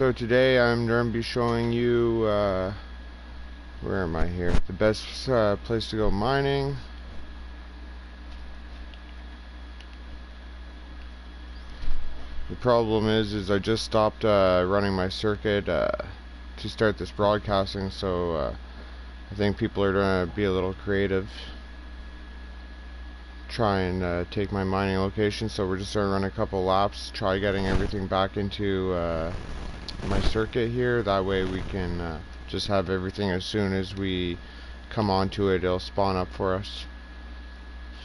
So today I'm going to be showing you, where am I here? The best place to go mining. The problem is I just stopped running my circuit to start this broadcasting, so I think people are going to be a little creative. Try and take my mining location, so we're just going to run a couple laps, try getting everything back into my circuit here. That way we can just have everything as soon as we come onto it, it'll spawn up for us.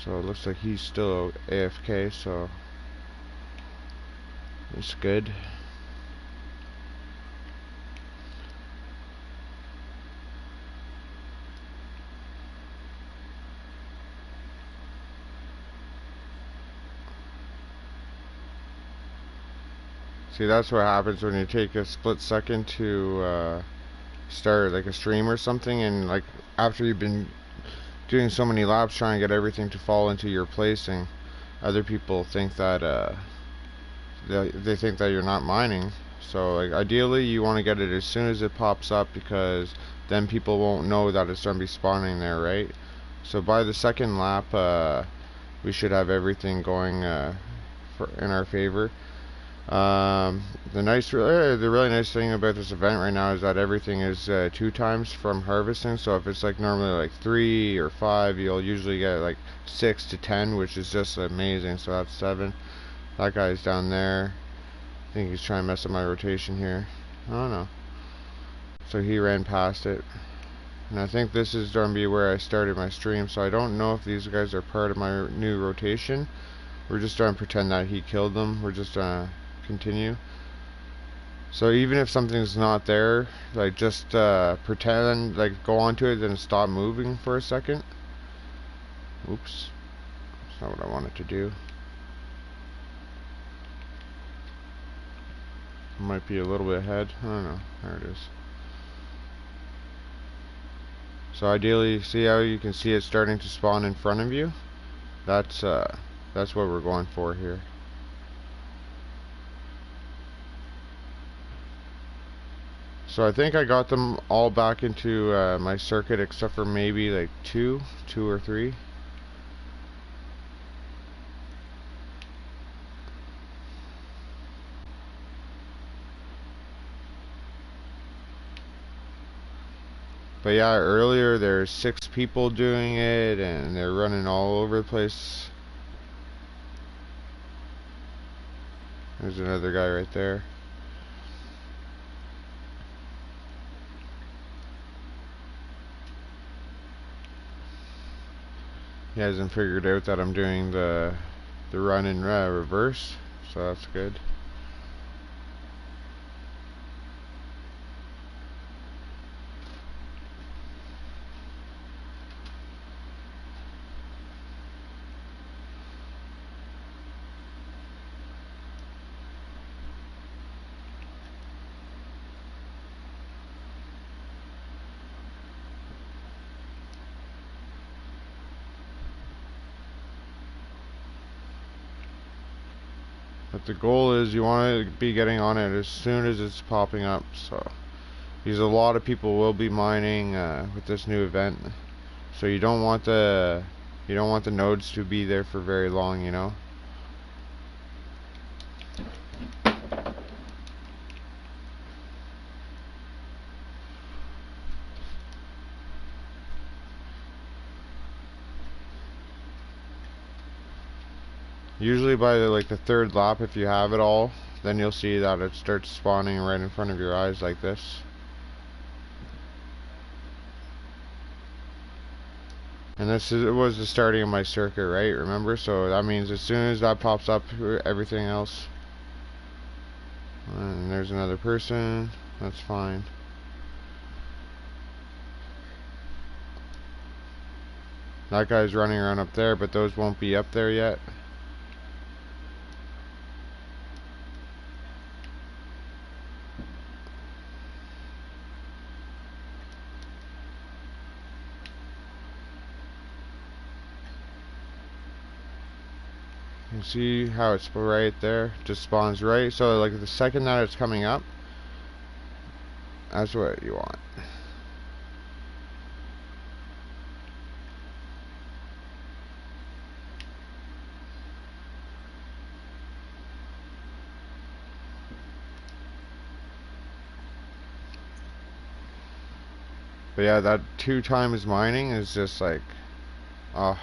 So it looks like he's still AFK, so it's good. See, that's what happens when you take a split second to start like a stream or something, and like after you've been doing so many laps trying to get everything to fall into your placing, other people think that they think that you're not mining. So like ideally you want to get it as soon as it pops up, because then people won't know that it's going to be spawning there, right? So by the second lap we should have everything going in our favor. The really nice thing about this event right now is that everything is 2 times from harvesting. So if it's like normally like 3 or 5, you'll usually get like 6 to 10, which is just amazing. So that's 7. That guy's down there. I think he's trying to mess up my rotation here. I don't know. So he ran past it. And I think this is going to be where I started my stream. So I don't know if these guys are part of my new rotation. We're just going to pretend that he killed them. We're just going to continue. So even if something's not there, like just pretend, like go onto it, then stop moving for a second. Oops. That's not what I wanted to do. Might be a little bit ahead. I don't know. There it is. So ideally, see how you can see it starting to spawn in front of you? That's what we're going for here. So I think I got them all back into my circuit except for maybe like two or three. But yeah, earlier there's 6 people doing it and they're running all over the place. There's another guy right there. He hasn't figured out that I'm doing the run in reverse, so that's good. But the goal is you want to be getting on it as soon as it's popping up. So because a lot of people will be mining with this new event, so you don't want the nodes to be there for very long, you know. Usually by like the 3rd lap, if you have it all, then you'll see that it starts spawning right in front of your eyes like this. And was the starting of my circuit, right? Remember? So that means as soon as that pops up, everything else. And there's another person. That's fine. That guy's running around up there, but those won't be up there yet. You see how it's right there? Just spawns right. So like the second that it's coming up, That's what you want. But yeah, that 2 times mining is just like, oh.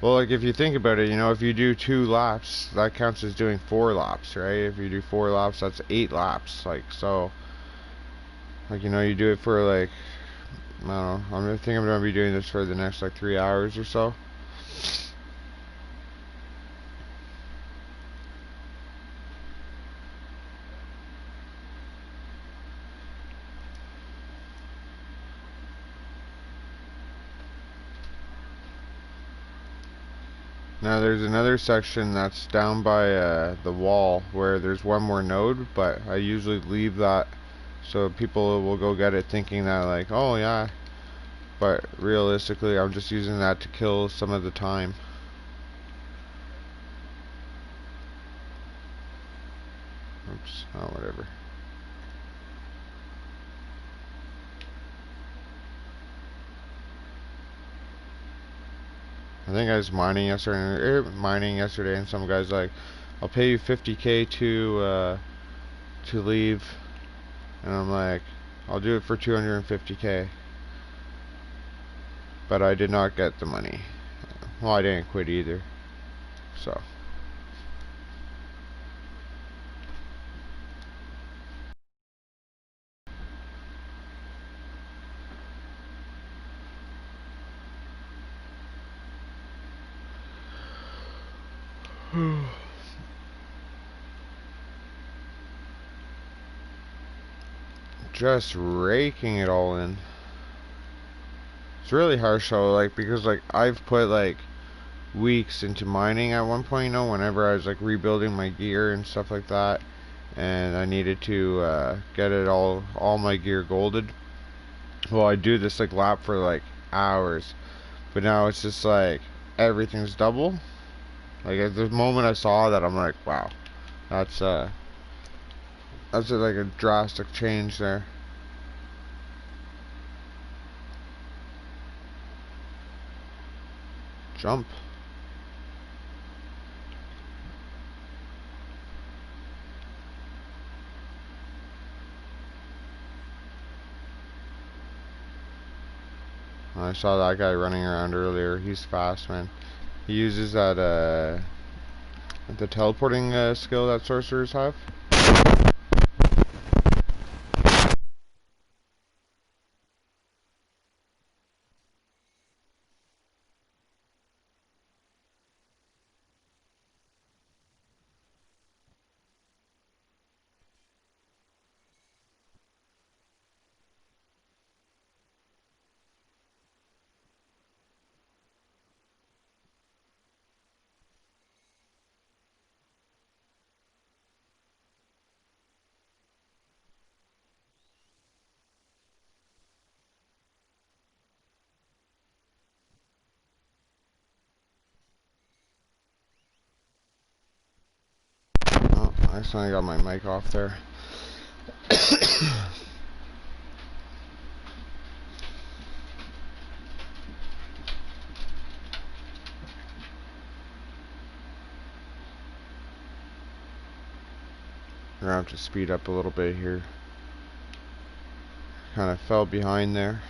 Well, like if you think about it, you know, if you do 2 laps, that counts as doing 4 laps, right? If you do 4 laps, that's 8 laps. Like, so, like, you know, you do it for like, I don't know, I think I'm gonna be doing this for the next like 3 hours or so. Now there's another section that's down by the wall where there's one more node, but I usually leave that so people will go get it thinking that like, oh yeah, but realistically I'm just using that to kill some of the time. Oops, oh whatever. I think I was mining yesterday, and some guy's like, "I'll pay you 50K to leave," and I'm like, "I'll do it for 250K," but I did not get the money. Well, I didn't quit either, so. Just raking it all in. It's really harsh though, like, because like I've put like weeks into mining at one point, you know, whenever I was like rebuilding my gear and stuff like that, and I needed to get it all my gear golded. Well, I do this like lap for like hours, but now it's just like everything's double. Like at the moment I saw that, I'm like, wow, that's like a drastic change there. Jump. I saw that guy running around earlier. He's fast, man. He uses that the teleporting skill that sorcerers have. Oh, I accidentally got my mic off there. We're gonna have to speed up a little bit here. Kind of fell behind there.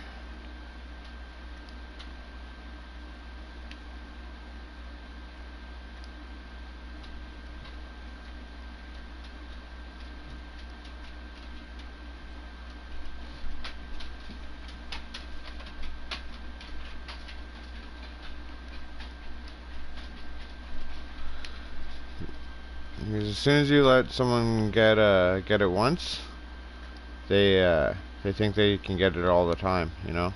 Because as soon as you let someone get it once, they think they can get it all the time, you know.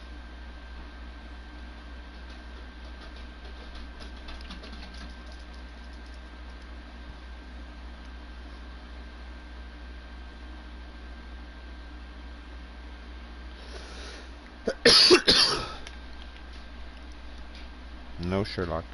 No Sherlock.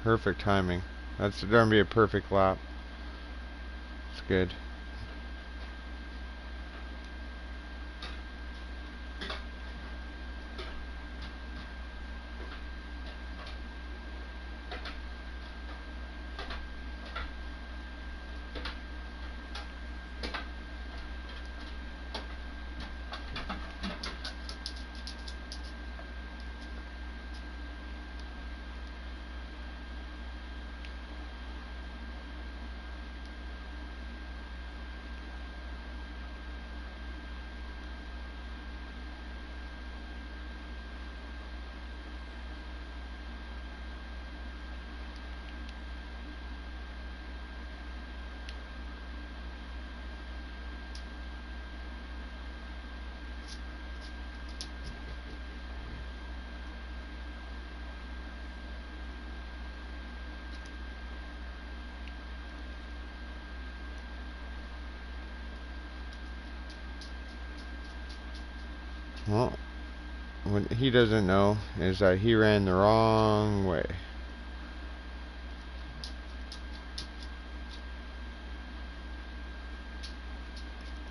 Perfect timing. That's gonna be a perfect lap. It's good. Well, what he doesn't know is that he ran the wrong way.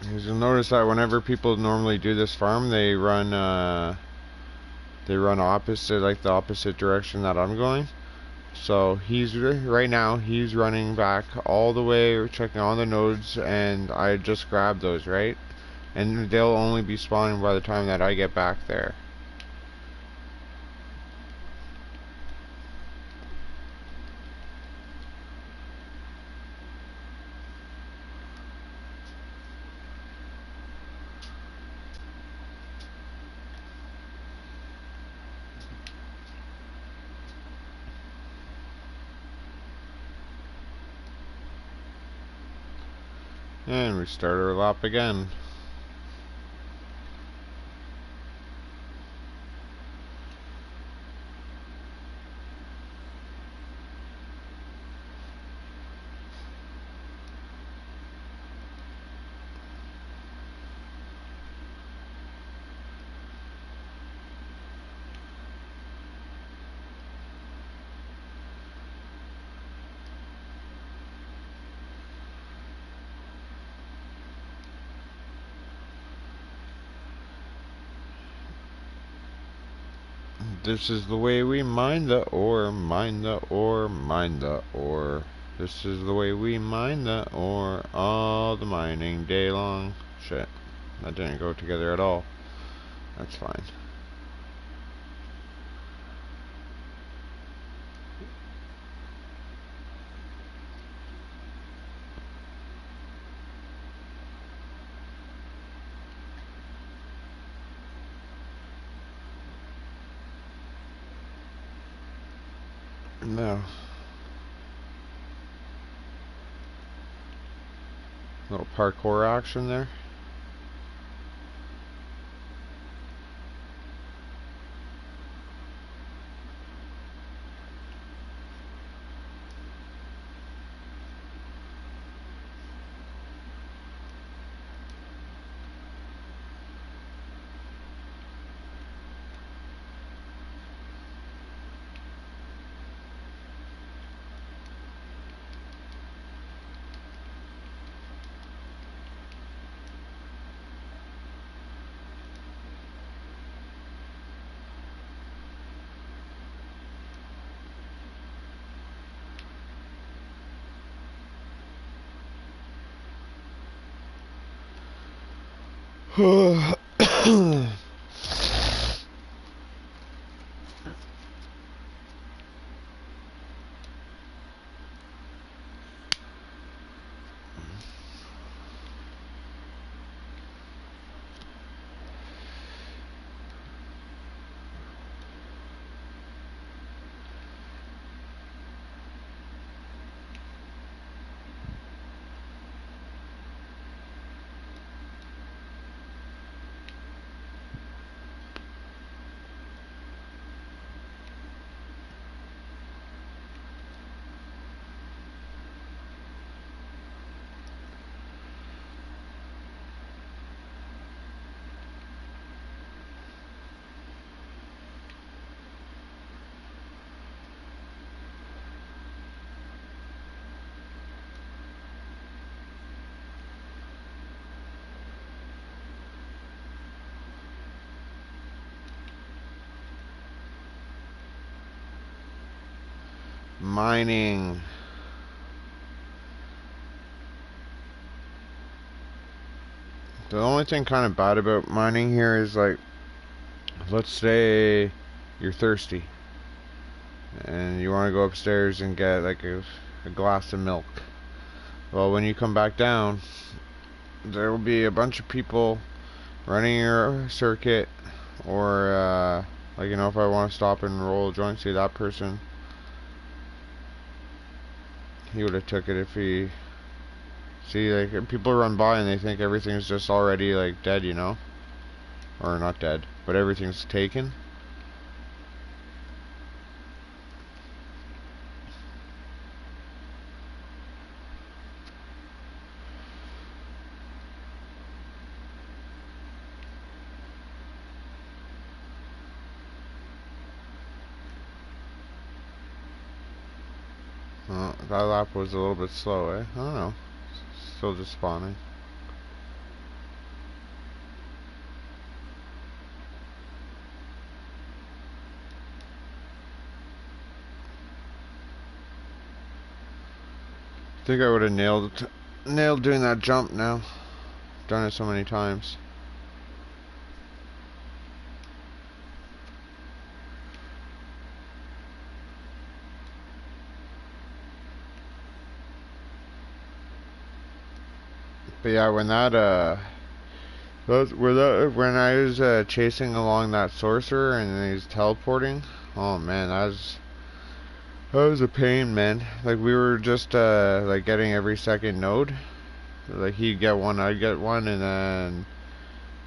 Because you'll notice that whenever people normally do this farm, they run opposite, like the opposite direction that I'm going. So he's right now he's running back all the way, checking all the nodes, and I just grabbed those, right? And they'll only be spawning by the time that I get back there. And we start our lap again. This is the way we mine the ore, mine the ore, mine the ore. This is the way we mine the ore, all the mining day long. Shit, that didn't go together at all. That's fine. No. Little parkour action there. Mining. The only thing kind of bad about mining here is, like, let's say you're thirsty and you want to go upstairs and get like a glass of milk. Well, when you come back down, there will be a bunch of people running your circuit, or like, you know, if I want to stop and roll a joint, see that person, he would have took it if he, see, like, people run by and they think everything's just already like dead, you know, or not dead, but everything's taken. That lap was a little bit slow, eh? I don't know. Still just spawning. I think I would have nailed doing that jump now. Done it so many times. But yeah, when when I was chasing along that sorcerer and he's teleporting, oh man, that was a pain, man. Like, we were just like getting every second node. Like, he'd get one, I'd get one, and then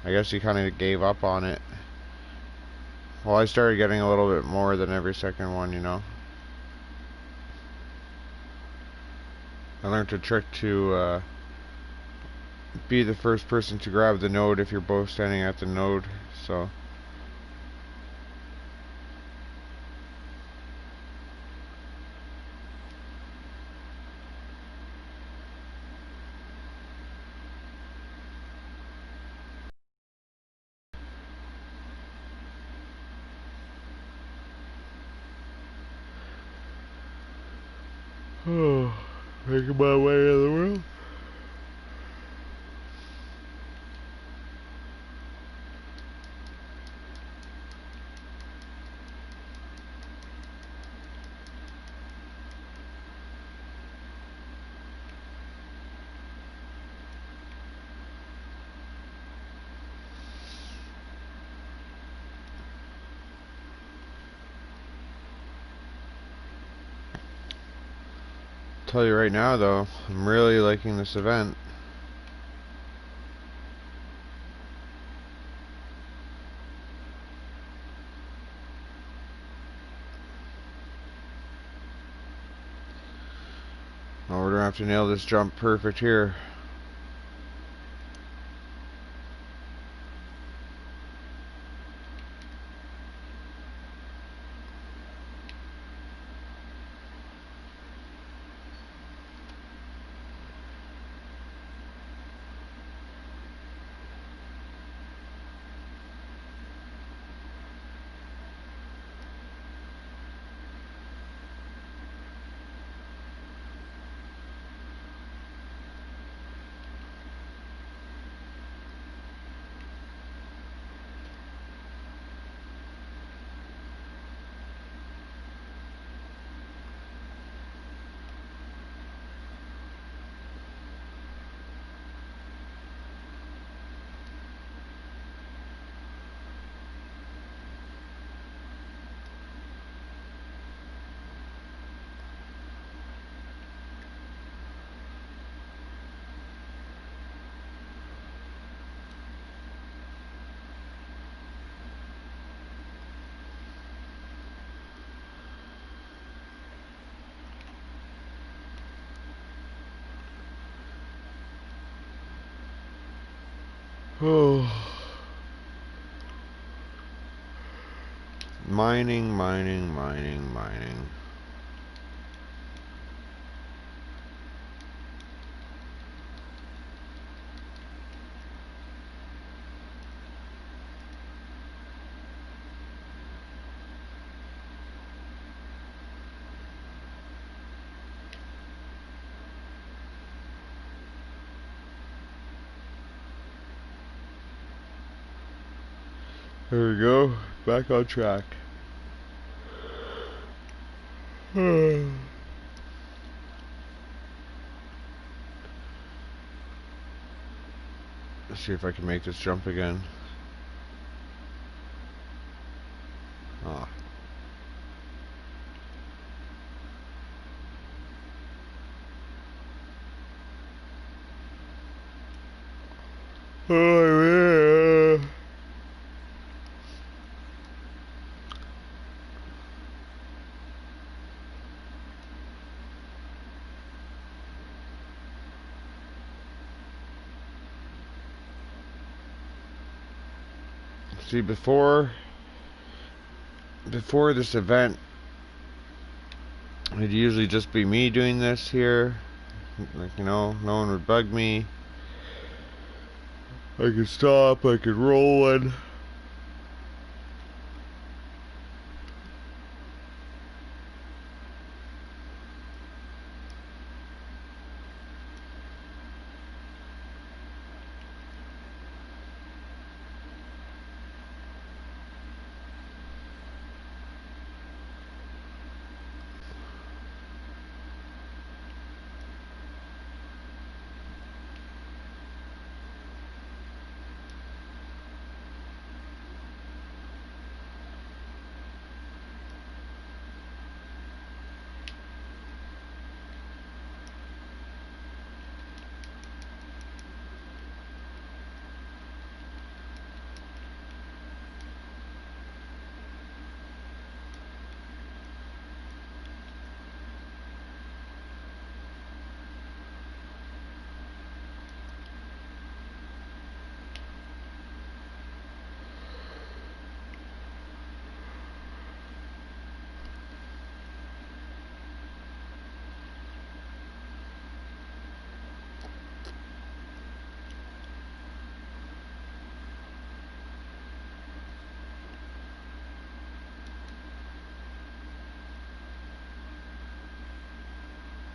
I guess he kind of gave up on it. Well, I started getting a little bit more than every second one, you know. I learned a trick to be the first person to grab the node if you're both standing at the node, so. Oh, making my way in the world. Tell you right now, though, I'm really liking this event. Oh, we're gonna have to nail this jump perfect here. Oh. Mining, mining, mining, mining. There we go. Back on track. Let's see if I can make this jump again. Ah. Oh, yeah. See, before this event, it'd usually just be me doing this here. Like, you know, no one would bug me. I could stop, I could roll one.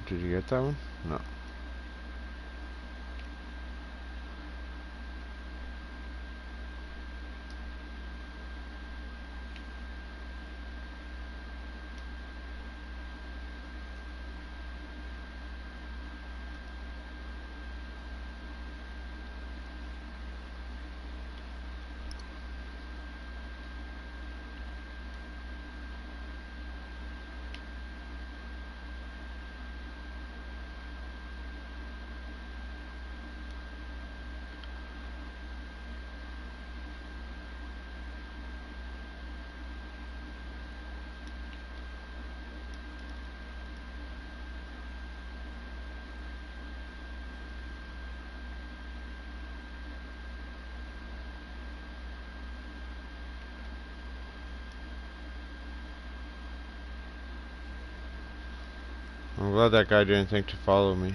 Did you get that one? No. I'm glad that guy didn't think to follow me.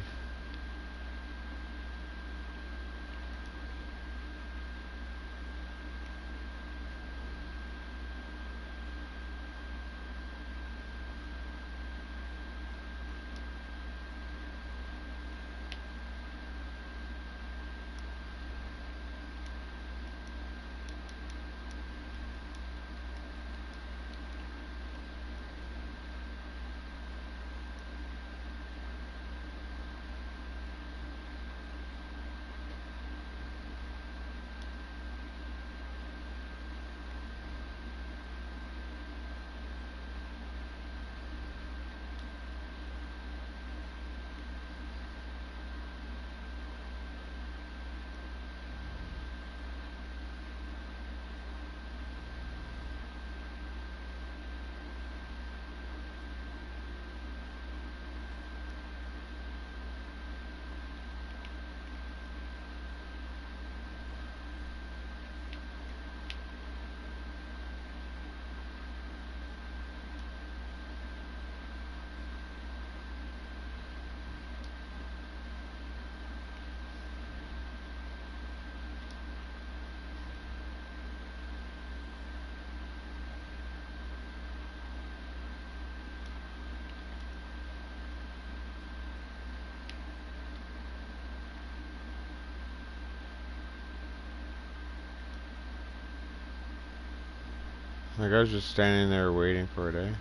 My guy's just standing there waiting for it, eh?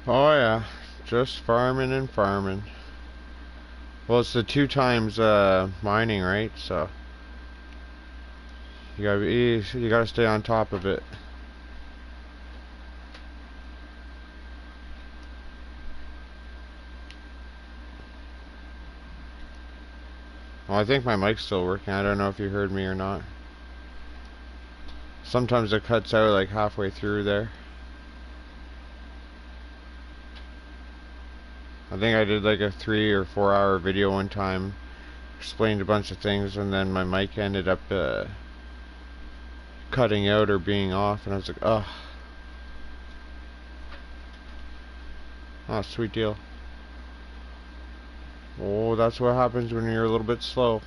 Oh yeah, just farming and farming. Well, it's the 2 times mining, right? So you gotta stay on top of it. Well, I think my mic's still working. I don't know if you heard me or not. Sometimes it cuts out like halfway through there. I think I did like a 3 or 4 hour video one time, explained a bunch of things, and then my mic ended up cutting out or being off, and I was like, oh, oh, sweet deal. Oh, that's what happens when you're a little bit slow.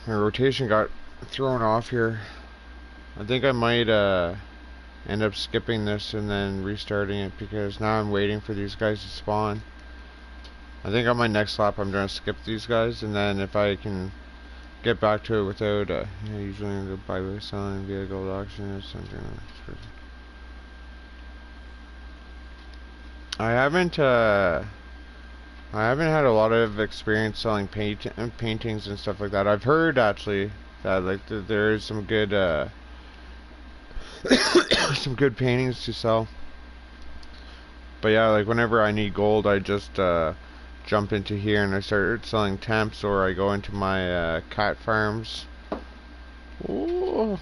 My rotation got thrown off here. I think I might end up skipping this and then restarting it, because now I'm waiting for these guys to spawn. I think on my next lap I'm gonna skip these guys, and then if I can get back to it without usually the buy selling via gold auction or something. I haven't had a lot of experience selling paintings and stuff like that. I've heard actually that like there is some good some good paintings to sell. But yeah, like whenever I need gold, I just jump into here and I start selling temps, or I go into my cat farms. Ooh.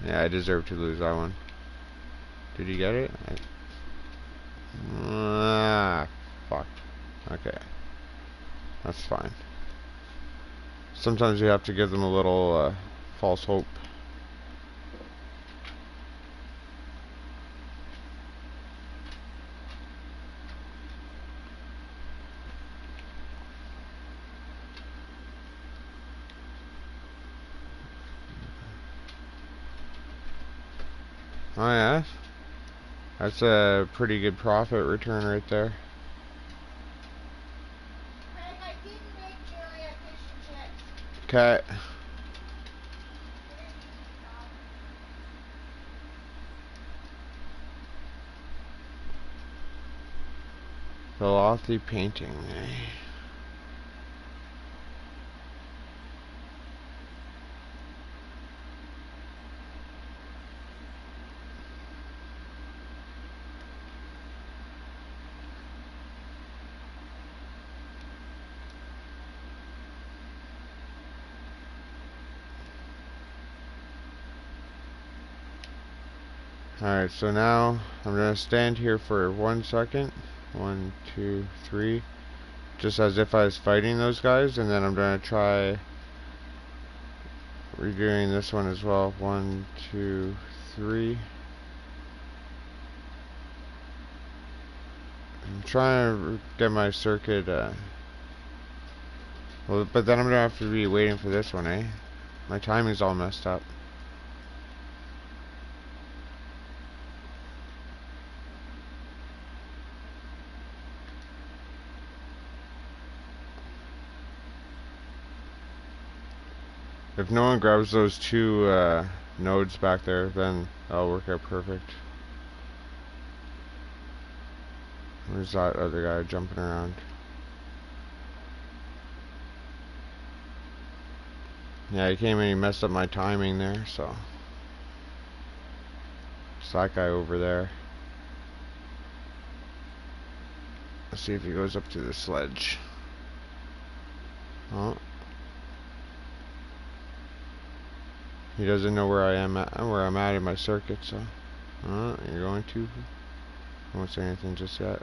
Yeah, I deserve to lose that one. Did you get it? Fuck. Okay. That's fine. Sometimes you have to give them a little false hope. Oh yeah? That's a pretty good profit return right there. Craig, I didn't make area fish and chips. Okay. Velocity painting. Alright, so now I'm going to stand here for 1 second. 1, 2, 3. Just as if I was fighting those guys, and then I'm going to try redoing this one as well. 1, 2, 3. I'm trying to get my circuit, well, but then I'm going to have to be waiting for this one, eh? My timing's all messed up. If no one grabs those two nodes back there, then that'll work out perfect. Where's that other guy jumping around? Yeah, he came in, he messed up my timing there, so. It's that guy over there. Let's see if he goes up to the sledge. Oh. He doesn't know where I'm at in my circuit, so. You're going to? I won't say anything just yet.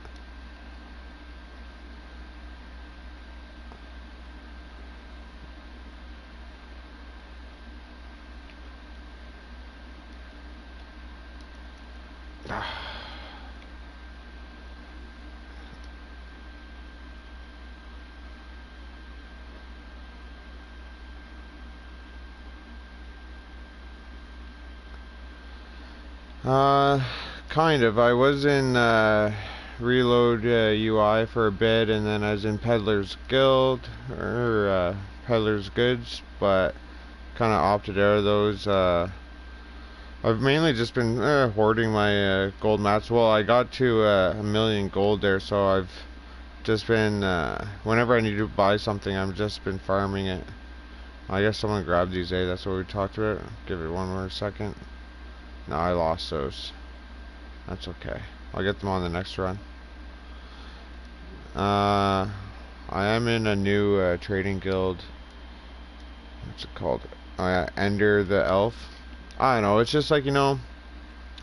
Kind of. I was in Reload UI for a bit, and then I was in Peddler's Guild, or Peddler's Goods, but kind of opted out of those. I've mainly just been hoarding my gold mats. Well, I got to 1,000,000 gold there, so I've just been, whenever I need to buy something, I've just been farming it. I guess someone grabbed these, eh? That's what we talked about. Give it one more second. No, I lost those. That's okay. I'll get them on the next run. I am in a new trading guild. What's it called? Oh yeah, Ender the Elf. I don't know. It's just like, you know,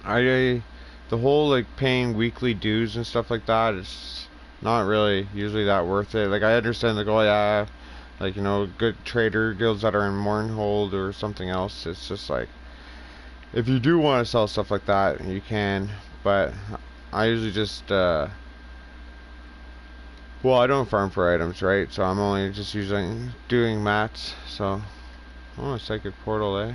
the whole like paying weekly dues and stuff like that is not really usually that worth it. Like I understand like, oh yeah, like, you know, good trader guilds that are in Mournhold or something else. It's just like, if you do want to sell stuff like that, you can. But I usually just, well, I don't farm for items, right? So I'm only just doing mats. So, oh, a psychic portal, eh?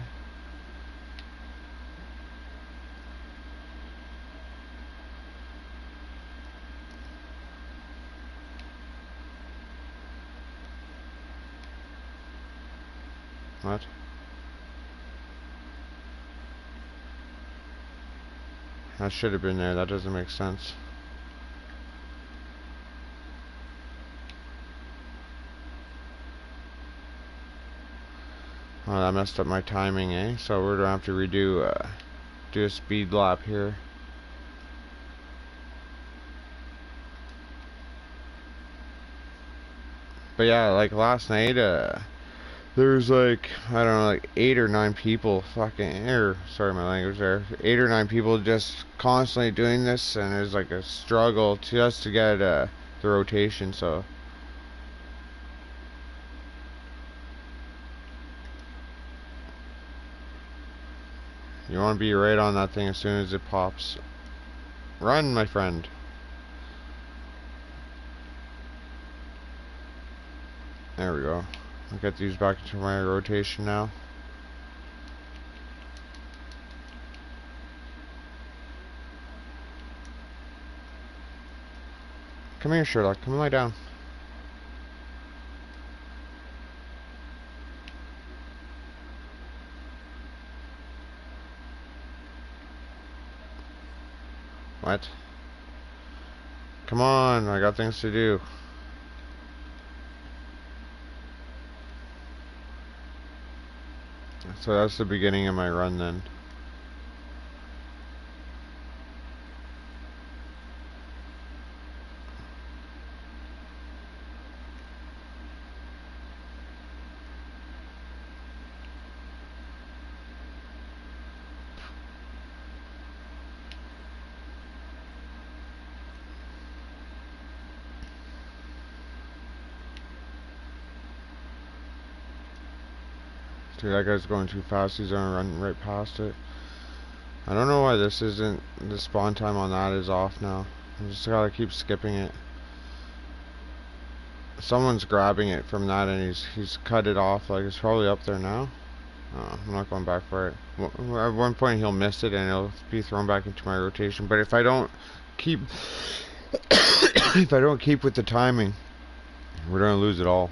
What? That should have been there. That doesn't make sense. Oh, that messed up my timing, eh? So we're gonna have to redo, do a speed lap here. But yeah, like last night, there's like, I don't know, like 8 or 9 people fucking, sorry my language there, 8 or 9 people just constantly doing this, and it's like a struggle just to get the rotation, so. You want to be right on that thing as soon as it pops. Run, my friend. There we go. I'll get these back into my rotation now. Come here, Sherlock. Come lie down. What? Come on, I got things to do. So that's the beginning of my run then. Dude, that guy's going too fast. He's gonna run right past it. I don't know why this isn't, the spawn time on that is off now. I just gotta keep skipping it. Someone's grabbing it from that and he's cut it off. Like, it's probably up there now. Oh, I'm not going back for it. At one point he'll miss it and it'll be thrown back into my rotation. But if I don't keep if I don't keep with the timing, we're gonna lose it all.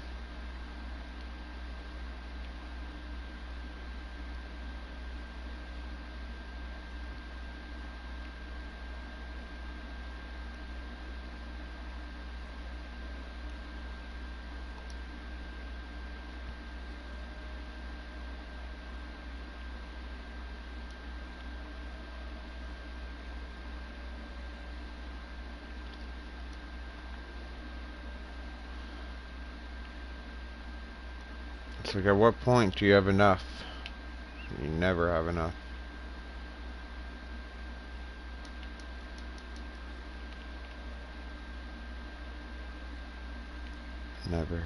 It's like, at what point do you have enough? You never have enough. Never.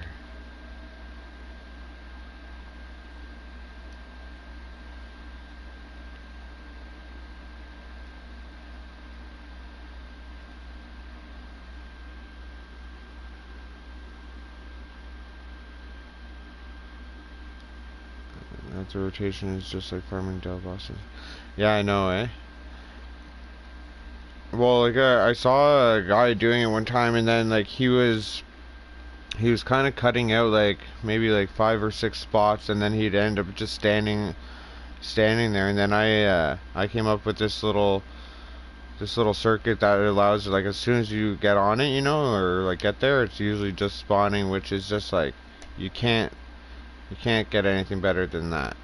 That's a rotation is just like farming Dell bosses. Yeah, I know, eh? Well, like, I saw a guy doing it one time, and then like he was kind of cutting out like maybe like 5 or 6 spots, and then he'd end up just standing there. And then I came up with this little circuit that allows, like, as soon as you get on it, or like get there, it's usually just spawning, which is just like, you can't get anything better than that.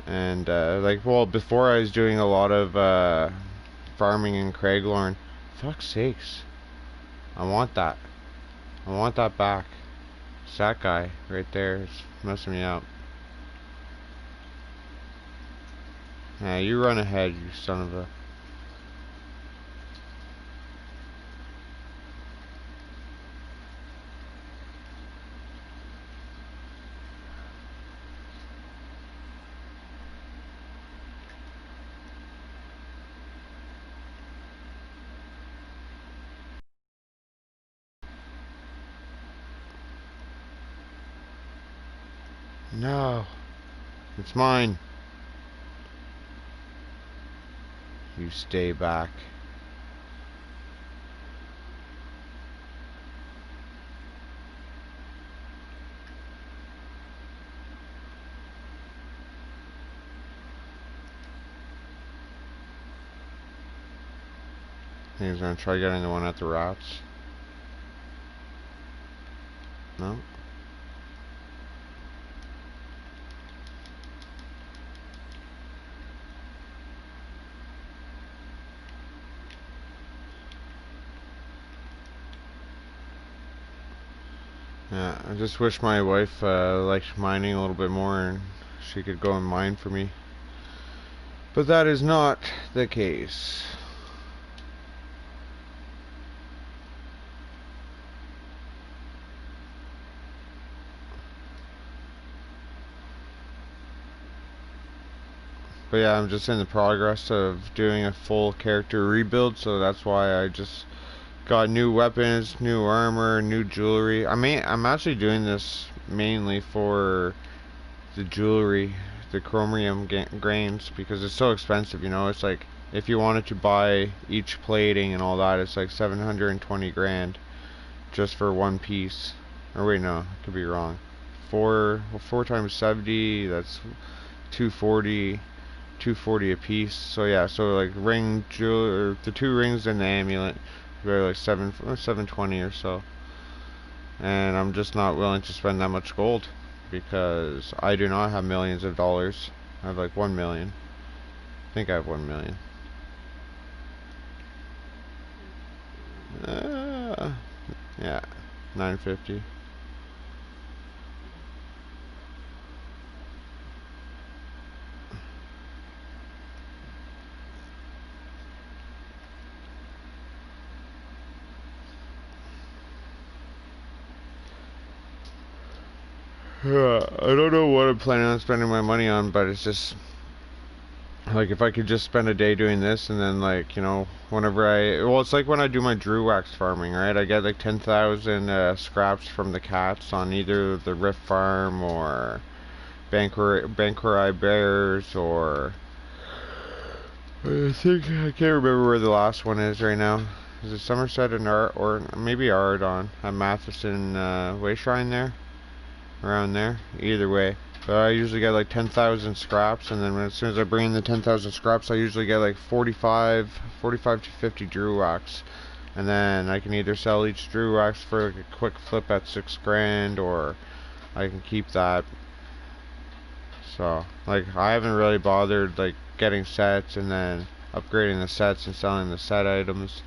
And like, well, before I was doing a lot of farming in Craiglorn. Fuck's sakes. I want that. I want that back. It's that guy right there. It's messing me up. Yeah, you run ahead, you son of a... No. It's mine. You stay back. He's gonna try getting the one at the rats. No. Yeah, I just wish my wife liked mining a little bit more and she could go and mine for me. But that is not the case. But yeah, I'm just in the progress of doing a full character rebuild, so that's why I just got new weapons, new armor, new jewelry. I'm actually doing this mainly for the jewelry, the chromium grains, because it's so expensive, you know. It's like if you wanted to buy each plating and all that, it's like 720 grand just for one piece. Or wait, no, I could be wrong. Four times 70, that's 240. 240 a piece. So yeah, so like ring, jewel, or the two rings and the amulet, they're like 720 or so. And I'm just not willing to spend that much gold because I do not have millions of dollars. I have like 1 million. I think I have 1 million. Yeah, 950. I don't know what I'm planning on spending my money on, but it's just like if I could just spend a day doing this and then like, you know, well, it's like when I do my Drew wax farming, right? I get like 10,000 scraps from the cats on either the Rift Farm or Banquerai Bears, or I can't remember where the last one is right now. Is it Somerset or maybe Ardon at Matheson Way Shrine there? Around there. Either way. But I usually get like 10,000 scraps, and then as soon as I bring in the 10,000 scraps, I usually get like 45 to 50 Drew wax. And then I can either sell each Drew wax for like a quick flip at 6 grand, or I can keep that. So, like, I haven't really bothered like getting sets and then upgrading the sets and selling the set items.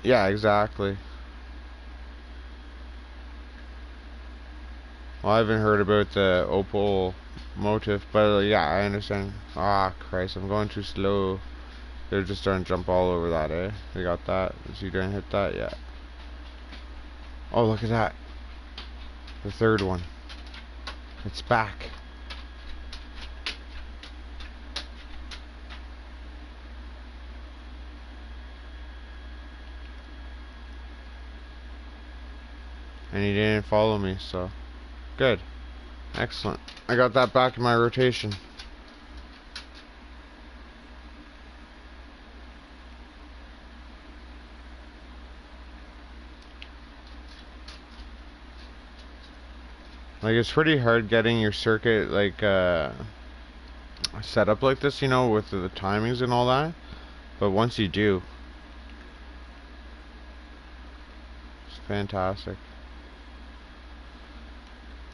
Yeah, exactly. Well, I haven't heard about the opal motif, but yeah, I understand. Ah, Christ, I'm going too slow. They're just starting to jump all over that, eh? They got that. Is he gonna hit that? Yeah. Oh, look at that. The third one. It's back. And he didn't follow me, so good. Excellent. I got that back in my rotation. Like, it's pretty hard getting your circuit like set up like this, you know, with the timings and all that. But once you do, it's fantastic.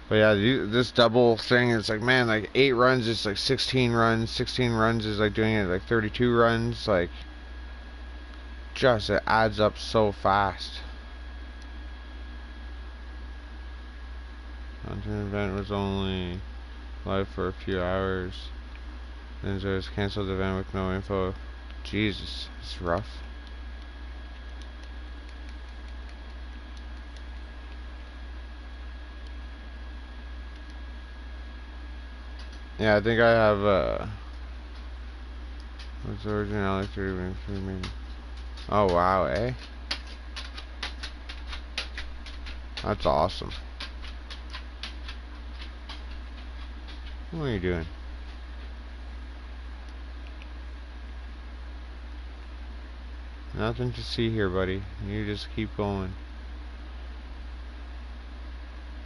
But yeah, this double thing is like, man, like 8 runs is like 16 runs. 16 runs is like doing it like 32 runs. Like, just it adds up so fast. Content event was only live for a few hours. Then there was canceled event with no info. Jesus, it's rough. Yeah, I think I have what's the originality 3 minutes? Oh wow, eh? That's awesome. What are you doing? Nothing to see here, buddy. You just keep going.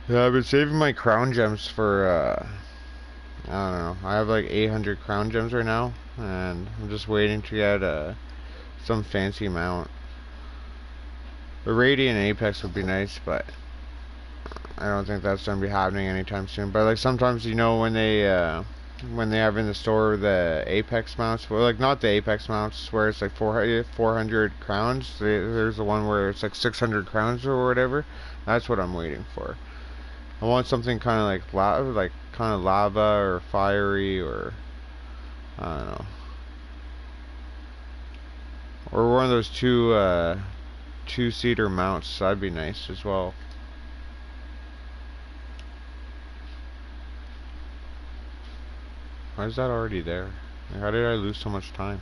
Yeah, I've been saving my crown gems for I don't know. I have like 800 crown gems right now, and I'm just waiting to get some fancy mount. The Radiant Apex would be nice, but I don't think that's gonna be happening anytime soon. But like sometimes, you know, when they have in the store the Apex mounts, well, like not the Apex mounts where it's like 400 crowns. There's the one where it's like 600 crowns or whatever. That's what I'm waiting for. I want something kind of like kind of lava or fiery or I don't know, or one of those two-seater mounts. That'd be nice as well. Why is that already there? Like, how did I lose so much time?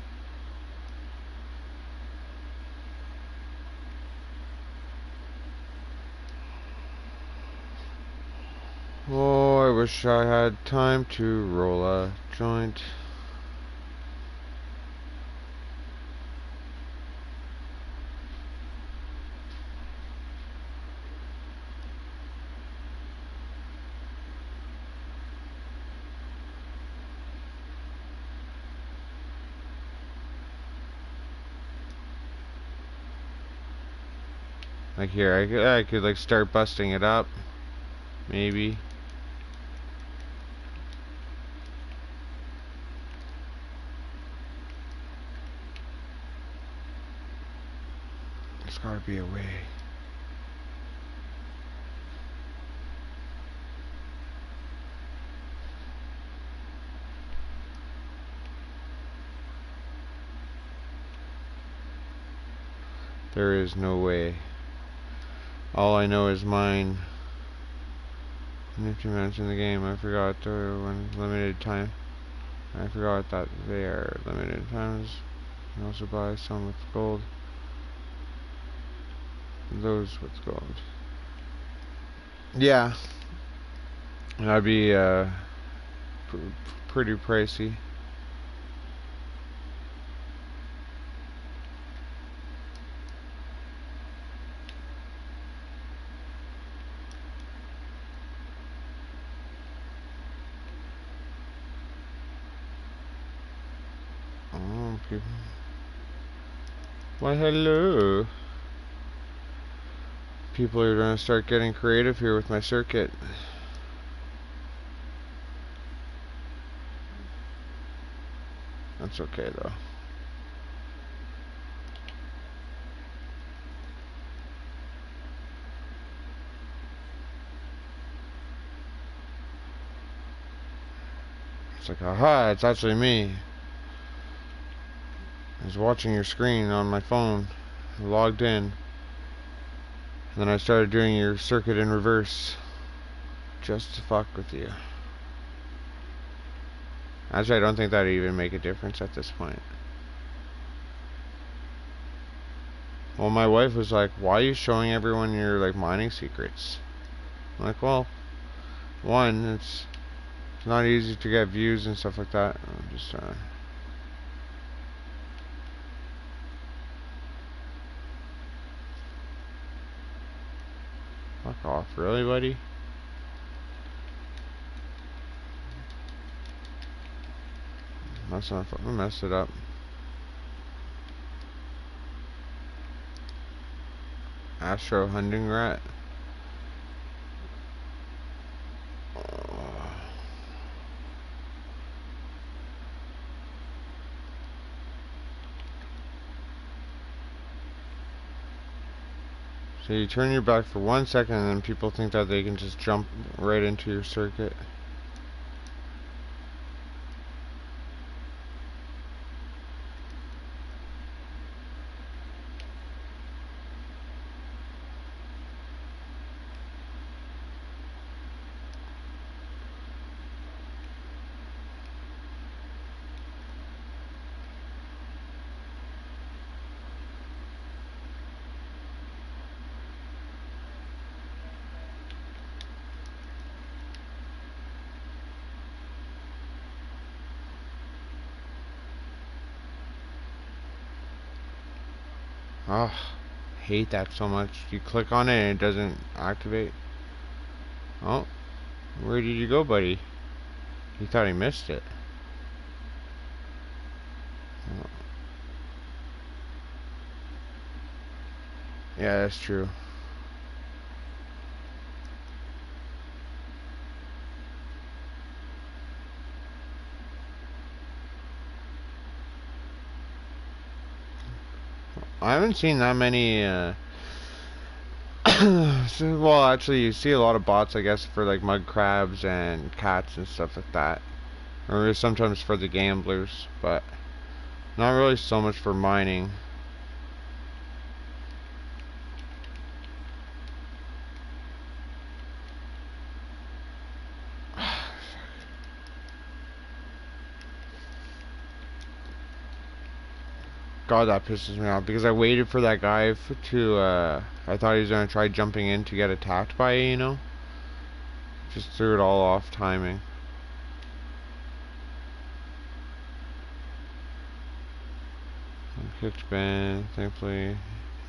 Oh, I wish I had time to roll a joint. Like here, I could like start busting it up, maybe. There's gotta be a way. There is no way. All I know is mine. If you mention the game, I forgot the one limited time. I forgot that they are limited times. You can also buy some with gold. Those with gold. Yeah, that'd be pr pretty pricey. Oh, people. Why, hello. People are gonna start getting creative here with my circuit. That's okay though. It's like, aha, it's actually me. I was watching your screen on my phone, logged in, and then I started doing your circuit in reverse, just to fuck with you. Actually, I don't think that'd even make a difference at this point. Well, my wife was like, why are you showing everyone your, like, mining secrets? I'm like, well, one, it's not easy to get views and stuff like that. I'm just, fuck off, really, buddy? That's not fun. I messed it up. Astro hunting rat. So you turn your back for 1 second and then people think that they can just jump right into your circuit. Oh, hate that so much. You click on it and it doesn't activate. Oh, where did you go, buddy? He thought he missed it. Yeah, that's true. I haven't seen that many, well, actually, you see a lot of bots, I guess, for like mud crabs and cats and stuff like that. Or sometimes for the gamblers, but not really so much for mining. God, that pisses me off because I waited for that guy to, I thought he was gonna try jumping in to get attacked by it, you know? Just threw it all off timing. Kicked ban, thankfully, and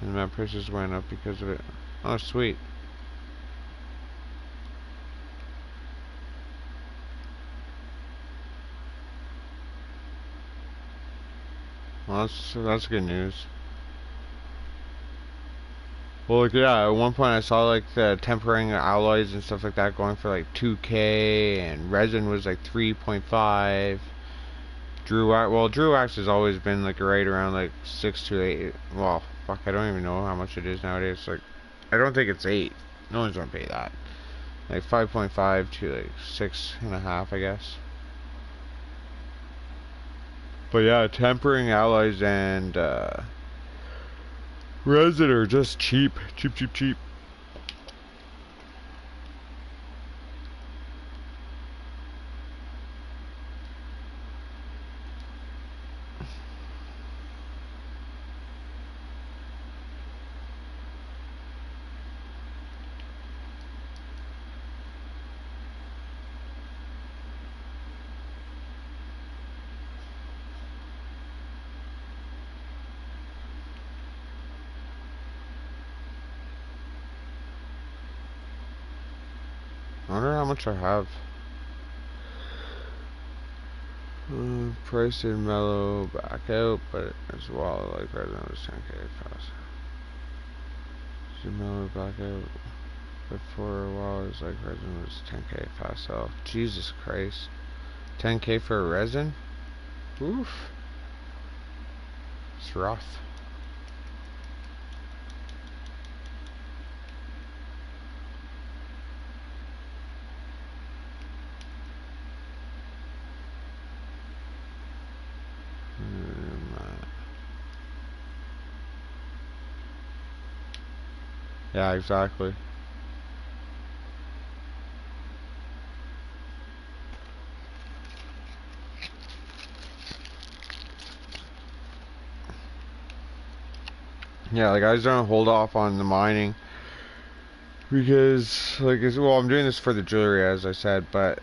the map prices went up because of it. Oh, sweet. Well, that's good news. Well, like, yeah, at one point I saw like the tempering alloys and stuff like that going for like 2K, and resin was like 3.5. Drew Wax has always been like right around like 6 to 8. Well, fuck, I don't even know how much it is nowadays. Like, I don't think it's 8. No one's gonna pay that. Like 5.5 to like 6.5, I guess. But yeah, tempering alloys and resin are just cheap, cheap, cheap, cheap. I wonder how much I have. Price in mellow back out, but as well, like resin was 10K fast. Mellow back out. But for a while, it was like resin was 10K fast sell. Jesus Christ. 10K for a resin? Oof. It's rough. Yeah, exactly. Yeah, like I was gonna hold off on the mining because, like, well, I'm doing this for the jewelry, as I said, but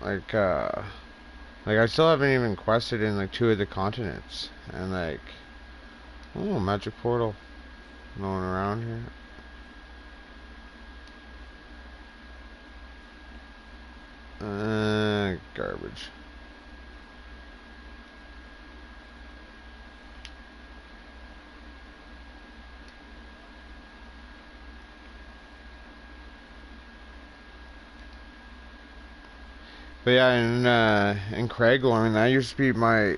like, like I still haven't even quested in like 2 of the continents, and like, oh, magic portal, no one around here. Garbage. But yeah, in Craiglorn, I mean, that used to be my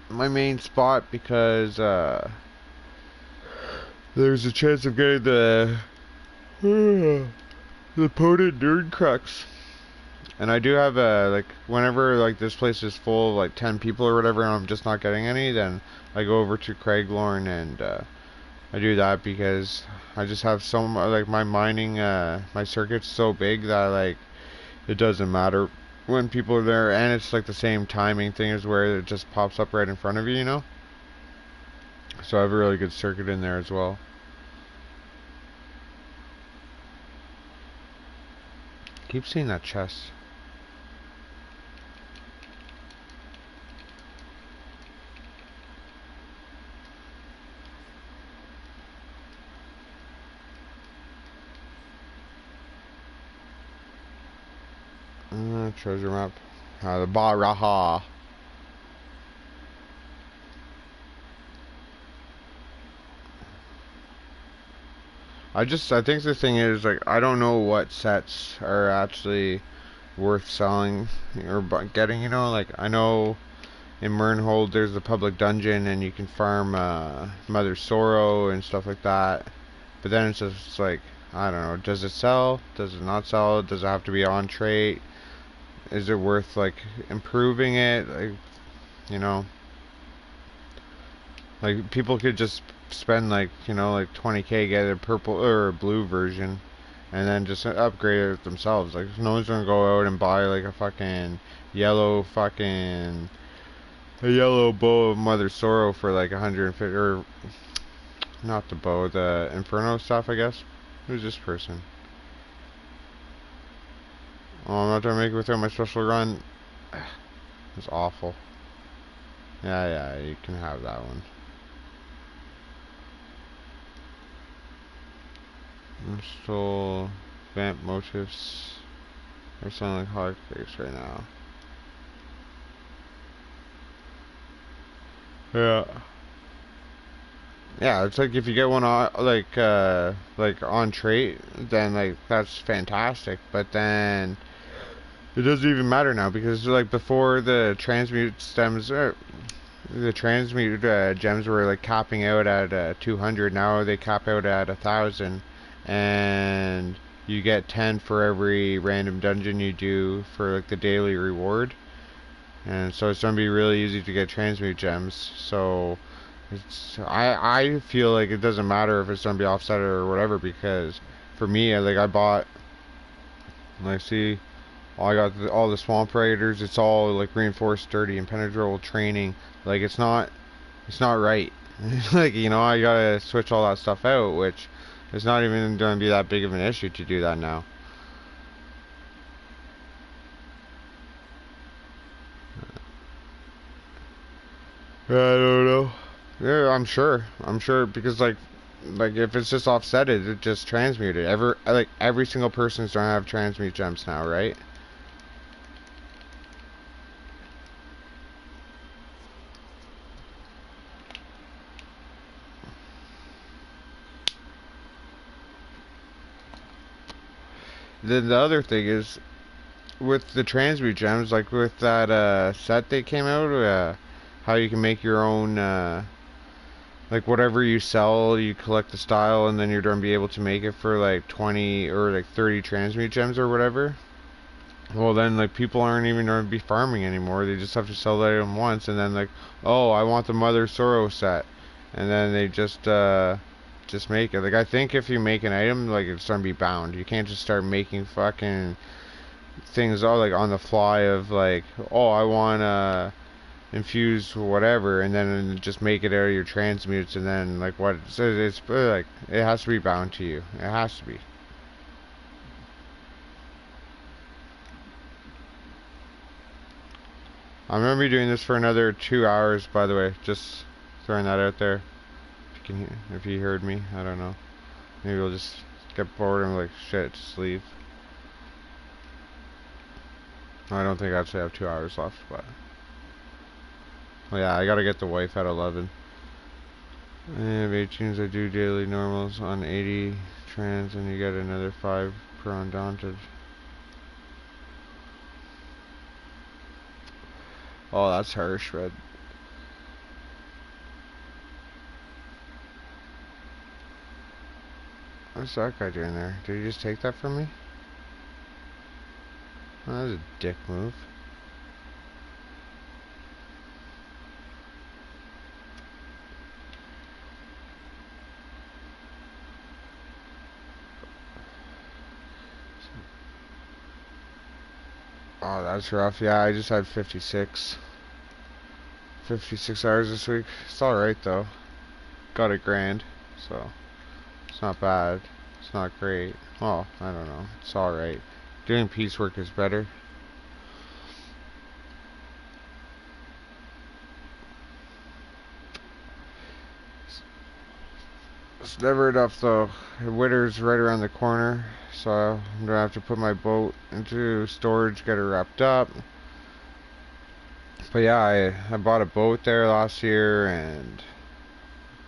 main spot because there's a chance of getting the potent nerd crux. And I do have like whenever like this place is full of like 10 people or whatever, and I'm just not getting any, then I go over to Craiglorn and I do that because I just have so much, like my mining my circuit's so big that like it doesn't matter when people are there, and it's like the same timing thing as where it just pops up right in front of you, you know? So I have a really good circuit in there as well. Keep seeing that chest. Treasure map. The Baraha. I think the thing is, like, I don't know what sets are actually worth selling or getting, you know? Like, I know in Mernhold there's the public dungeon and you can farm Mother Sorrow and stuff like that. But then it's just like, I don't know, does it sell? Does it not sell? Does it have to be on trait? Is it worth, like, improving it? Like, you know, like, people could just spend, like, you know, like 20K, get a purple or a blue version and then just upgrade it themselves. Like, no one's gonna go out and buy like a fucking yellow fucking a yellow bow of Mother Sorrow for like 150, or not the bow, the Inferno stuff, I guess. Who's this person? Oh, I'm not gonna make it without my special run. It's awful. Yeah, yeah, you can have that one. Install vamp motifs. Or something like hard face right now. Yeah. Yeah, it's like if you get one on like on trait, then like that's fantastic. But then it doesn't even matter now because like before the transmute stems, the transmute gems were like capping out at 200. Now they cap out at 1,000, and you get 10 for every random dungeon you do for like the daily reward. And so it's gonna be really easy to get transmute gems. So I feel like it doesn't matter if it's gonna be offset or whatever, because for me, like, I bought, like, see, I got all the swamp raiders. It's all like reinforced, sturdy, impenetrable training. Like, it's not right. Like, you know, I gotta switch all that stuff out, which it's not even gonna be that big of an issue to do that now. I don't know. Yeah, I'm sure because like if it's just offsetted, it just transmuted. Every single person's gonna have transmute gems now, right? Then the other thing is with the transmute gems, like with that set they came out, how you can make your own like whatever you sell, you collect the style, and then you're gonna be able to make it for like 20 or like 30 transmute gems or whatever. Well, then, like, people aren't even going to be farming anymore. They just have to sell that item once, and then, like, oh, I want the Mother Sorrow set, and then they just make it. Like, I think if you make an item, like, it's going to be bound. You can't just start making fucking things all like on the fly of like, oh, I want infuse whatever, and then just make it out of your transmutes, and then like what? So it's like it has to be bound to you. It has to be. I'm gonna be doing this for another 2 hours, by the way. Just throwing that out there. If you can, if you heard me, I don't know. Maybe we'll just get bored and like shit, just leave. I don't think I actually have 2 hours left, but well, yeah, I gotta get the wife at 11. And 18s I do daily normals on 80 trans, and you get another 5 per undaunted. Oh, that's harsh, but what's that guy doing there? Did he just take that from me? Oh, that was a dick move. Oh, that's rough. Yeah, I just had 56. 56 hours this week. It's alright though. Got a grand, so it's not bad. It's not great. Oh, I don't know. It's alright. Doing piecework is better. It's never enough though. Winter's right around the corner. so I'm gonna have to put my boat into storage, get it wrapped up. But yeah, I bought a boat there last year, and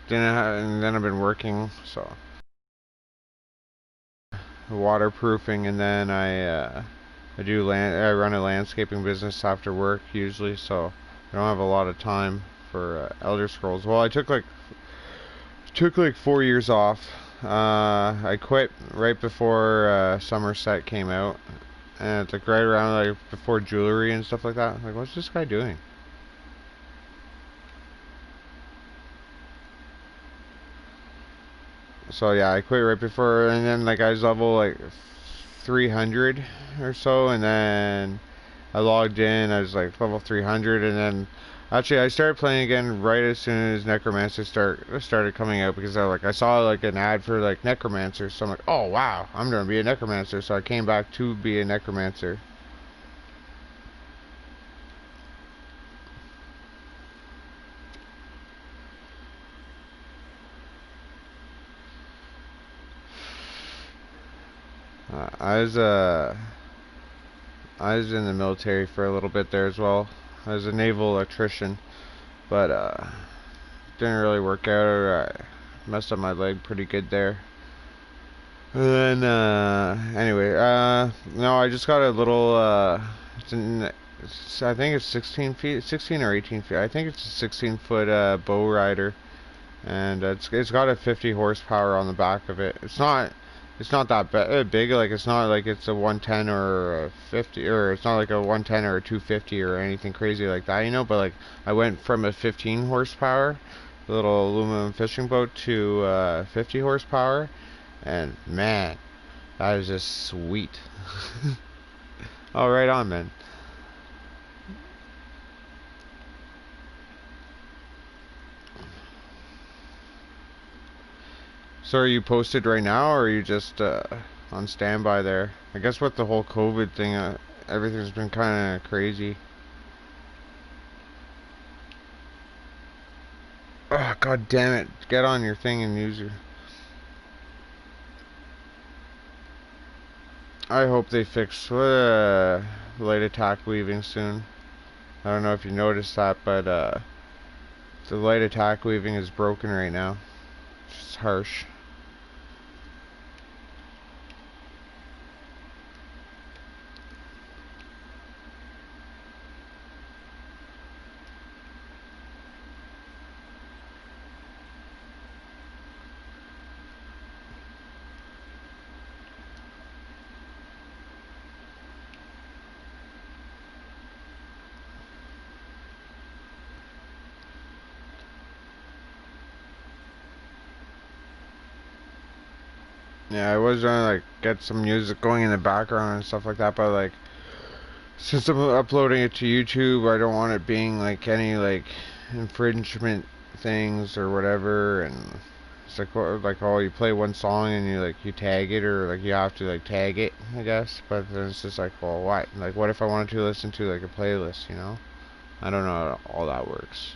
then I've been working, so waterproofing, and then I run a landscaping business after work usually, so I don't have a lot of time for Elder Scrolls. Well, I took like 4 years off. I quit right before Somerset came out, and it's like right around like before jewelry and stuff like that. I'm like, what's this guy doing? So yeah, I quit right before, and then like I was level like 300 or so, and then I logged in. I was like level 300, and then actually I started playing again right as soon as Necromancer started coming out, because I saw like an ad for like Necromancer, so I'm like, oh wow, I'm gonna be a Necromancer. So I came back to be a Necromancer. Uh, I was uh I was in the military for a little bit there as well. I was a naval electrician, but didn't really work out. I messed up my leg pretty good there. And then, anyway, no, I just got a little, I think it's 16 feet, 16 or 18 feet. I think it's a 16-foot, bow rider, and it's got a 50 horsepower on the back of it. It's not that big, like it's not like it's a 110 or a 50, or it's not like a 110 or a 250 or anything crazy like that, but like I went from a 15 horsepower little aluminum fishing boat to 50 horsepower, and man, that is just sweet. Oh, right on, man. So are you posted right now, or are you just on standby there? I guess with the whole COVID thing, everything's been kind of crazy. Oh, god damn it. Get on your thing and use your... I hope they fix light attack weaving soon. I don't know if you noticed that, but the light attack weaving is broken right now. It's harsh. Yeah, I was gonna like get some music going in the background and stuff like that, but like since I'm uploading it to YouTube, I don't want it being like any like infringement things or whatever. And it's like oh, you play one song and you tag it, or like you have to like tag it, I guess. But then it's just like, well, what? Like, what if I wanted to listen to like a playlist? I don't know how all that works.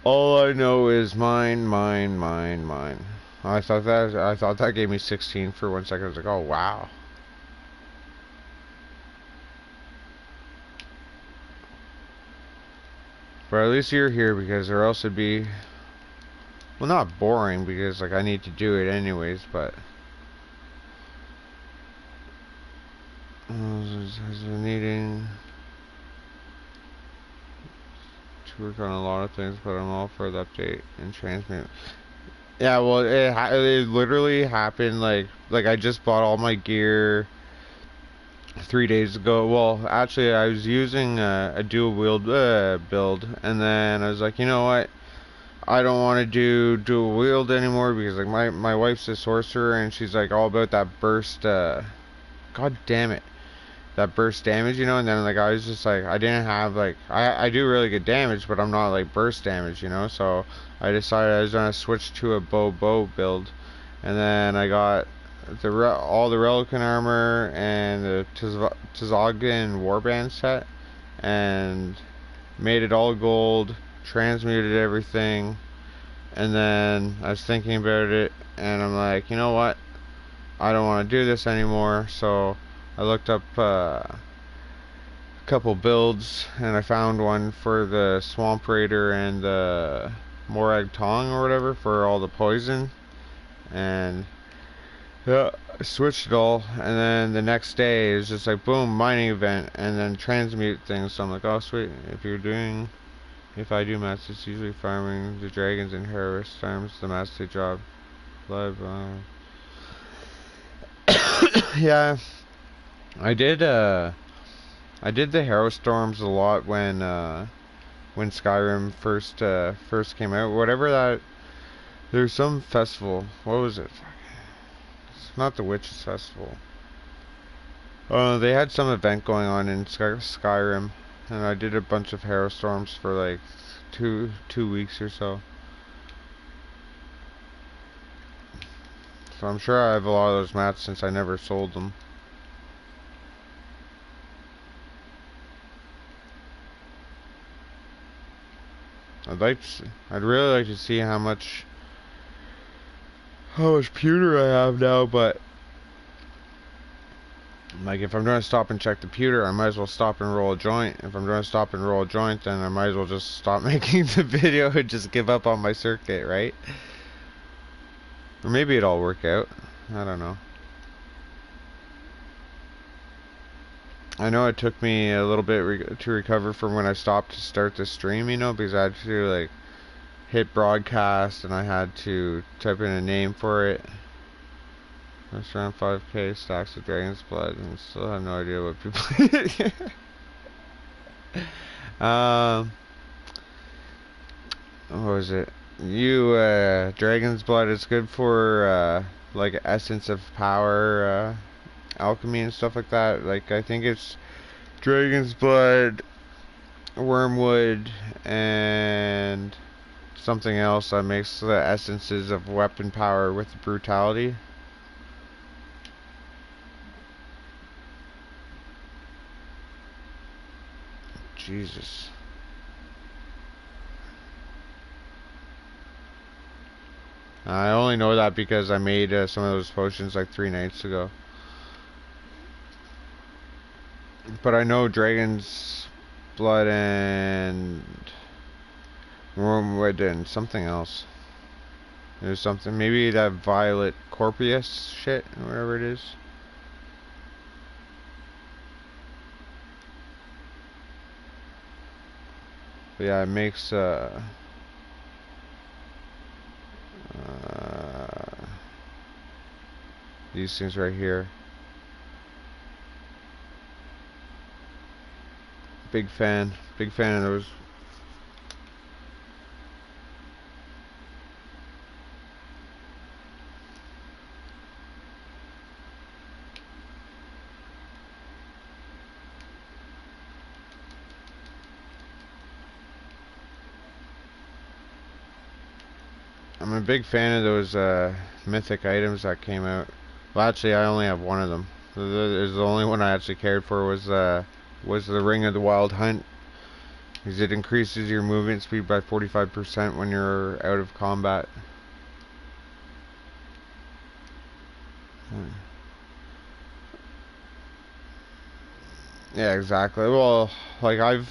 All I know is mine, mine, mine, mine. I thought that gave me 16 for 1 second. I was like, oh wow. But at least you're here, because or else it'd be, well, not boring, because like I need to do it anyways, but needing to work on a lot of things, but I'm all for the update and transmit. Yeah, well, it literally happened like I just bought all my gear 3 days ago. Well, actually, I was using a dual wield build, and then I was like, you know what? I don't want to do dual wield anymore, because like my wife's a sorcerer, and she's like all about that burst. God damn it, that burst damage, and then like I was just like, I didn't have like I do really good damage, but I'm not like burst damage. So I decided I was gonna switch to a bow build, and then I got all the Relican armor and the Tzagan warband set, and made it all gold, transmuted everything, And then I was thinking about it, and I'm like, you know what? I don't want to do this anymore. So I looked up a couple builds, and I found one for the Swamp Raider and the Morag Tong or whatever for all the poison. And yeah, I switched it all, and then the next day is just like boom, mining event, and then transmute things. So I'm like, oh sweet, if I do mats, it's usually farming the dragons and harvest times the mats they drop live. Yeah, I did. I did the Harrow Storms a lot when Skyrim first came out. Whatever that. There's some festival. What was it? It's not the Witches Festival. They had some event going on in Skyrim, and I did a bunch of Harrow Storms for like two weeks or so. So I'm sure I have a lot of those mats since I never sold them. I'd really like to see how much pewter I have now, but like if I'm going to stop and check the pewter, I might as well stop and roll a joint. If I'm going to stop and roll a joint, then I might as well just stop making the video and just give up on my circuit, right? Or maybe it'll work out. I don't know. I know it took me a little bit to recover from when I stopped to start the stream, you know, because I had to like hit broadcast and I had to type in a name for it. That's around 5k stacks of Dragon's Blood, and still have no idea what people. um, what was it? Dragon's Blood is good for like essence of power, alchemy and stuff like that. Like I think it's Dragon's Blood, Wormwood, and something else that makes the essences of weapon power with brutality. Jesus. I only know that because I made some of those potions like 3 nights ago. But I know Dragon's Blood and Wormwood and something else. There's something, maybe that Violet Corpus shit, whatever it is. But yeah, it makes these things right here. Big fan of those. I'm a big fan of those mythic items that came out. Well, actually, I only have one of them. The only one I actually cared for was the Ring of the Wild Hunt, because it increases your movement speed by 45% when you're out of combat. Yeah, exactly. Well, like I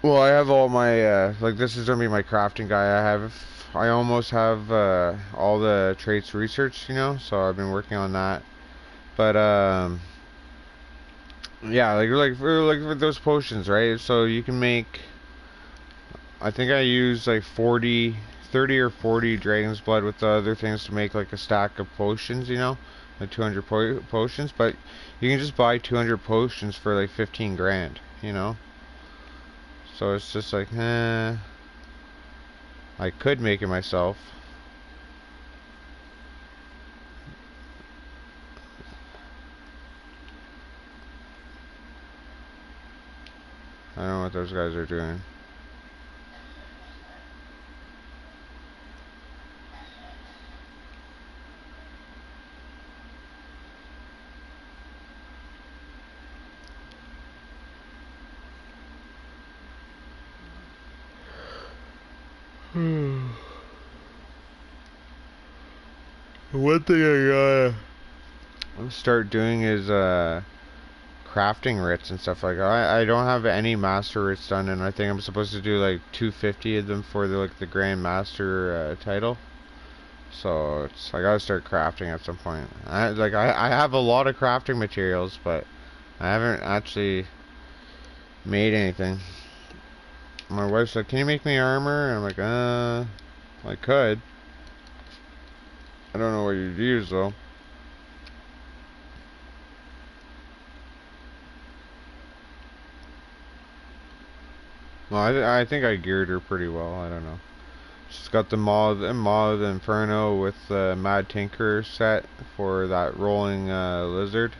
have all my like this is gonna be my crafting guy. I almost have all the traits researched, you know, so I've been working on that. But yeah, like for those potions, right? So you can make. I think I use like 30 or 40 Dragon's Blood with the other things to make like a stack of potions, you know, like 200 potions. But you can just buy 200 potions for like 15 grand, you know. So it's just like, I could make it myself. I don't know what those guys are doing. One thing I gotta start doing is crafting writs and stuff like that. I don't have any master writs done, and I think I'm supposed to do like 250 of them for the Grand Master title. So I gotta start crafting at some point. I have a lot of crafting materials, but I haven't actually made anything. My wife's like, "Can you make me armor?" And I'm like, I could. I don't know what you'd use though." Well, I think I geared her pretty well. I don't know. She's got the Maw of the Inferno with the Mad Tinker set for that rolling lizard,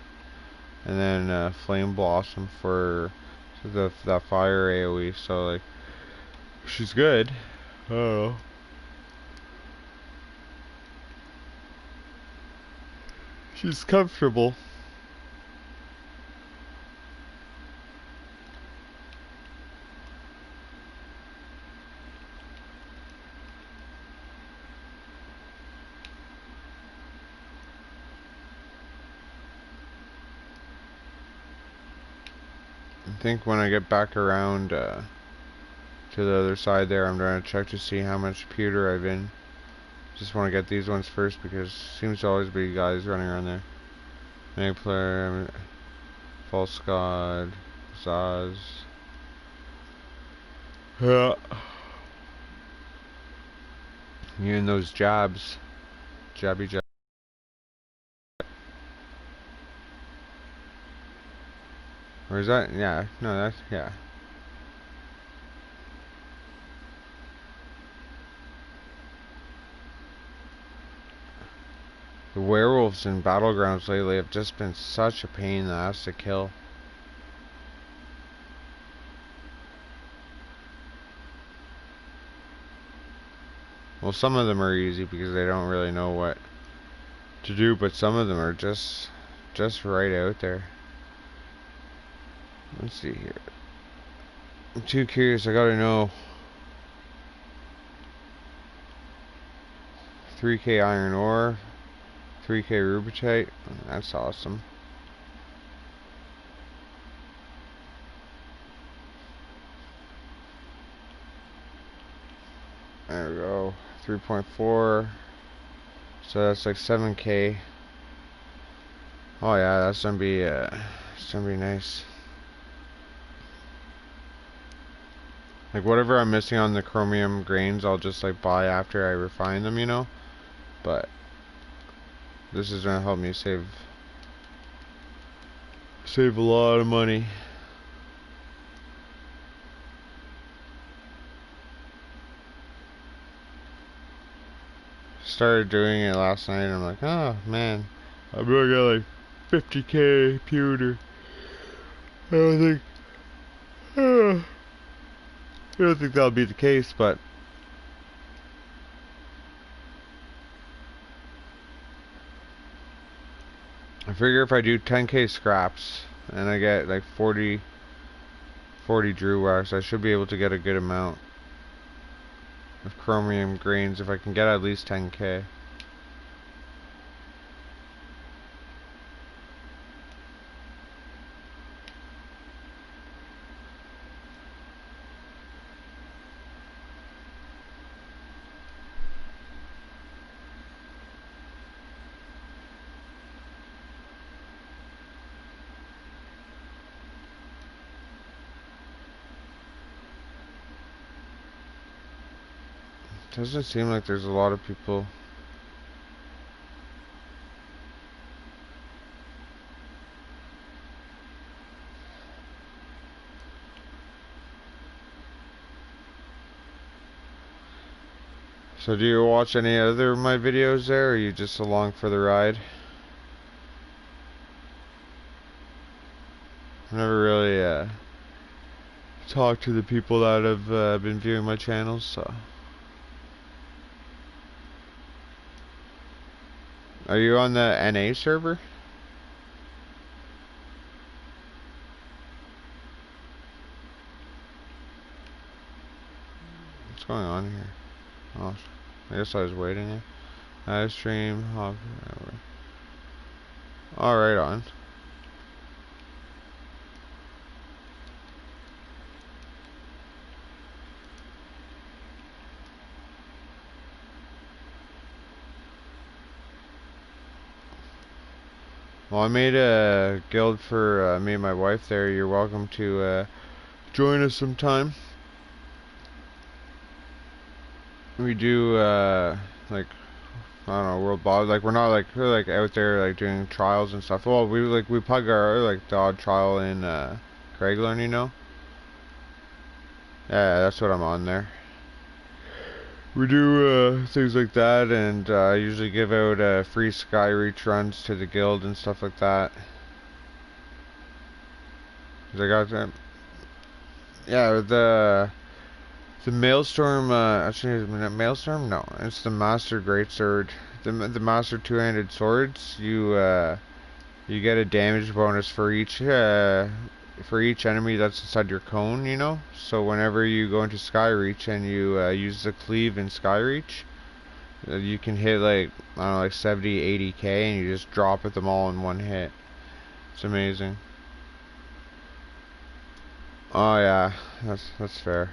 and then Flame Blossom for that fire AoE. So like, she's good. Oh. She's comfortable. I think when I get back around to the other side there, I'm trying to check to see how much pewter I've in. Just want to get these ones first because seems to always be guys running around there. Mag Player, False God, Zaz. Yeah. You and those jabs. Jabby jab. Or is that? Yeah. No, that's. Yeah. The werewolves in Battlegrounds lately have just been such a pain in the ass to kill. Well, some of them are easy because they don't really know what to do, but some of them are just right out there. Let's see here. I'm too curious. I gotta know. 3K iron ore, 3K rubitite. That's awesome. There we go. 3.4. So that's like 7K. Oh yeah, that's gonna be nice. Like whatever I'm missing on the chromium grains, I'll just like buy after I refine them, you know. But this is gonna help me save a lot of money. Started doing it last night and I'm like, oh man, I'm gonna get like 50K pewter. I don't think I don't think that'll be the case, but I figure if I do 10K scraps and I get like 40 Drew wax, I should be able to get a good amount of chromium grains if I can get at least 10K. Doesn't seem like there's a lot of people. So do you watch any other of my videos there, or are you just along for the ride? I've never really talked to the people that have been viewing my channels, so. Are you on the NA server? What's going on here? Oh, I guess I was waiting. Live stream. All right on. Well, I made a guild for me and my wife there. You're welcome to join us sometime. We do like I don't know, world boss. Like we're like out there like doing trials and stuff. Well, we plug our like the odd trial in Craigland, you know. Yeah, that's what I'm on there. We do things like that, and I usually give out free sky reach runs to the guild and stuff like that. 'Cause I got that. Yeah, the Maelstrom. Actually, is it Maelstrom? No, it's the Master Greatsword. The Master two-handed swords. You get a damage bonus for each enemy that's inside your cone, you know? So whenever you go into Skyreach and you use the cleave in Skyreach, you can hit like, I don't know, like 70, 80k and you just drop at them all in one hit. It's amazing. Oh yeah, that's fair.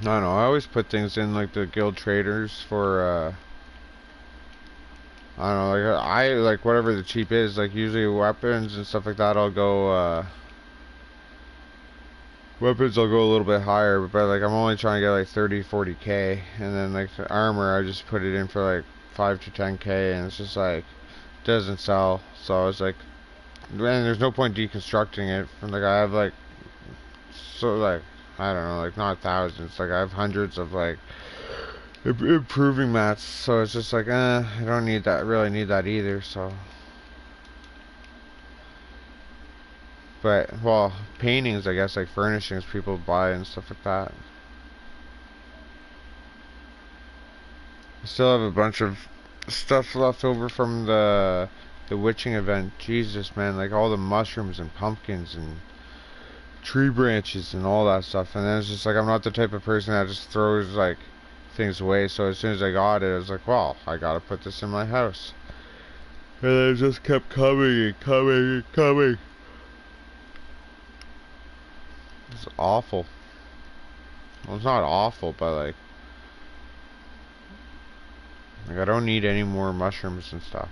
I don't know, I always put things in like the guild traders for I don't know, like I like whatever the cheap is, like usually weapons and stuff like that I'll go weapons I'll go a little bit higher, but like I'm only trying to get like 30, 40k, and then like the armor I just put it in for like 5 to 10k, and it's just like doesn't sell. So I was like, man, there's no point deconstructing it. From like I have like so like I don't know, like not thousands, like I have hundreds of like improving mats. So it's just like, I don't need that, really need that either. So, but well, paintings, I guess, like furnishings, people buy and stuff like that. I still have a bunch of stuff left over from the witching event. Jesus, man, like all the mushrooms and pumpkins and tree branches and all that stuff. And then it's just like I'm not the type of person that just throws like things away. So as soon as I got it, I was like, well, I gotta put this in my house. And then it just kept coming and coming and coming. It's awful. Well, it's not awful, but like I don't need any more mushrooms and stuff.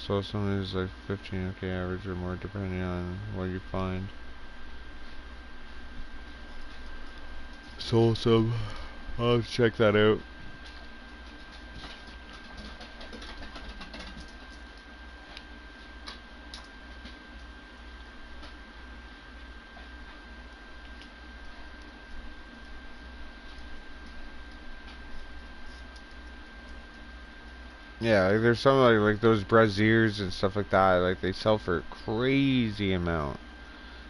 So something is like 15k average or more depending on what you find. So awesome. I'll check that out. Yeah, like there's some like those braziers and stuff like that. Like they sell for a crazy amount,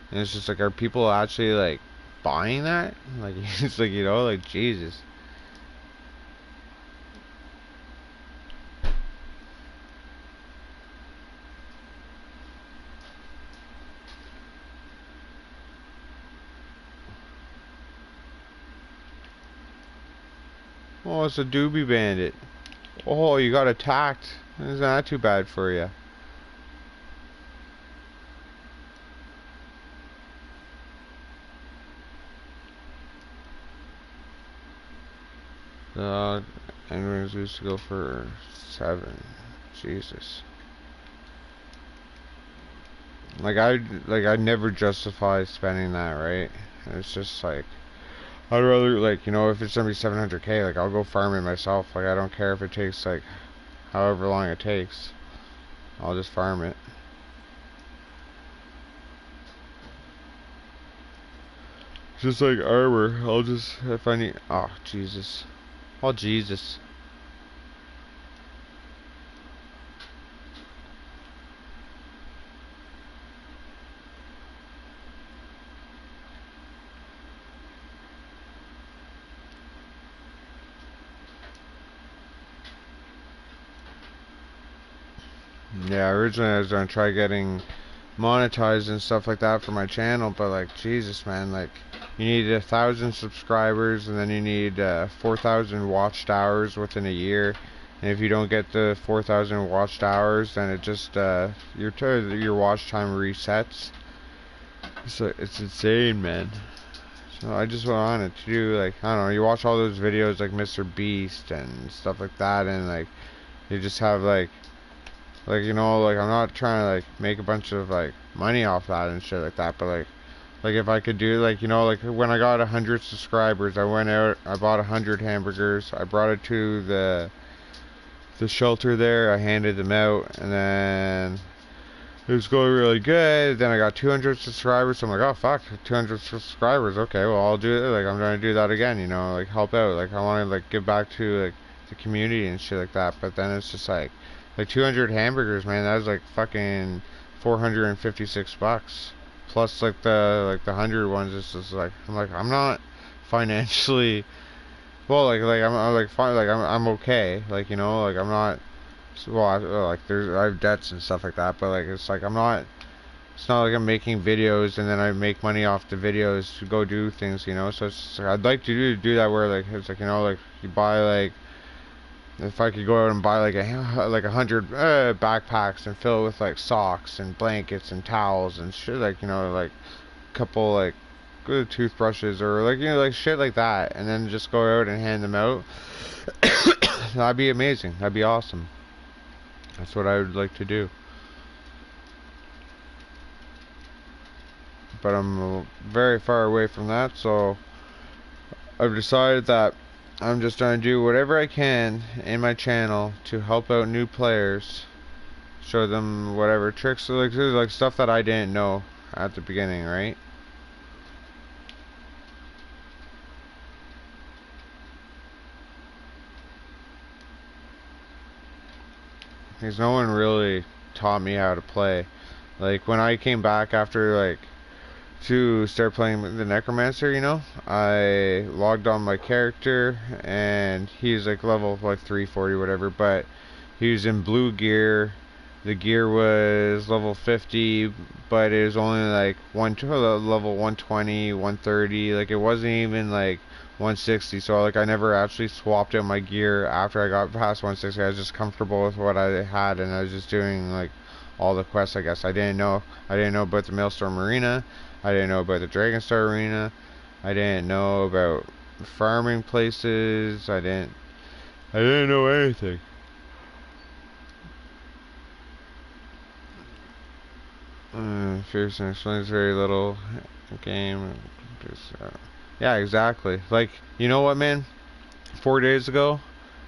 and it's just like, are people actually like buying that? Like it's like, you know, like Jesus. Oh, it's a doobie bandit. Oh, you got attacked. Isn't that too bad for you? The enemies used to go for 7. Jesus. I'd never justify spending that, right? It's just like I'd rather like, you know, if it's gonna be 700k, like I'll go farm it myself. Like I don't care if it takes like however long it takes. I'll just farm it. Just like armor. I'll just, if I need, oh, Jesus. Oh, Jesus. Yeah, originally I was gonna try getting monetized and stuff like that for my channel, but like, Jesus, man, like, you need 1,000 subscribers, and then you need 4,000 watched hours within a year. And if you don't get the 4,000 watched hours, then it just your watch time resets. So it's insane, man. So I just wanted to do, like, I don't know, you watch all those videos like Mr. Beast and stuff like that, and like you just have like, you know, like, I'm not trying to like make a bunch of like money off that and shit like that, but like if I could do, like, you know, like when I got 100 subscribers, I went out, I bought 100 hamburgers, I brought it to the shelter there, I handed them out, and then it was going really good. Then I got 200 subscribers, so I'm like, oh fuck, 200 subscribers, okay, well, I'll do it, like, I'm trying to do that again, you know, like, help out, like, I want to like give back to like the community and shit like that. But then it's just like 200 hamburgers, man, that was like fucking 456 bucks plus like the 100 ones. It's just like, I'm like, I'm not financially well, I'm like fine, like I'm okay, like, you know, like I'm not, well, like there's, I have debts and stuff like that, but like it's like I'm not, it's not like I'm making videos and then I make money off the videos to go do things, you know. So it's just, like, I'd like to do that where like it's like, you know, like you buy like, if I could go out and buy like like 100 backpacks and fill it with like socks and blankets and towels and shit, like, you know, like a couple like good toothbrushes or like, you know, like shit like that, and then just go out and hand them out. That'd be amazing. That'd be awesome. That's what I would like to do. But I'm very far away from that, so I've decided that I'm just trying to do whatever I can in my channel to help out new players, show them whatever tricks, like stuff that I didn't know at the beginning, right? Because no one really taught me how to play. Like when I came back after like to start playing the Necromancer, you know, I logged on my character and he's like level like 340 whatever, but he was in blue gear. The gear was level 50, but it was only like level 120, 130. Like it wasn't even like 160. So like I never actually swapped out my gear after I got past 160. I was just comfortable with what I had, and I was just doing like all the quests, I guess. I didn't know about the Maelstrom Arena. I didn't know about the Dragonstar Arena. I didn't know about farming places. I didn't know anything. Fierce explains very little game. Just, yeah, exactly. Like, you know what, man? 4 days ago,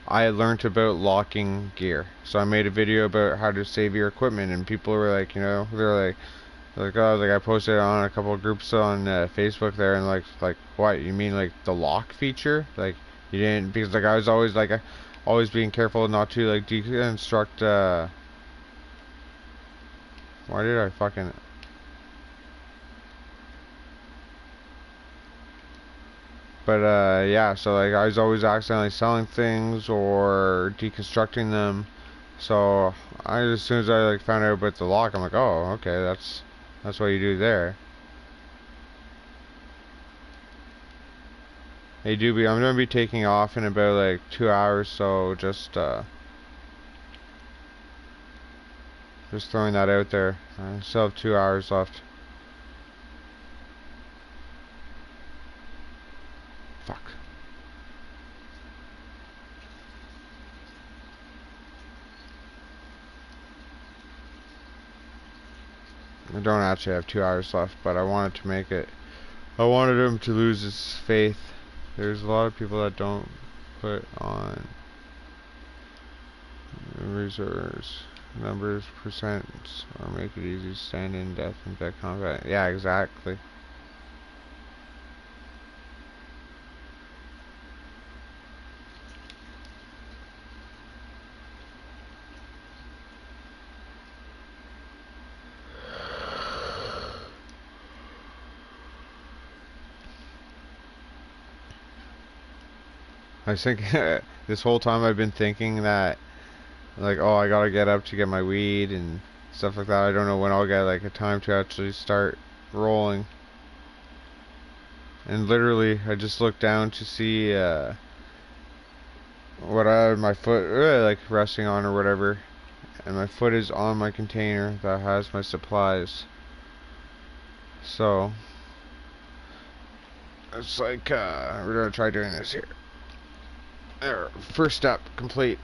I learned about locking gear. So I made a video about how to save your equipment, and people were like, you know, they're like, oh, like I posted on a couple of groups on Facebook there, and like, what? You mean like the lock feature? Like, you didn't, because like I was always like, always being careful not to like deconstruct. Why did I fucking? But yeah, so like I was always accidentally selling things or deconstructing them. So as soon as I like found out about the lock, I'm like, oh, okay, that's what you do there. Hey, Doobie, I'm gonna be taking off in about like 2 hours, so just throwing that out there. I still have 2 hours left. Fuck. I don't actually have 2 hours left, but I wanted to make it. I wanted him to lose his faith. There's a lot of people that don't put on reserves, numbers, percents, or make it easy to stand in death and death combat. Yeah, exactly. I think this whole time I've been thinking that, like, oh, I gotta get up to get my weed and stuff like that. I don't know when I'll get like a time to actually start rolling. And literally, I just looked down to see what I had my foot like resting on or whatever, and my foot is on my container that has my supplies. So it's like we're gonna try doing this here. There, first step complete.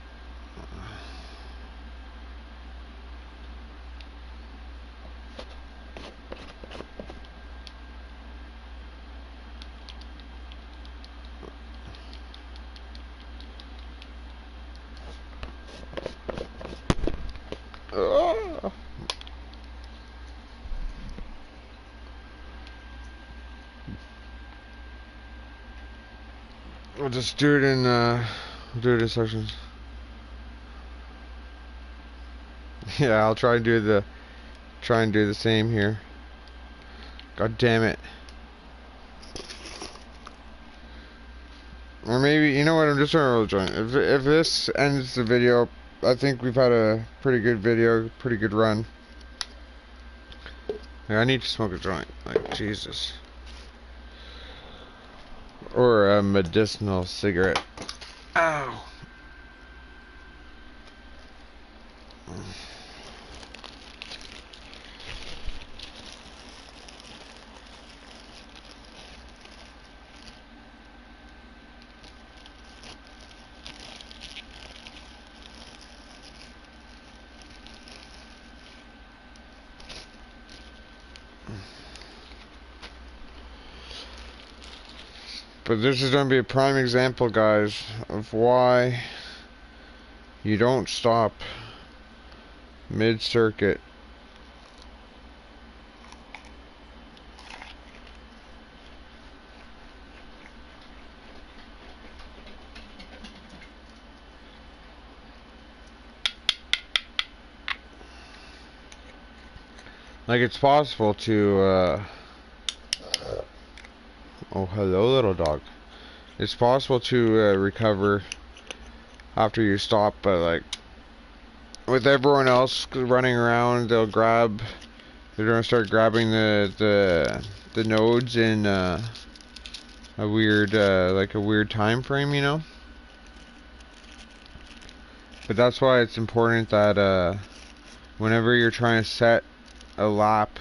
Ah. We'll just do it in sections. Yeah, I'll try and do the same here. God damn it. Or maybe, you know what, I'm just gonna roll a joint. If this ends the video, I think we've had a pretty good video, pretty good run. Like, I need to smoke a joint. Like, Jesus. Or a medicinal cigarette. Ow. But this is going to be a prime example, guys, of why you don't stop mid-circuit. Like, it's possible to, oh, hello, little dog. It's possible to recover after you stop, but, like, with everyone else running around, they're gonna start grabbing the nodes in a weird, like a weird time frame, you know? But that's why it's important that, whenever you're trying to set a lap,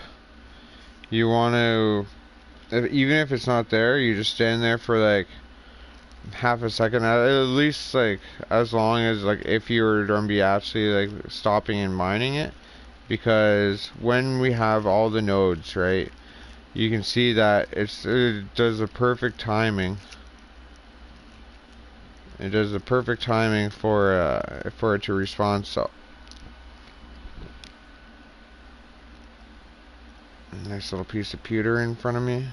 you want to, even if it's not there, you just stand there for like half a second, at least, like as long as, like, if you were going to be actually like stopping and mining it, because when we have all the nodes, right, you can see that it does the perfect timing. It does the perfect timing for it to respond. So nice little piece of pewter in front of me.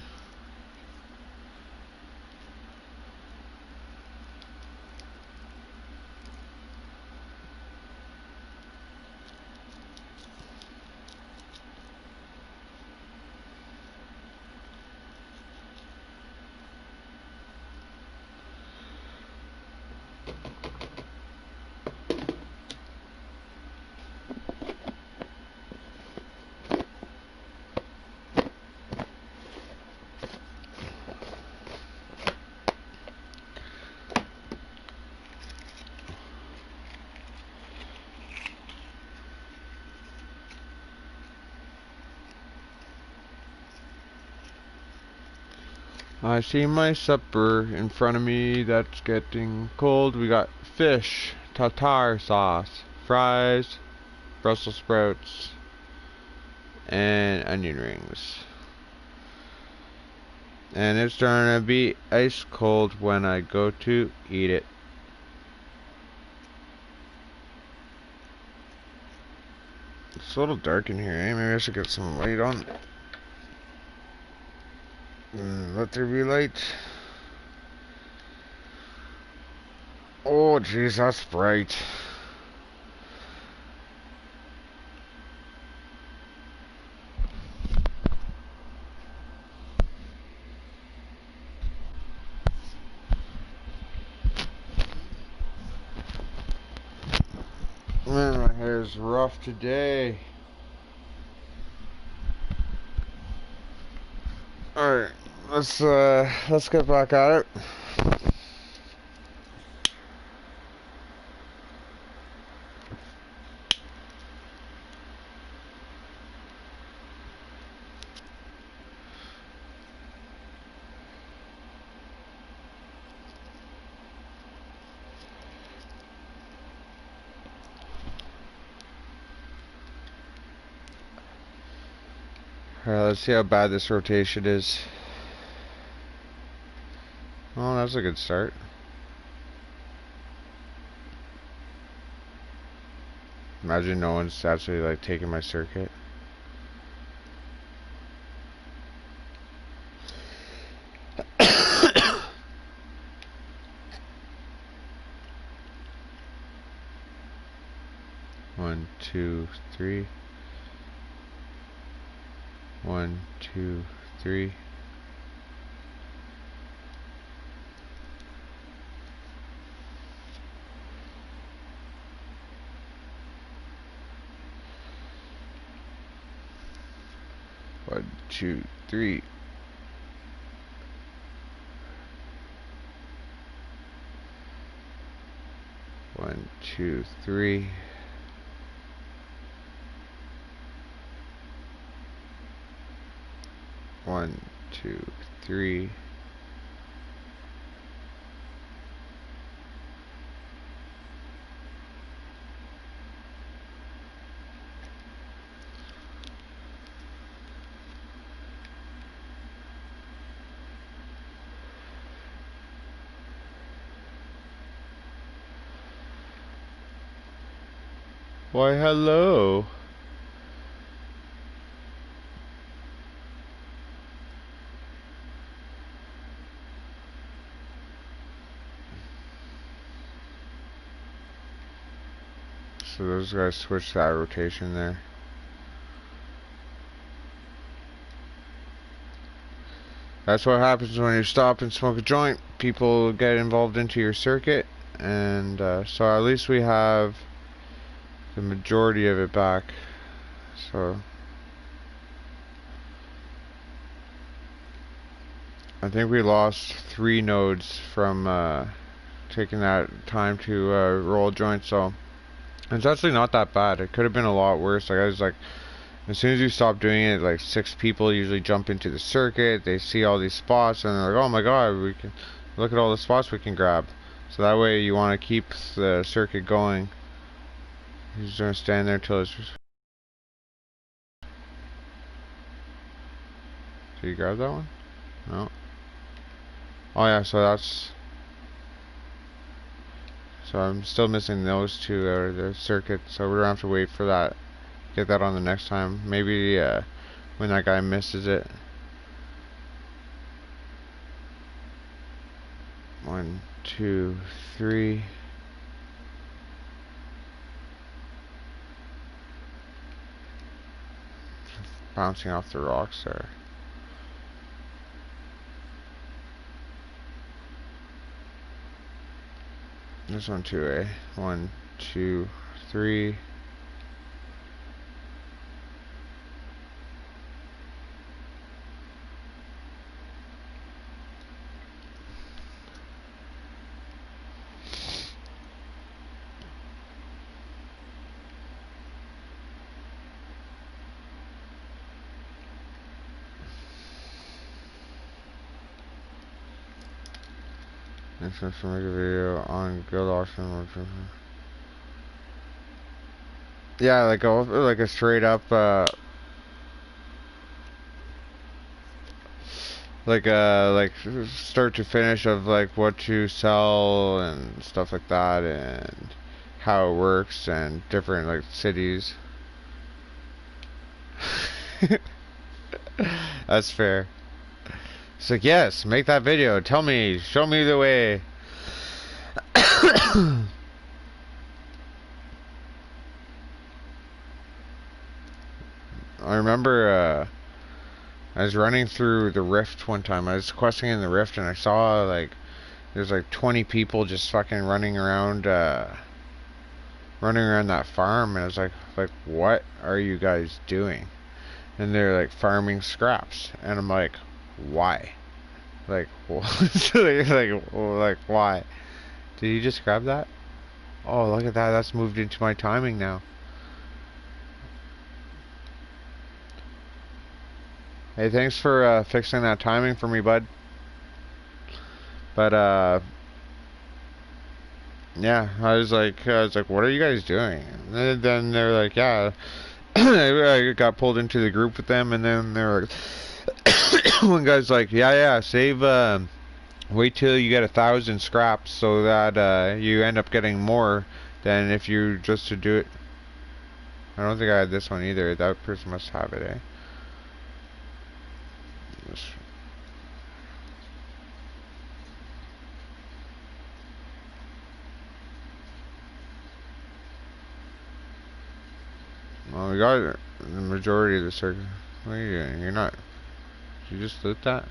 I see my supper in front of me that's getting cold. We got fish, tartare sauce, fries, Brussels sprouts, and onion rings. And it's gonna be ice cold when I go to eat it. It's a little dark in here, eh? Maybe I should get some light on. Let there be light. Oh, jeez, that's bright. is rough today. Alright, let's get back at it. Alright, let's see how bad this rotation is. Well, that's a good start. Imagine no one's actually like taking my circuit. One, two, three. 1, 2, 3. One, two, three. One, two, three. One, two, three. Why, hello. So those guys switched that rotation there. That's what happens when you stop and smoke a joint. People get involved into your circuit, and so at least we have the majority of it back. So I think we lost 3 nodes from taking that time to roll joints. So it's actually not that bad. It could have been a lot worse. Like I was like, as soon as you stop doing it, like 6 people usually jump into the circuit. They see all these spots and they're like, oh my god, we can look at all the spots we can grab. So that way you want to keep the circuit going. You're just gonna stand there till it's just... Did you grab that one? No. Oh yeah, so that's... So I'm still missing those 2 out of the circuit, so we're gonna have to wait for that. Get that on the next time. Maybe when that guy misses it. 1, 2, 3. Bouncing off the rocks there. This one too, eh? 1, 2, 3. Next one's to make a video on guild auction. Yeah, like a straight up like start to finish of like what to sell and stuff like that, and how it works, and different like cities. That's fair. It's like, yes, make that video. Tell me, show me the way. I remember I was running through the rift one time. I was questing in the rift and I saw like there's like 20 people just fucking running around running around that farm, and I was like, what are you guys doing? And they're like farming scraps, and I'm like, why? Like, like why? Did you just grab that? Oh, look at that. That's moved into my timing now. Hey, thanks for fixing that timing for me, bud. But yeah, I was like, what are you guys doing? And then they're like, yeah. I got pulled into the group with them, and then they're like, one guy's like, yeah, save. Wait till you get 1,000 scraps so that you end up getting more than if you just to do it. I don't think I had this one either. That person must have it, eh? Well, we got the majority of the circuit. What are you doing? You're not. Did you just loot that?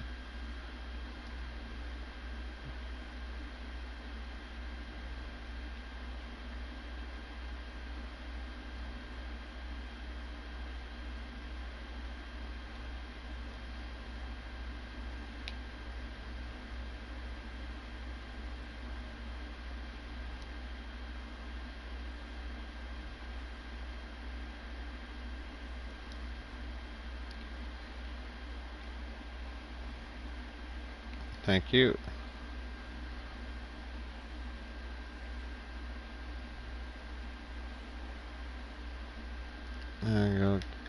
Thank you.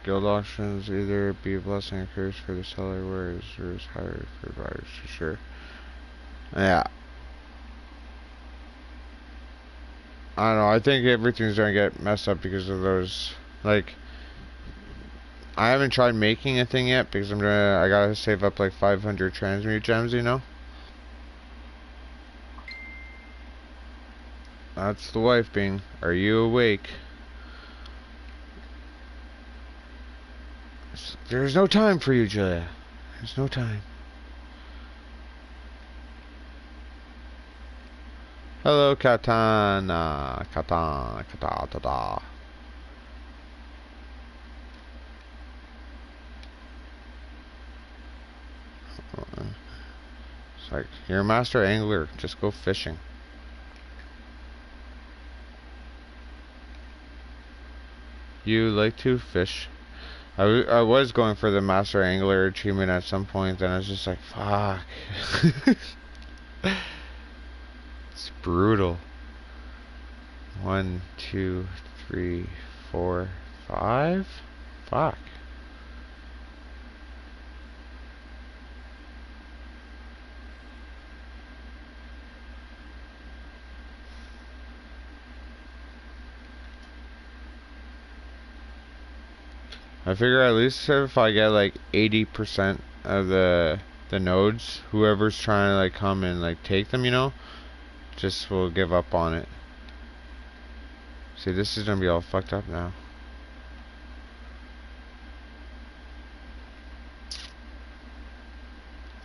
Guild auctions either be a blessing or curse for the seller, whereas yours higher for buyers for sure. Yeah. I don't know. I think everything's gonna get messed up because of those. Like, I haven't tried making a thing yet because I gotta save up like 500 transmute gems, you know? That's the wife being, are you awake? There's no time for you, Julia. There's no time. Hello, Katana. Katana. Katana. It's like, you're a master angler. Just go fishing. You like to fish? I was going for the master angler achievement at some point, then I was just like, fuck. It's brutal. 1, 2, 3, 4, 5? Fuck. I figure at least if I get like 80% of the nodes, whoever's trying to like come and like take them, you know, just will give up on it. See, this is gonna be all fucked up now.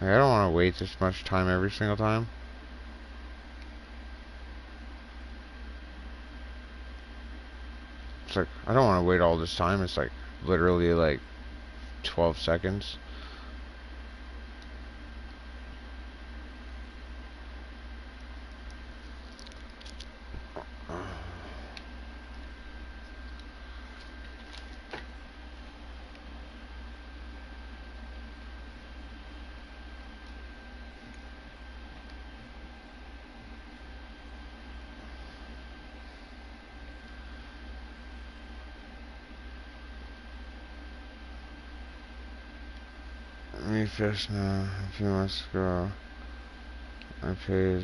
Like, I don't want to wait this much time every single time. It's like, I don't want to wait all this time. It's like literally like 12 seconds. Me fish now. A few months ago, I paid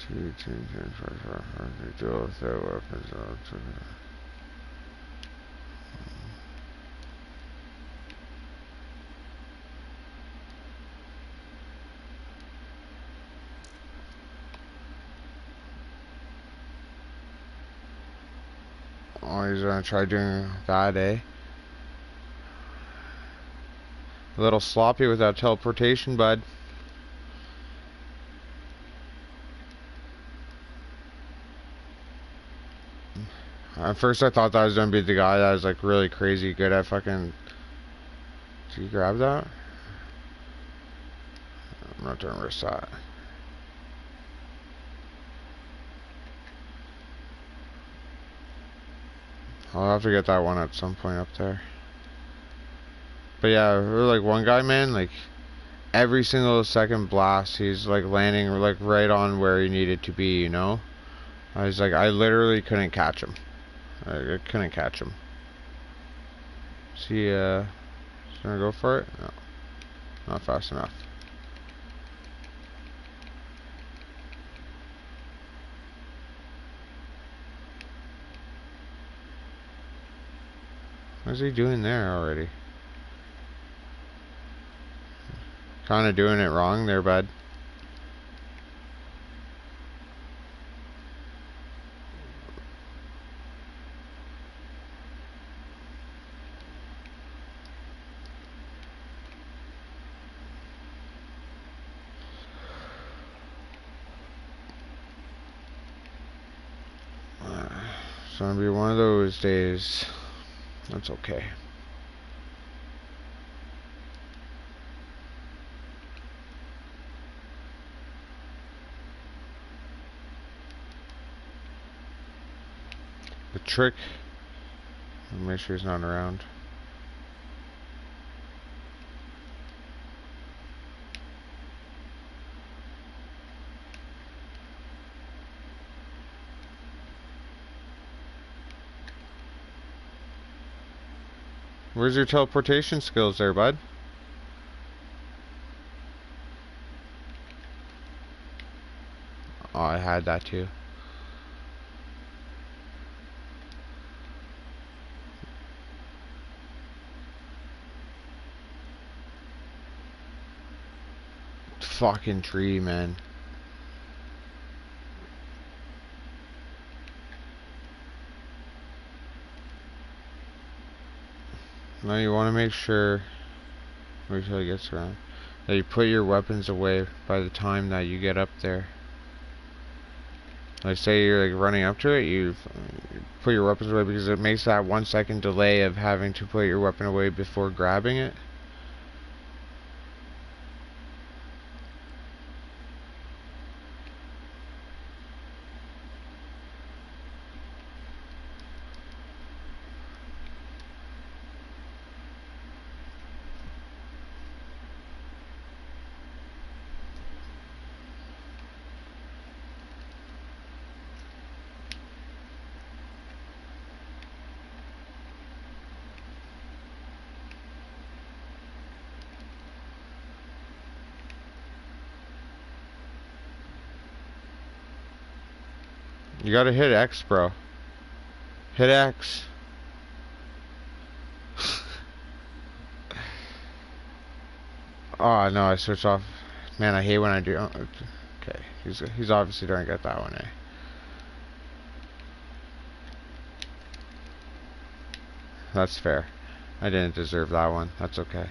2, 10, 5 deal with their weapons. Oh, he's gonna try doing that, eh? A little sloppy with that teleportation, bud. At first I thought that was gonna be the guy that was like really crazy good at fucking. Did you grab that? I'm not doing risk that. I'll have to get that one at some point up there. But yeah, like one guy, man, like every single second blast, he's like landing like right on where he needed to be, you know? I was like, I literally couldn't catch him. I couldn't catch him. Is he, gonna go for it? No, not fast enough. What's he doing there already? Kinda doing it wrong there, bud. It's gonna be one of those days. That's okay. The trick, make sure he's not around. Where's your teleportation skills there, bud? Oh, I had that too. Fucking tree, man. Now you want to make sure, wait till he gets around, that you put your weapons away by the time that you get up there. Like say you're like running up to it, you put your weapons away because it makes that 1 second delay of having to put your weapon away before grabbing it. You gotta hit X, bro. Hit X. Oh no, I switched off. Man, I hate when I do. Okay, he's obviously don't get that one, eh? That's fair. I didn't deserve that one. That's okay.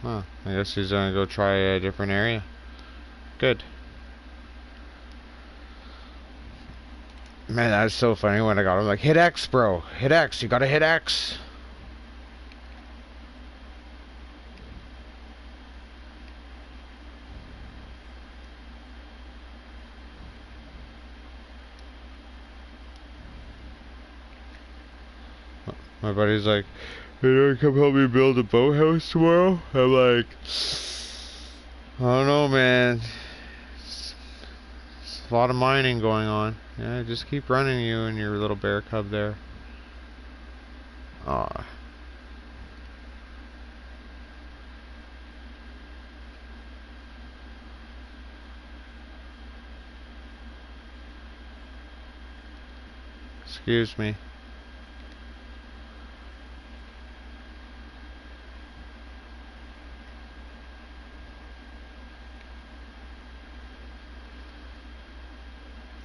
Huh. I guess he's gonna go try a different area. Good. Man, that's so funny when I got him like, hit X, bro. Hit X. You gotta hit X. My buddy's like, hey, you wanna come help me build a boathouse tomorrow? I'm like, I don't know, man. It's a lot of mining going on. Yeah, just keep running, you and your little bear cub there. Aw. Excuse me.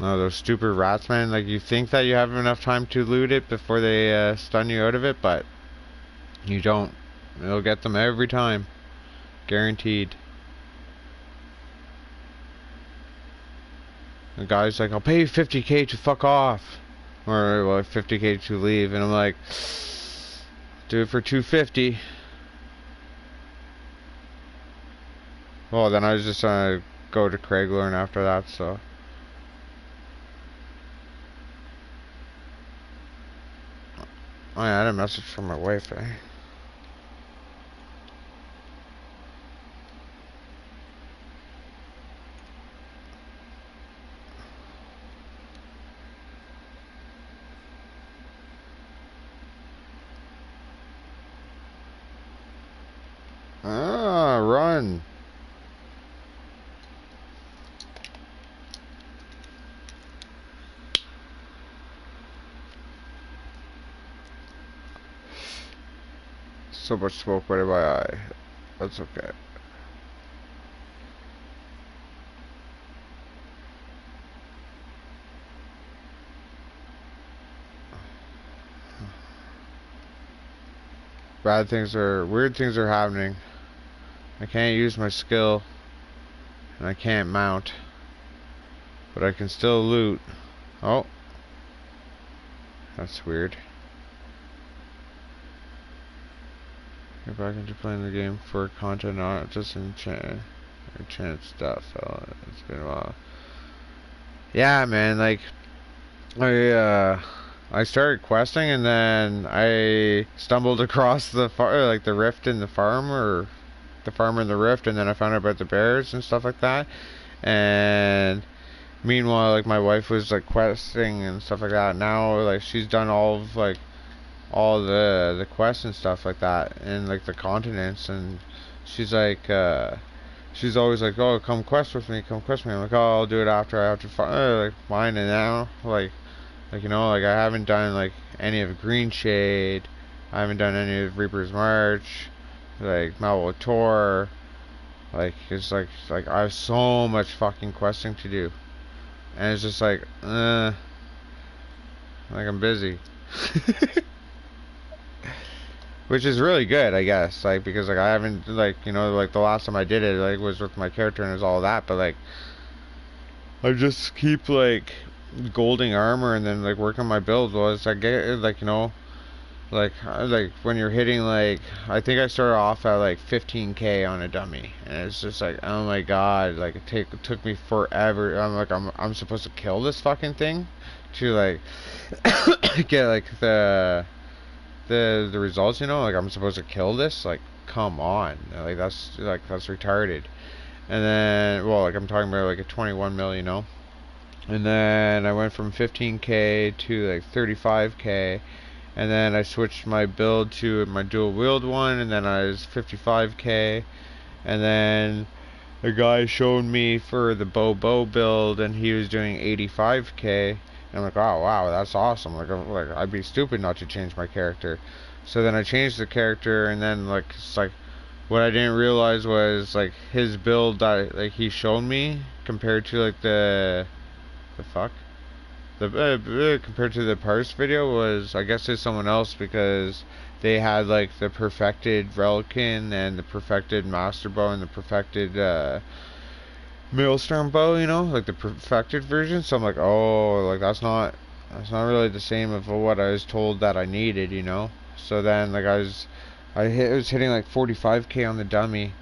No, those stupid rats, man. Like, you think that you have enough time to loot it before they stun you out of it, but you don't. It'll get them every time. Guaranteed. The guy's like, I'll pay you 50k to fuck off. Or, well, 50k to leave. And I'm like, do it for 250. Well, then I was just gonna go to Craiglearn after that, so. Oh, yeah, I had a message from my wife, eh? Ah, run. So much smoke right in my eye. That's okay. Weird things are happening. I can't use my skill, and I can't mount, but I can still loot. Oh, that's weird. Get back into playing the game for content, not just enchant stuff. Oh, it's been a while. Yeah, man. Like I started questing, and then I stumbled across the rift in the farm, or the farm in the rift, and then I found out about the bears and stuff like that. And meanwhile, like, my wife was like questing and stuff like that. Now, like, she's done all the quests and stuff like that, and like the continents, and she's like she's always like, oh, come quest with me, come quest with me. I'm like, oh, I'll do it after I have to like mine. And now, like, you know, like, I haven't done like any of Green Shade, I haven't done any of Reaper's March, like Malvo Tor. Like, it's like I have so much fucking questing to do, and it's just like I'm busy. Which is really good, I guess, like, because like I haven't, like, you know, like the last time I did it, like, was with my character and it was all that, but like I just keep like golding armor and then like working on my build. Was I get, like, you know, like when you're hitting, like, I think I started off at like 15k on a dummy, and it's just like, oh my god, like it took me forever. I'm like, I'm supposed to kill this fucking thing to like get like the results, you know, like I'm supposed to kill this. Like, come on, like that's retarded. And then, well, like I'm talking about like a 21 mil, you know. And then I went from 15k to like 35k, and then I switched my build to my dual wield one, and then I was 55k, and then the guy showed me for the bow build, and he was doing 85k. And I'm like, oh wow, that's awesome. Like, I'd be stupid not to change my character. So then I changed the character, and then like it's like what I didn't realize was like his build that like he showed me compared to like the fuck compared to the parse video was, I guess, there's someone else, because they had like the perfected Relican and the perfected Master Bow and the perfected Maelstrom bow, you know, like the perfected version. So I'm like, oh, like that's not really the same of what I was told that I needed, you know. So then like I was hitting like 45k on the dummy.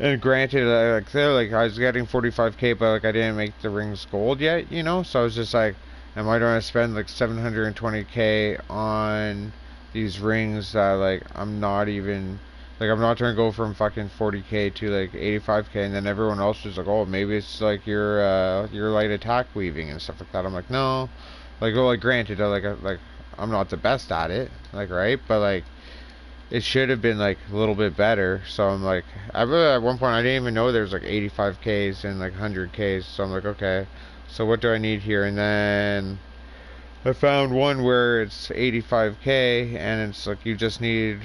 And granted, like I was getting 45k, but like I didn't make the rings gold yet, you know. So I was just like, am I going to spend like 720k on these rings that like I'm not even, like, I'm not trying to go from fucking 40k to like 85k, and then everyone else is like, oh, maybe it's like your light attack weaving and stuff like that. I'm like, no, like, well, like, granted, like I'm not the best at it, like, right, but like it should have been like a little bit better. So I'm like, I really, at one point I didn't even know there was like 85ks and like 100ks. So I'm like, okay, so what do I need here? And then I found one where it's 85k, and it's like you just need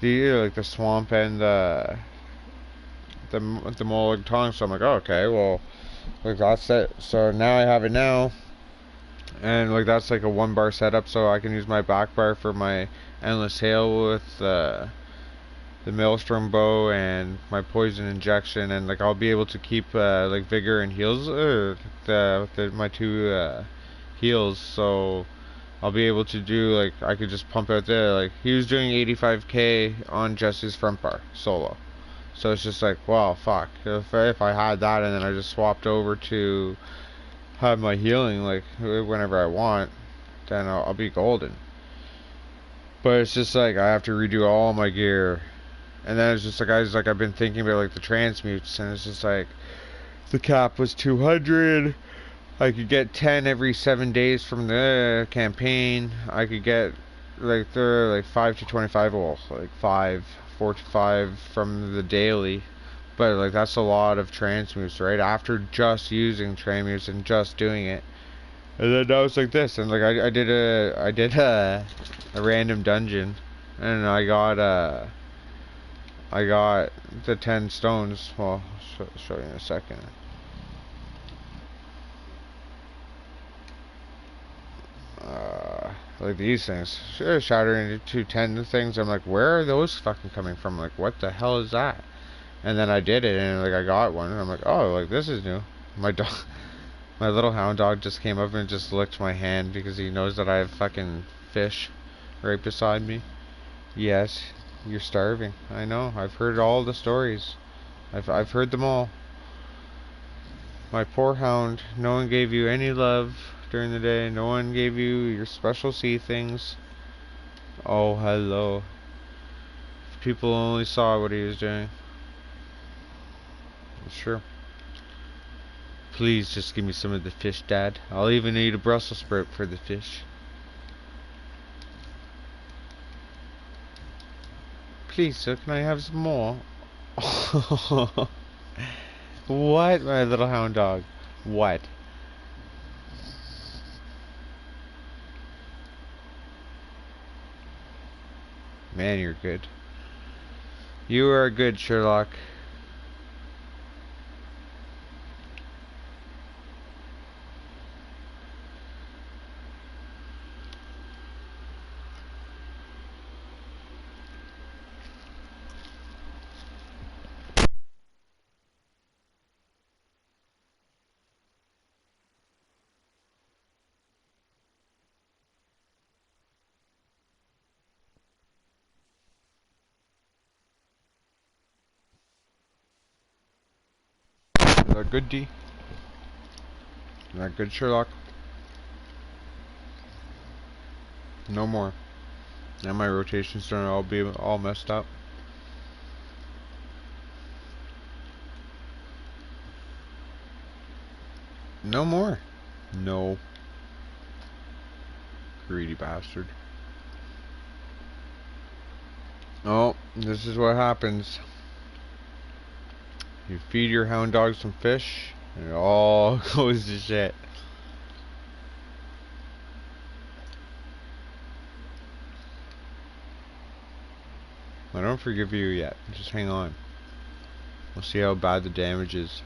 like the swamp and the Molag Tong. So I'm like, oh, okay, well, Like that's it. So now I have it now, and like that's like a 1 bar setup, so I can use my back bar for my endless hail with the maelstrom bow and my poison injection, and like I'll be able to keep like vigor and heals my two heals. So I'll be able to do like I could just pump out there. Like he was doing 85k on just his front bar solo. So it's just like, wow, fuck. If I had that and then I just swapped over to have my healing like whenever I want, then I'll be golden. But it's just like I have to redo all my gear. And then it's just like I've been thinking about like the transmutes, and it's just like the cap was 200. I could get 10 every 7 days from the campaign. I could get like 5 to 25, well, like 4 to 5 from the daily. But like that's a lot of transmutes, right? After just using transmutes and just doing it. And then now it's like this, and like I did a random dungeon, and I got the 10 stones. Well, I'll show you in a second. Like these things. Shattered into 10 things. I'm like, where are those fucking coming from? Like, what the hell is that? And then I did it, and like I got one, and I'm like, oh, like this is new. My dog, my little hound dog just came up and just licked my hand because he knows that I have fucking fish right beside me. Yes, you're starving. I know. I've heard all the stories. I've heard them all. My poor hound. No one gave you any love during the day. No one gave you your special sea things. Oh, hello. If people only saw what he was doing. Sure. Please just give me some of the fish, Dad. I'll even eat a Brussels sprout for the fish. Please, sir, can I have some more? What, my little hound dog? What? Man, you're good. You are good, Sherlock. Is that good, D? Is that good, Sherlock? No more. Now my rotation's starting to all be all messed up. No more. No. Greedy bastard. Oh, this is what happens. You feed your hound dog some fish, and it all goes to shit. I don't forgive you yet. Just hang on. We'll see how bad the damage is.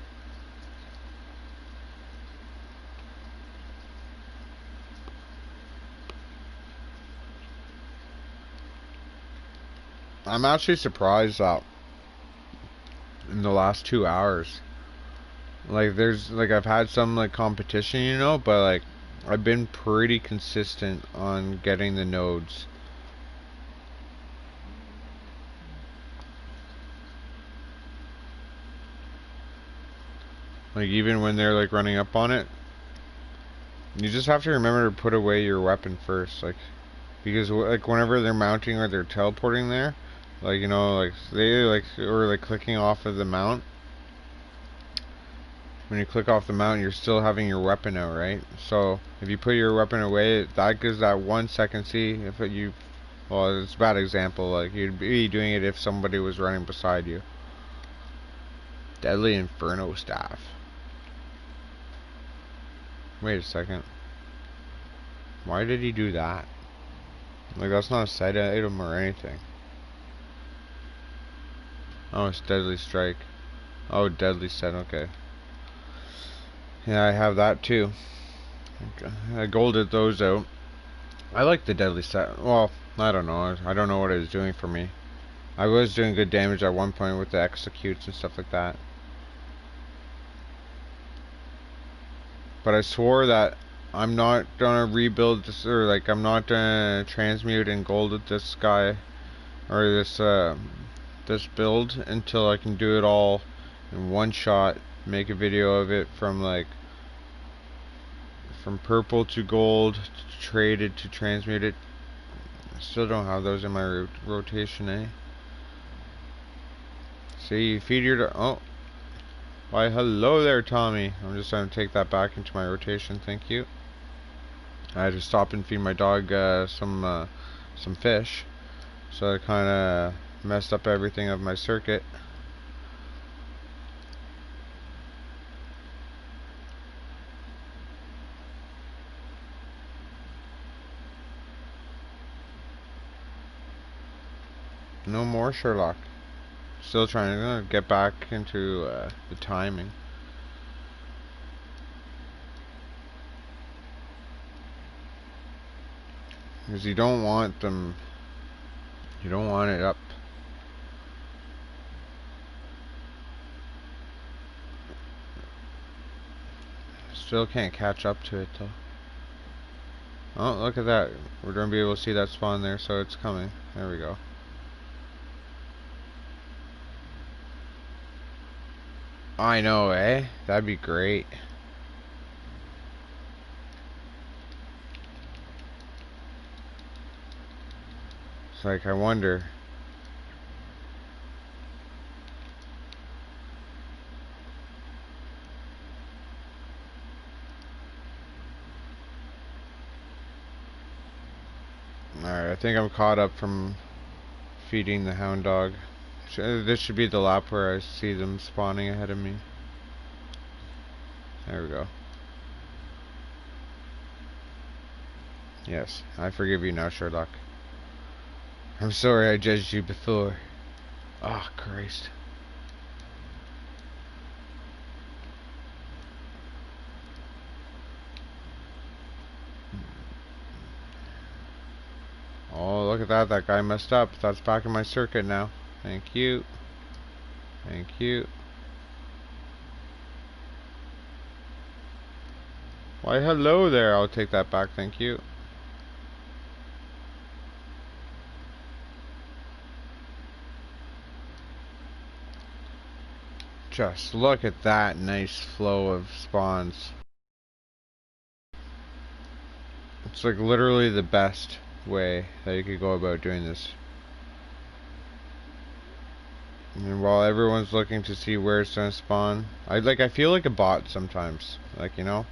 I'm actually surprised that in the last 2 hours, like there's like I've had some like competition, you know, but like I've been pretty consistent on getting the nodes. Like even when they're like running up on it, you just have to remember to put away your weapon first, like because like whenever they're mounting or they're teleporting there, like you know, like they like or like clicking off of the mount. When you click off the mount, you're still having your weapon out, right? So if you put your weapon away, that gives that 1 second. See if you, well, it's a bad example. Like you'd be doing it if somebody was running beside you. Deadly Inferno Staff. Wait a second. Why did he do that? Like that's not a side item or anything. Oh, it's Deadly Strike. Oh, Deadly Set. Okay. Yeah, I have that too. I golded those out. I like the deadly set. Well, I don't know. I don't know what it was doing for me. I was doing good damage at one point with the executes and stuff like that. But I swore that I'm not gonna rebuild this, or like I'm not gonna transmute and gold this guy or this build until I can do it all in one shot. Make a video of it from purple to gold, to traded to transmuted. I still don't have those in my rotation, eh? See, you feed your... Oh, why hello there, Tommy. I'm just going to take that back into my rotation, thank you. I had to stop and feed my dog some fish. So I kind of messed up everything of my circuit. No more Sherlock. Still trying to get back into the timing. Because you don't want them... You don't want it up. Still can't catch up to it though. Oh, look at that. We're going to be able to see that spawn there, so it's coming. There we go. I know, eh? That'd be great. It's like, I wonder. Alright, I think I'm caught up from feeding the hound dog. This should be the lap where I see them spawning ahead of me. There we go. Yes, I forgive you now, Sherlock. I'm sorry I judged you before. Oh, Christ. Oh, look at that. That guy messed up. That's back in my circuit now. Thank you. Thank you. Why, hello there. I'll take that back. Thank you. Just look at that nice flow of spawns. It's like literally the best way that you could go about doing this. And while everyone's looking to see where it's gonna spawn, I feel like a bot sometimes. Like, you know?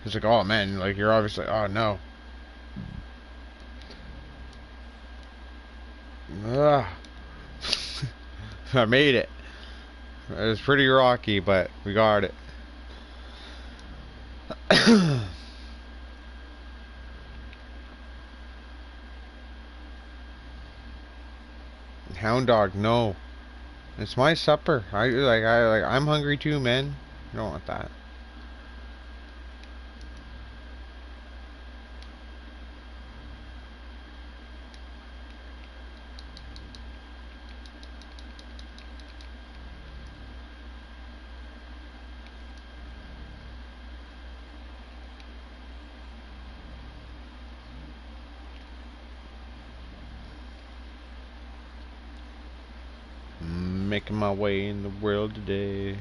It's like, oh man, like you're obviously, oh no. Ugh. I made it. It was pretty rocky, but we got it. Hound dog, no. It's my supper. I'm hungry too, man. You don't want that. Making my way in the world today.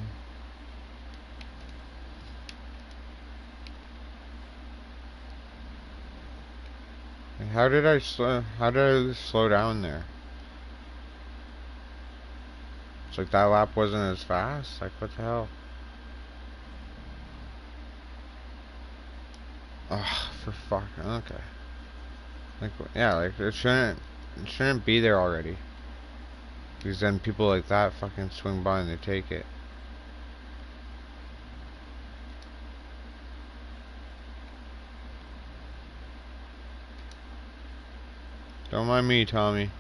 How did I slow down there? It's like that lap wasn't as fast. Like what the hell? Oh, for fuck. Okay. Like yeah, like it shouldn't be there already. Because then people like that fucking swing by and they take it. Don't mind me, Tommy.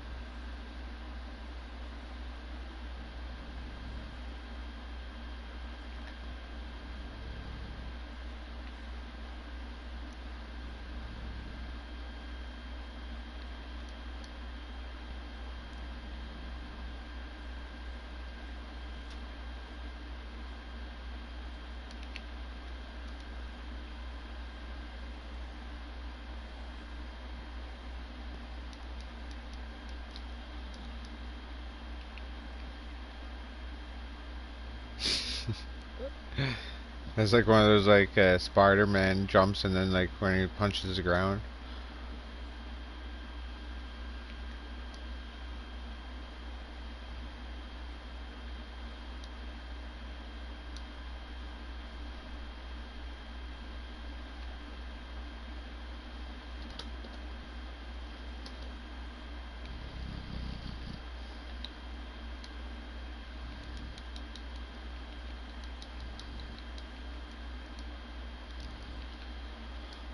It's like one of those like Spider-Man jumps and then like when he punches the ground.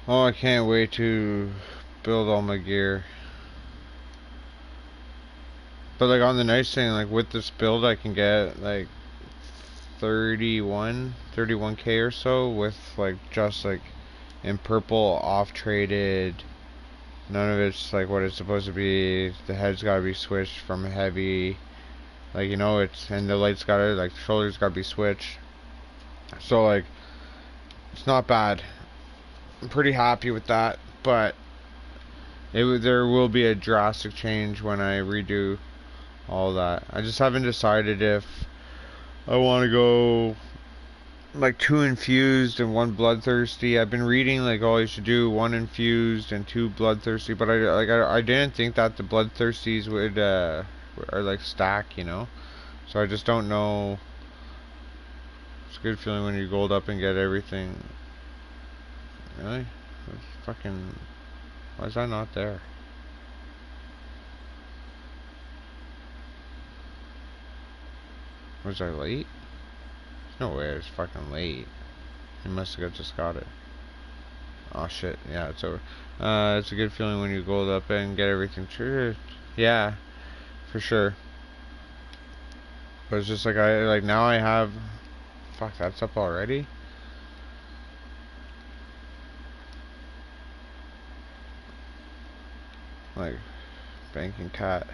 Oh, I can't wait to build all my gear. But like on the nice thing, like with this build I can get like 31k or so with like just like in purple off traded. None of it's like what it's supposed to be. The head's gotta be switched from heavy. Like you know it's and the lights gotta like the shoulders gotta be switched. So like it's not bad. I'm pretty happy with that, but there will be a drastic change when I redo all that. I just haven't decided if I want to go like 2 infused and 1 bloodthirsty. I've been reading like oh you should do 1 infused and 2 bloodthirsty, but I didn't think that the bloodthirsties would are like stack, you know. So I just don't know. It's a good feeling when you gold up and get everything. Really? That's fucking. Why is that not there? Was I late? There's no way I was fucking late. I must have just got it. Oh shit, yeah, it's over. It's a good feeling when you gold up and get everything true. Yeah, for sure. But it's just like I like now I have. Fuck, that's up already. Like banking cat.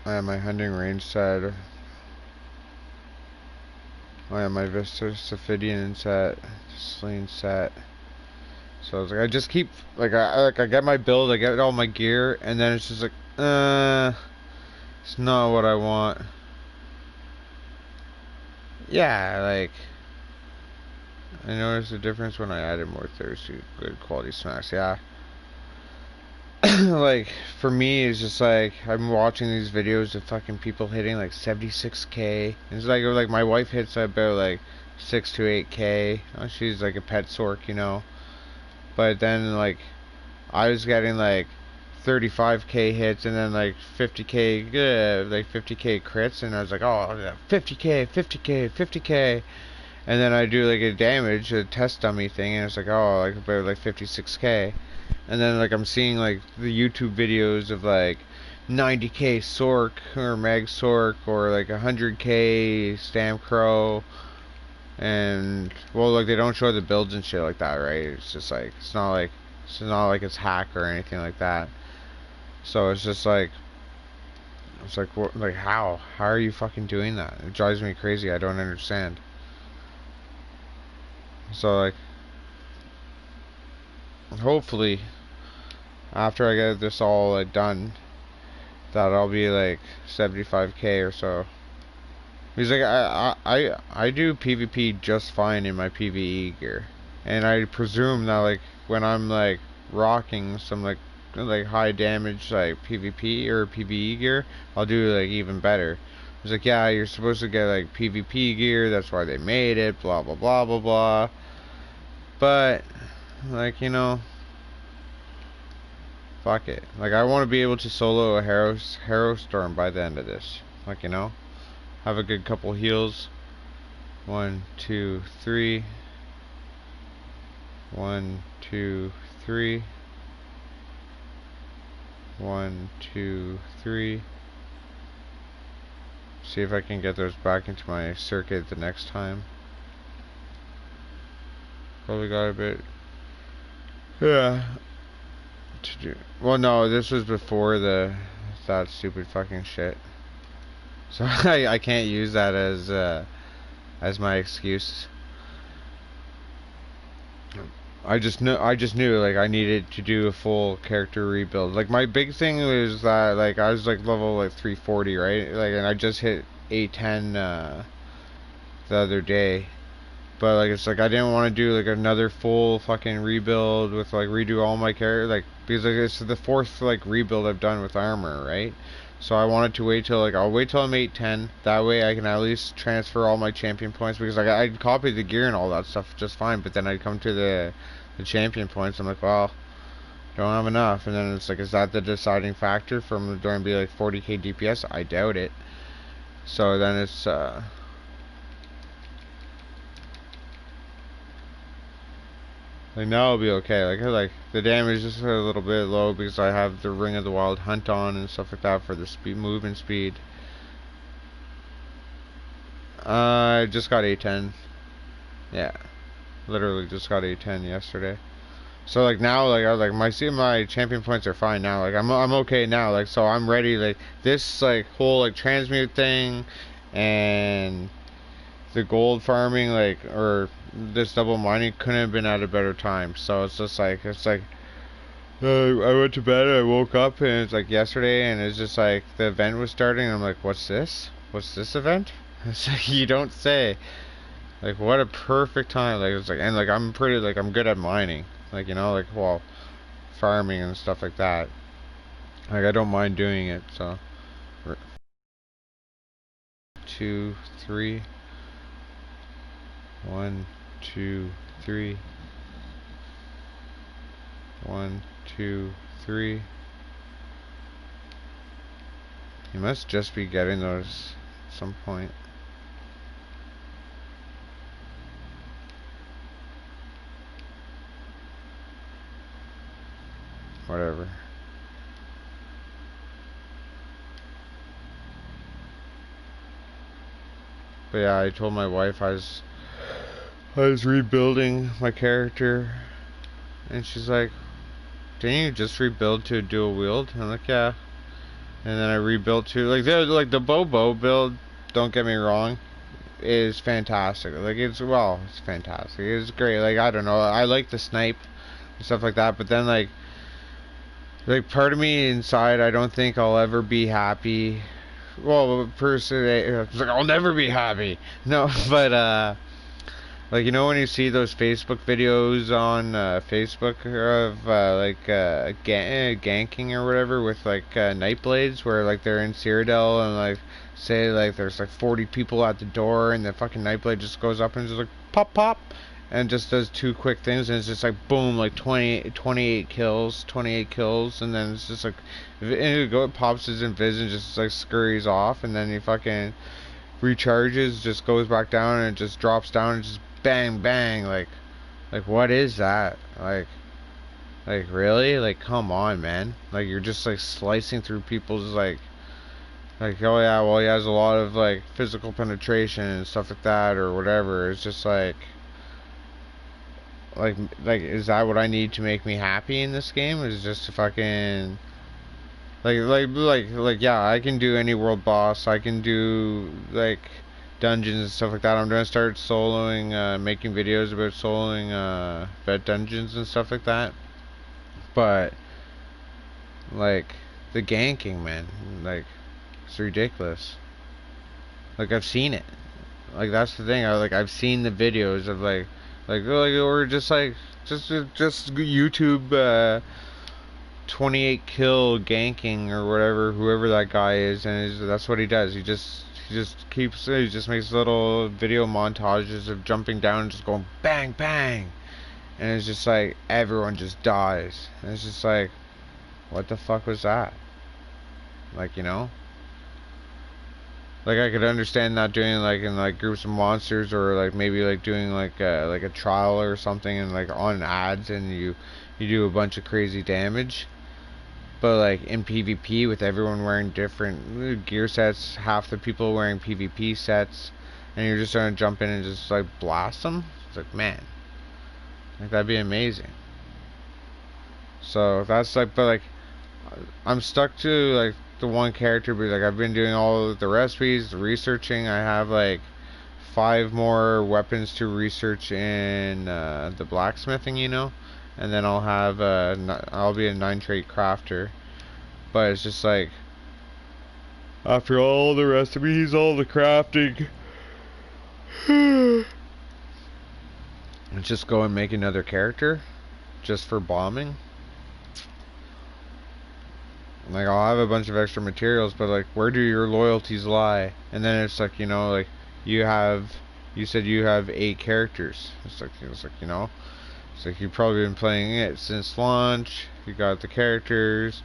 I have my hunting range set. I have my Vista Sophidian set, Sling set. So it's like I just keep like I get my build, I get all my gear, and then it's just like it's not what I want. Yeah, like I noticed the difference when I added more thirsty, good quality smacks. Yeah, like for me, it's just like I'm watching these videos of fucking people hitting like 76k. It's like my wife hits about like 6 to 8k. She's like a pet sork, you know. But then like I was getting like 35k hits and then like 50k like 50k crits, and I was like oh 50k 50k 50k, and then I do like a damage a test dummy thing and it's like oh like about like 56k, and then like I'm seeing like the YouTube videos of like 90k Sork or Mag Sork or like 100k Stam Crow, and well like they don't show the builds and shit like that, right? It's just like it's not like it's hack or anything like that. So it's just like it's like what like how are you fucking doing that? It drives me crazy. I don't understand. So like hopefully after I get this all like done that I'll be like 75k or so. Because like I do PvP just fine in my PvE gear, and I presume that like when I'm like rocking some like high damage like PvP or PvE gear, I'll do like even better. It's like yeah, you're supposed to get like PvP gear. That's why they made it. Blah blah blah blah blah. But like you know, fuck it. Like I want to be able to solo a Hero Storm by the end of this. Like you know. Have a good couple heals. 1, 2, 3. 1, 2, 3. 1, 2, 3. See if I can get those back into my circuit the next time. Probably got a bit. Yeah. To do. Well, no, this was before that stupid fucking shit. So I can't use that as my excuse. I just knew like I needed to do a full character rebuild. Like my big thing was that like I was like level like 340, right? Like and I just hit 810 the other day. But like it's like I didn't want to do like another full fucking rebuild with like redo all my character like because like it's the fourth like rebuild I've done with armor, right? So I wanted to wait till like I'll wait till I'm 810. That way I can at least transfer all my champion points because like I'd copy the gear and all that stuff just fine, but then I'd come to the champion points. I'm like, well, don't have enough, and then it's like, is that the deciding factor from going to be like 40k DPS? I doubt it. So then it's like now it'll be okay. Like the damage is just a little bit low because I have the Ring of the Wild Hunt on and stuff like that for the speed, movement speed. I just got 810. Yeah, literally just got 810 yesterday. So like now, like I was like my champion points are fine now. Like I'm okay now. Like so I'm ready. Like this like whole like transmute thing, and the gold farming like or this double mining couldn't have been at a better time. So it's like I went to bed. I woke up and it's like yesterday, and it's just like the event was starting. And I'm like, what's this? What's this event? It's like you don't say. Like what a perfect time. Like it's like and like I'm pretty like I'm good at mining. Like like well farming and stuff like that. Like I don't mind doing it. So 2, 3, 1, 2, 3, 1, 2, 3. You must just be getting those at some point. Whatever. But yeah, I told my wife I was rebuilding my character, and she's like, "Didn't you just rebuild to a dual wield?" And I'm like, "Yeah." And then I rebuilt to like the Bobo build. Don't get me wrong, is fantastic. Like it's fantastic. It's great. Like I don't know, I like the snipe and stuff like that. But then like part of me inside, I don't think I'll ever be happy. Well, personally, it's like I'll never be happy. No, but like when you see those Facebook videos on Facebook of ganking or whatever with like night blades where like they're in Cyrodiil and like say like there's like 40 people at the door and the fucking night blade just goes up and just like pop pop and just does two quick things and it's just like boom like 28 kills and then it's just like it pops his invis and just like scurries off and then he fucking recharges, just goes back down and it just drops down and just bang bang like what is that? Like really? Like come on, man. Like you're just like slicing through people's like oh yeah, well he has a lot of like physical penetration and stuff like that or whatever. It's just like is that what I need to make me happy in this game? Is just to fucking like yeah, I can do any world boss. I can do like dungeons and stuff like that. I'm gonna start soloing, making videos about soloing vet dungeons and stuff like that. But like the ganking, man, like it's ridiculous. Like I've seen it. Like that's the thing. I've seen the videos of like or just YouTube 28 kill ganking or whatever, whoever that guy is, and that's what he does. He just makes little video montages of jumping down and just going bang bang, and it's just like everyone just dies, and it's just like, what the fuck was that? Like like I could understand not doing like in like groups of monsters or like maybe like doing like a trial or something and like on ads and you do a bunch of crazy damage. But like in PvP with everyone wearing different gear sets, half the people wearing PvP sets, and you're just gonna jump in and just like blast them. It's like man, like that'd be amazing. So that's like, but like I'm stuck to like the one character, but like I've been doing all of the recipes, the researching. I have like 5 more weapons to research in the blacksmithing, you know, and then I'll be a 9 trait crafter. But it's just like, after all the recipes, all the crafting, just go and make another character just for bombing. Like, I'll have a bunch of extra materials, but like, where do your loyalties lie? And then it's like, you know, like, you said you have 8 characters. It's like, you know, it's like you've probably been playing it since launch. You got the characters,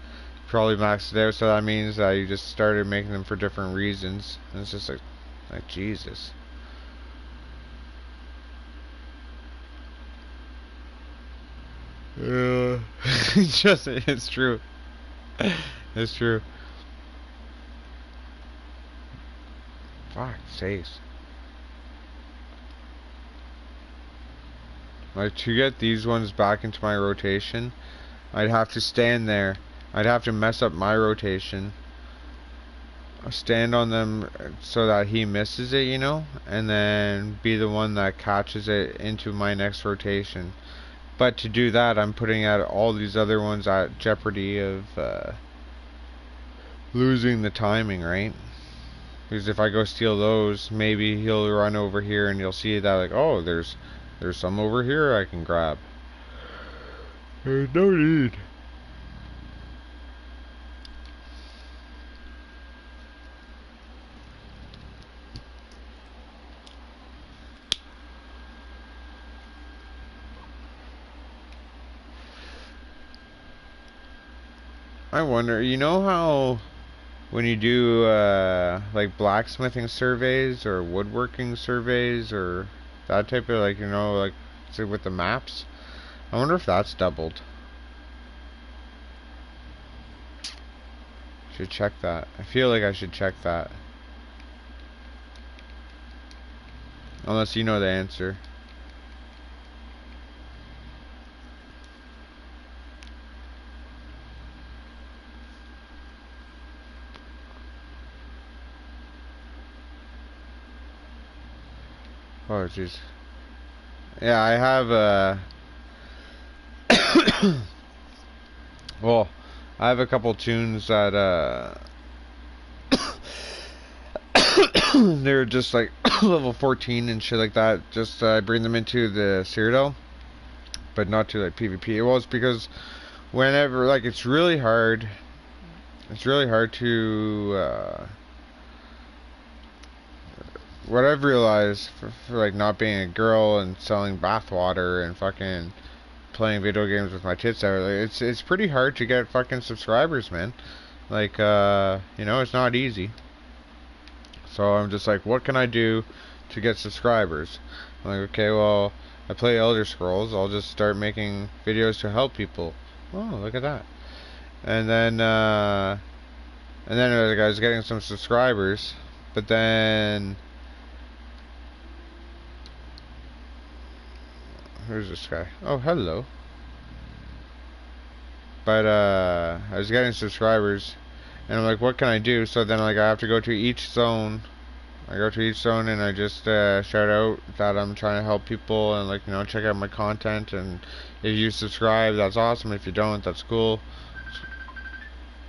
probably maxed it out, so that means that you just started making them for different reasons. And it's just like Jesus. Yeah, it's true. It's true. Fuck sakes. Like, to get these ones back into my rotation, I'd have to stand there. I'd have to mess up my rotation. Stand on them so that he misses it, you know? And then be the one that catches it into my next rotation. But to do that, I'm putting out all these other ones at jeopardy of losing the timing, right? Because if I go steal those, maybe he'll run over here and you'll see that, like, oh, there's some over here I can grab. There's no need. I wonder, you know how when you do like blacksmithing surveys or woodworking surveys or that type of, like, you know, like, say with the maps, I wonder if that's doubled. Should check that. I feel like I should check that. Unless you know the answer. Oh jeez. Yeah, I have well, I have a couple tunes that they're just like level 14 and shit like that. Just I bring them into the Cyrodiil, but not to like PvP. Well, it's because whenever, like, it's really hard. It's really hard to what I've realized for like not being a girl and selling bathwater and fucking playing video games with my tits out, like, it's pretty hard to get fucking subscribers, man. Like, you know, it's not easy. So I'm just like, what can I do to get subscribers? I'm like, okay, well, I play Elder Scrolls. I'll just start making videos to help people. Oh, look at that. And then like, I was getting some subscribers, but then who's this guy? Oh, hello. But I was getting subscribers, and I'm like, what can I do? So then, like, I have to go to each zone. I go to each zone and I just shout out that I'm trying to help people and, like, you know, check out my content. And if you subscribe, that's awesome. If you don't, that's cool.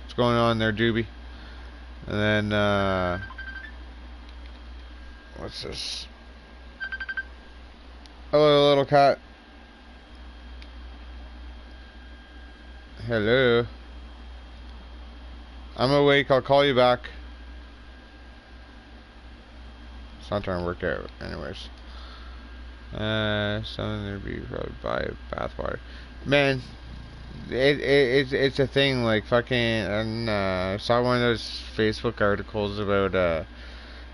What's going on there, Doobie? And then what's this? Hello, little cat. Hello. I'm awake. I'll call you back. It's not trying to work out. Anyways. Something to be probably buy bathwater. Man, it's a thing. Like, fucking, and I saw one of those Facebook articles about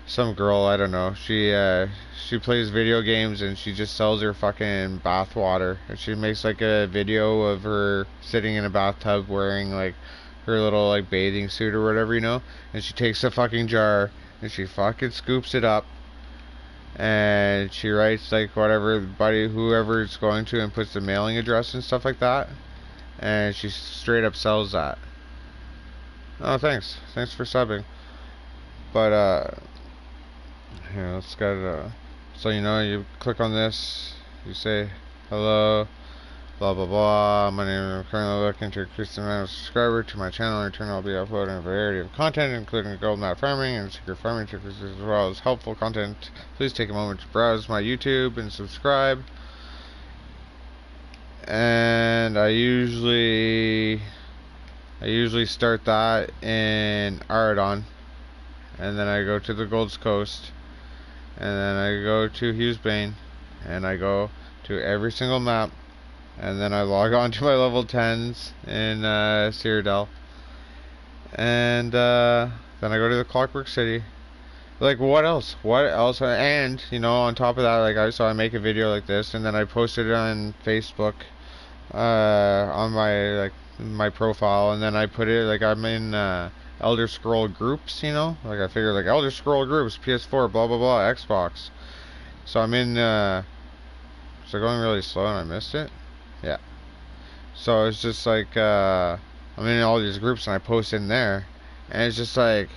some girl, I don't know. She plays video games and she just sells her fucking bathwater. And she makes like a video of her sitting in a bathtub wearing like her little like bathing suit or whatever, you know. And she takes a fucking jar and she fucking scoops it up. And she writes like whoever it's going to, and puts the mailing address and stuff like that. And she straight up sells that. Oh, thanks for subbing. But here, let's get So you know, you click on this, you say hello, blah blah blah. My name is currently looking to increase the amount of subscribers to my channel. In return, I'll be uploading a variety of content, including gold map farming and secret farming tips, as well as helpful content. Please take a moment to browse my YouTube and subscribe. And I usually start that in Aradon, and then I go to the Gold Coast, and then I go to Hughesbane, and I go to every single map, and then I log on to my level 10s in Cyrodiil, and then I go to the Clockwork City. Like, what else? What else? And you know, on top of that, like I make a video like this, and then I post it on Facebook, on my profile, and then I put it like I'm in Elder Scroll groups, you know, like I figure like Elder Scroll groups, PS4, blah blah blah, Xbox. So I'm in. So going really slow, and I missed it. Yeah. So it's just like I'm in all these groups, and I post in there, and it's just like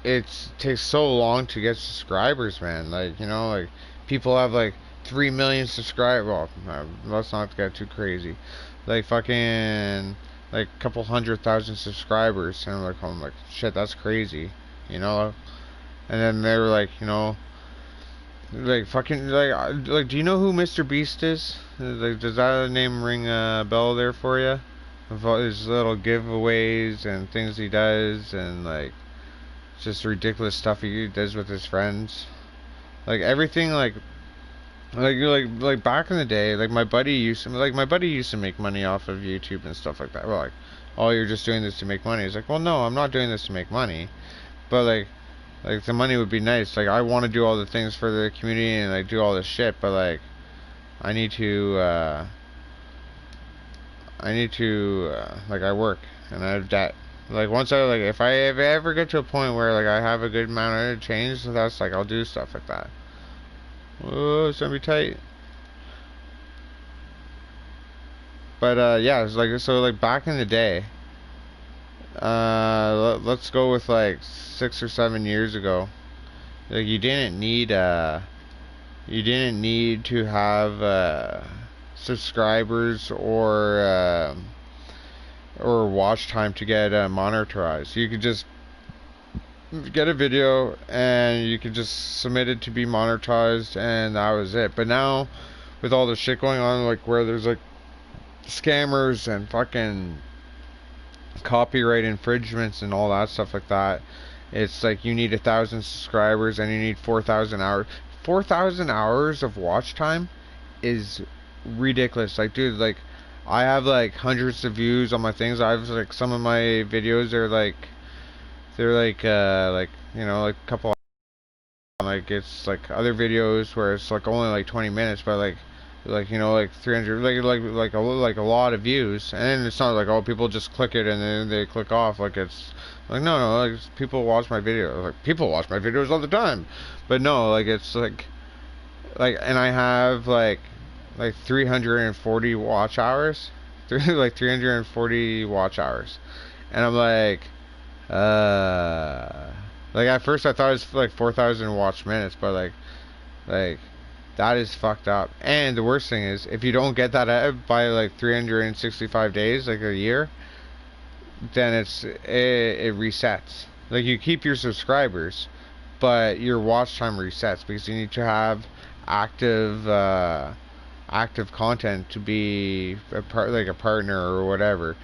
it takes so long to get subscribers, man. Like, you know, like people have like 3 million subscribers. Well, let's not get too crazy. Like fucking like a couple 100,000 subscribers, and I'm like, shit, that's crazy, you know. And then they were like, you know, like fucking like, do you know who Mr. Beast is? Like, does that name ring a bell there for you? Of all his little giveaways and things he does, and like just ridiculous stuff he does with his friends. Like everything, like back in the day, like my buddy used to make money off of YouTube and stuff like that. Well, like, oh, you're just doing this to make money. He's like, well, no, I'm not doing this to make money, but like the money would be nice. Like I want to do all the things for the community and like do all this shit, but like I need to like I work and I have debt. Like once I like if I ever get to a point where like I have a good amount of change, that's like I'll do stuff like that. Whoa, it's gonna be tight. But yeah, it's like so like back in the day. Let's go with like 6 or 7 years ago. Like you didn't need to have subscribers or watch time to get monetized. You could just get a video and you could just submit it to be monetized, and that was it. But now with all the shit going on, like where there's like scammers and fucking copyright infringements and all that stuff like that, it's like you need 1,000 subscribers and you need 4,000 hours. 4,000 hours of watch time is ridiculous. Like, dude, like I have like hundreds of views on my things. I have like some of my videos are like like you know, like a couple, like it's like other videos where it's like only like 20 minutes, but like you know, like 300, like a lot of views. And it's not like, oh, people just click it and then they click off. Like it's like, no, like people watch my video. Like people watch my videos all the time, but no, like it's like and I have like 340 watch hours, like 340 watch hours, and I'm like at first I thought it was like 4,000 watch minutes, but like that is fucked up. And the worst thing is, if you don't get that out by like 365 days, like a year, then it resets. Like you keep your subscribers, but your watch time resets because you need to have active active content to be like a partner or whatever.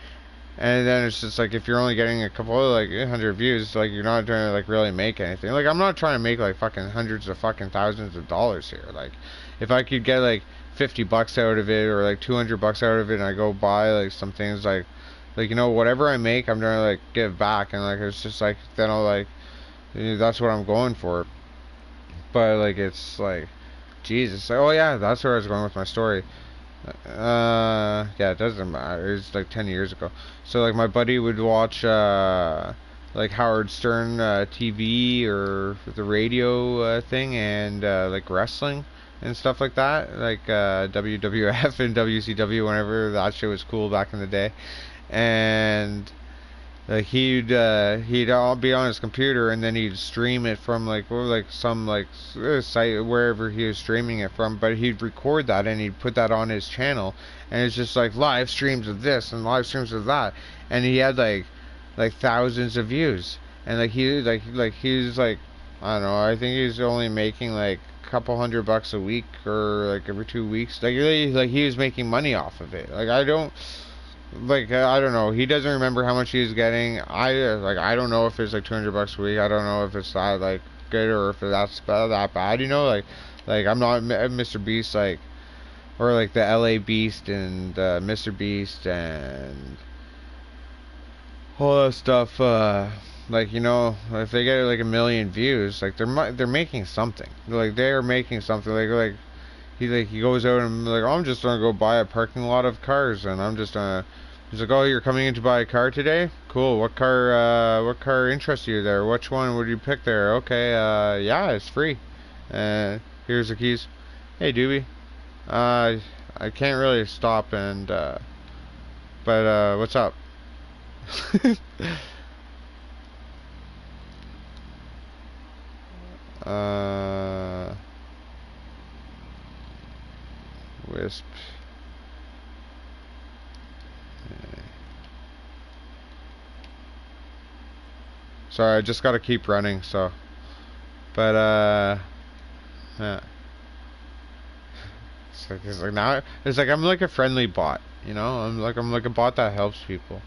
And then it's just like if you're only getting a couple of like 100 views, like you're not trying to like really make anything. Like I'm not trying to make like fucking hundreds of fucking thousands of dollars here. Like if I could get like $50 out of it or like $200 out of it, and I go buy like some things like you know, whatever I make, I'm gonna like give back, and like it's just like then I'll like that's what I'm going for. But like it's like Jesus. Oh yeah, that's where I was going with my story. Yeah, it doesn't matter. It's like 10 years ago. So like my buddy would watch like Howard Stern TV or the radio thing, and like wrestling and stuff like that, like WWF and WCW whenever that shit was cool back in the day. And Like he'd all be on his computer and then he'd stream it from like some site wherever he was streaming it from, but he'd record that and he'd put that on his channel, and it's just like live streams of this and live streams of that, and he had like thousands of views, and he's like, I don't know, I think he's only making like a couple $100 a week or like every 2 weeks, like really, like he was making money off of it. Like I don't know. He doesn't remember how much he's getting. I don't know if it's like $200 a week. I don't know if it's that like good or if that bad. Like I'm not Mr. Beast or like the LA Beast and Mr. Beast and all that stuff. Like if they get like a million views, like they're making something. Like they are making something. He goes out and like, oh, I'm just gonna go buy a parking lot of cars, and I'm just gonna. He's like, oh, you're coming in to buy a car today? Cool. What car interests you there? Which one would you pick there? Okay. Yeah, it's free. Here's the keys. Hey, Doobie. I can't really stop but what's up? uh, Wisp. Sorry, I just gotta keep running, so. But, yeah. It's like now, it's like I'm like a friendly bot, you know? I'm like a bot that helps people.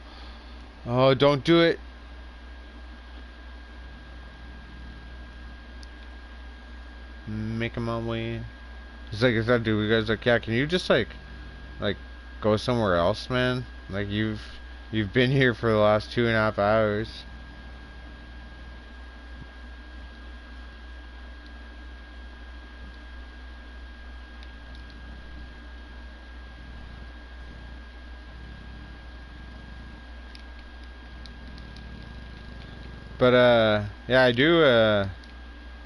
Oh, don't do it! Make him on way. It's like, is that dude? You guys like, yeah, can you just like, go somewhere else, man? Like, you've been here for the last 2.5 hours. But yeah, I do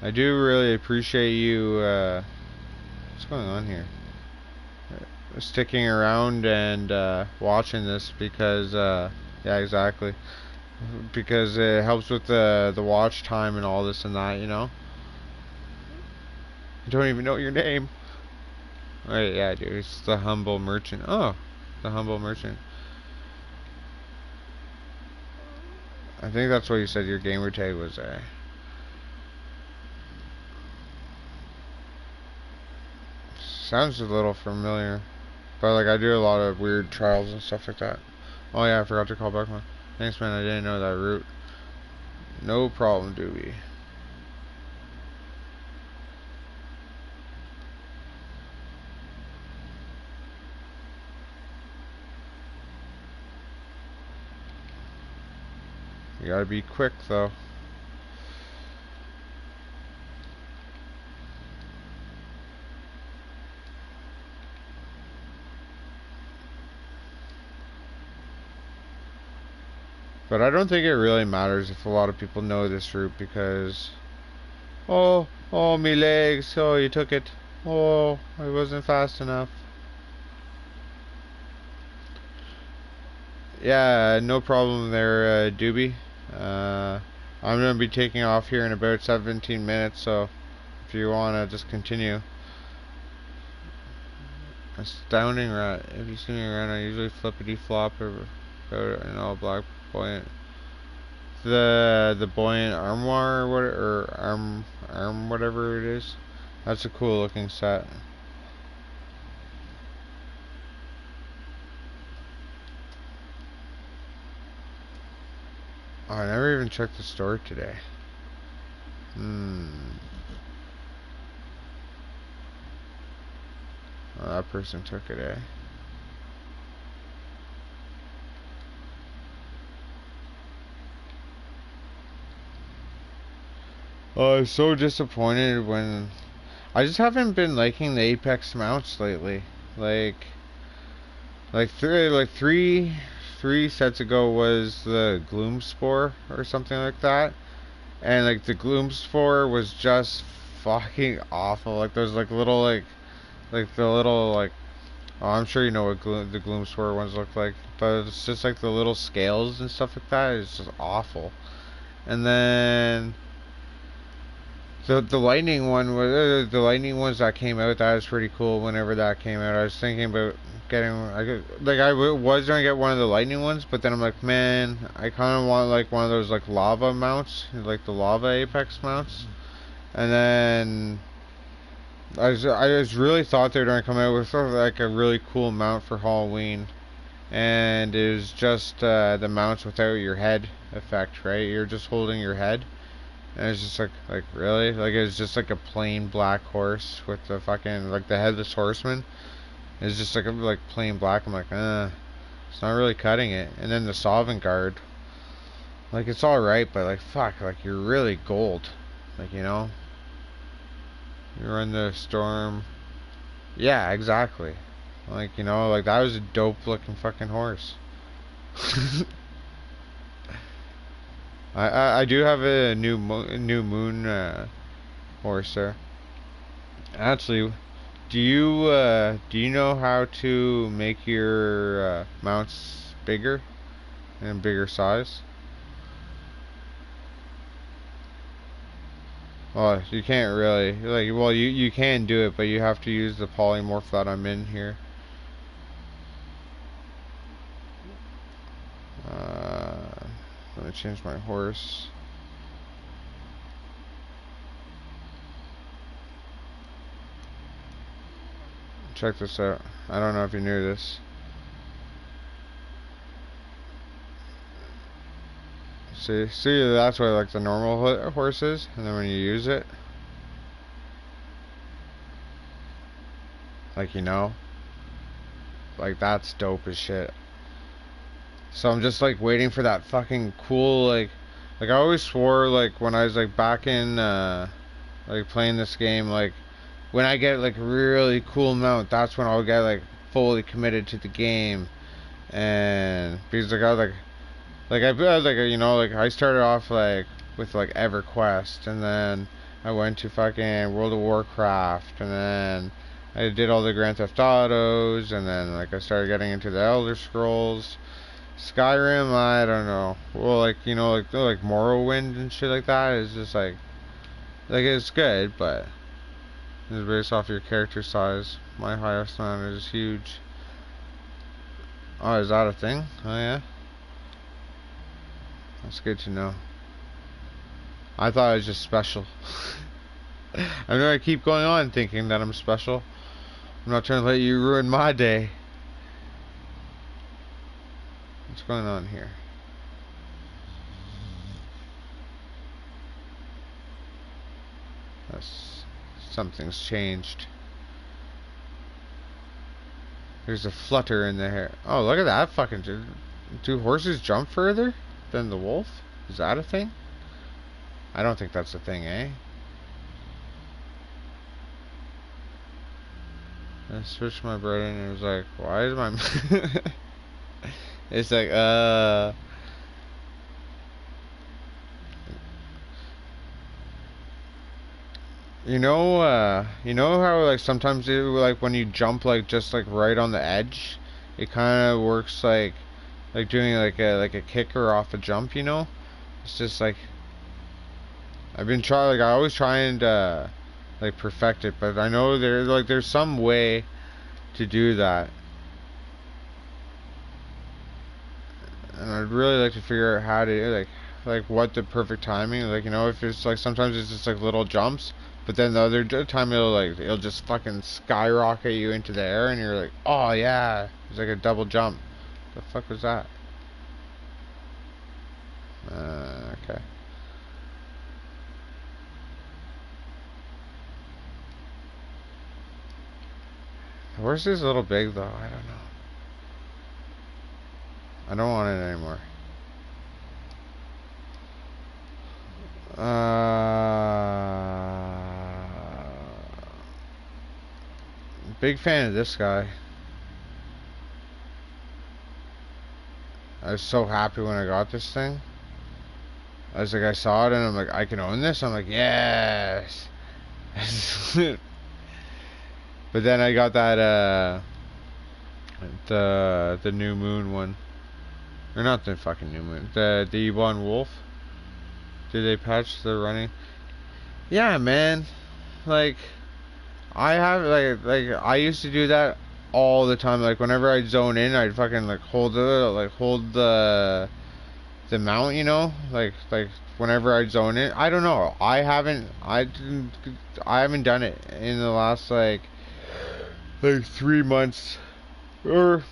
really appreciate you what's going on here? Sticking around and watching this because yeah, exactly. Because it helps with the watch time and all this and that, you know? I don't even know your name. Alright, yeah, dude, it's the humble merchant. Oh, the humble merchant. I think that's what you said your gamer tag was there. Sounds a little familiar. But like I do a lot of weird trials and stuff like that. Oh yeah, I forgot to call back my. Thanks man, I didn't know that route. No problem, Doobie. You gotta be quick though. But I don't think it really matters if a lot of people know this route because oh me legs, oh you took it. Oh, I wasn't fast enough. Yeah, no problem there, Doobie. I'm gonna be taking off here in about 17 minutes, so if you wanna just continue. Astounding rat. If you see me around, I usually flippity flop or an all black buoyant. The buoyant armoire or arm whatever it is. That's a cool looking set. Oh, I never even checked the store today. Oh, that person took it, eh? Oh, I'm so disappointed when I just haven't been liking the Apex mounts lately. Three sets ago was the Gloom Spore or something like that, and like the Gloom Spore was just fucking awful. Like those like little like the little like Oh, I'm sure you know what the Gloom Sword ones look like, but it's just like the little scales and stuff like that. It's just awful. And then the lightning one was the lightning ones that came out. That was pretty cool. Whenever that came out, I was thinking about getting. Was gonna get one of the lightning ones, but then I'm like, man, I kind of want like one of those like lava mounts, like the lava apex mounts. And then I just really thought they were gonna come out with sort of like a really cool mount for Halloween, and it was just the mounts without your head effect, right? You're just holding your head. And it's just like really? Like it's just like a plain black horse with the fucking, like the headless horseman. It's just like plain black. I'm like, it's not really cutting it. And then the Solvent Guard, like it's alright, but like fuck, like you're really gold. Like, you know? You're in the storm. Yeah, exactly. Like, you know, like that was a dope looking fucking horse. I do have a new moon horse there. Actually, do you know how to make your mounts bigger and bigger size? Well, you can't really. Like, well, you can do it, but you have to use the polymorph that I'm in here. Uh, Let me change my horse. Check this out. I don't know if you knew this. See, that's what like the normal horse is, and then when you use it, like, you know, like that's dope as shit. So I'm just like waiting for that fucking cool like I always swore like when I was like back in like playing this game, like when I get like really cool mount, that's when I'll get like fully committed to the game. And because like I was like I was like, you know, like I started off like with like EverQuest, and then I went to fucking World of Warcraft, and then I did all the Grand Theft Autos, and then like I started getting into the Elder Scrolls. Skyrim, I don't know. Well, like, you know, like Morrowind and shit like that is just like it's good, but it's based off your character size. My highest one is huge. Oh, is that a thing? Oh yeah, that's good to know. I thought I was just special. I know I keep going on thinking that I'm special. I'm not trying to let you ruin my day. What's going on here? That's, something's changed. There's a flutter in the hair. Oh, look at that fucking... Do horses jump further than the wolf? Is that a thing? I don't think that's a thing, eh? I switched my brain and it was like, why is my... It's like, you know how like sometimes like when you jump like just like right on the edge, it kind of works like doing like a kicker off a jump. You know, it's just like I've been trying. Like I always try and like perfect it, but I know there's some way to do that, and I'd really like to figure out how to like what the perfect timing. Like, you know, if it's like sometimes it's just like little jumps. But then the other time it'll just fucking skyrocket you into the air, and you're like, oh yeah, it's like a double jump. The fuck was that? Okay. The horse is a little big though. I don't know. I don't want it anymore. Big fan of this guy. I was so happy when I got this thing. I was like, I saw it and I'm like, I can own this? I'm like, yes! But then I got that, The new moon one. Or not the fucking new moon. The Ebon Wolf. Did they patch the running? Yeah, man. Like I have like I used to do that all the time. Like whenever I'd zone in, I'd fucking like hold the mount, you know, like whenever I zone in. I don't know. I haven't done it in the last like 3 months or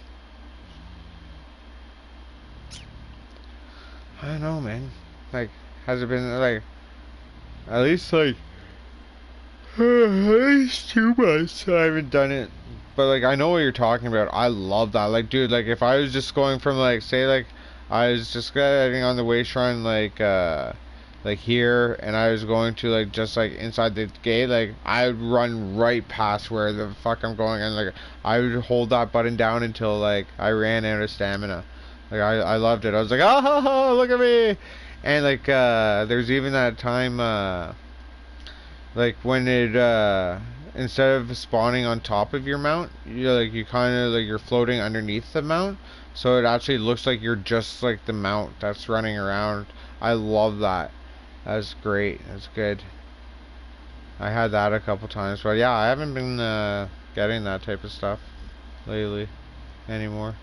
I don't know, man. Like has it been like at least like at least 2 months I haven't done it. But like I know what you're talking about. I love that. Like dude, like if I was just going from like say like I was just getting on the waistline like here and I was going to like just like inside the gate, like I would run right past where the fuck I'm going and like I would hold that button down until like I ran out of stamina. Like I loved it. I was like, oh look at me. And like there's even that time like when it instead of spawning on top of your mount, you kind of like you're floating underneath the mount, so it actually looks like you're just like the mount that's running around. I love that. That's great. That's good. I had that a couple times, but yeah, I haven't been getting that type of stuff lately anymore.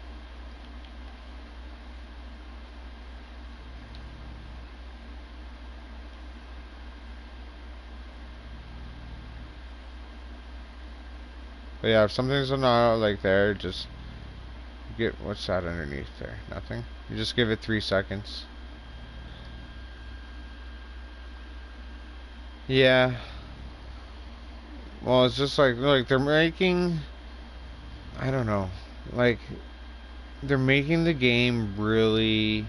But yeah, if something's not like there, just get what's that underneath there? Nothing. You just give it 3 seconds. Yeah. Well, it's just like they're making. I don't know. Like they're making the game really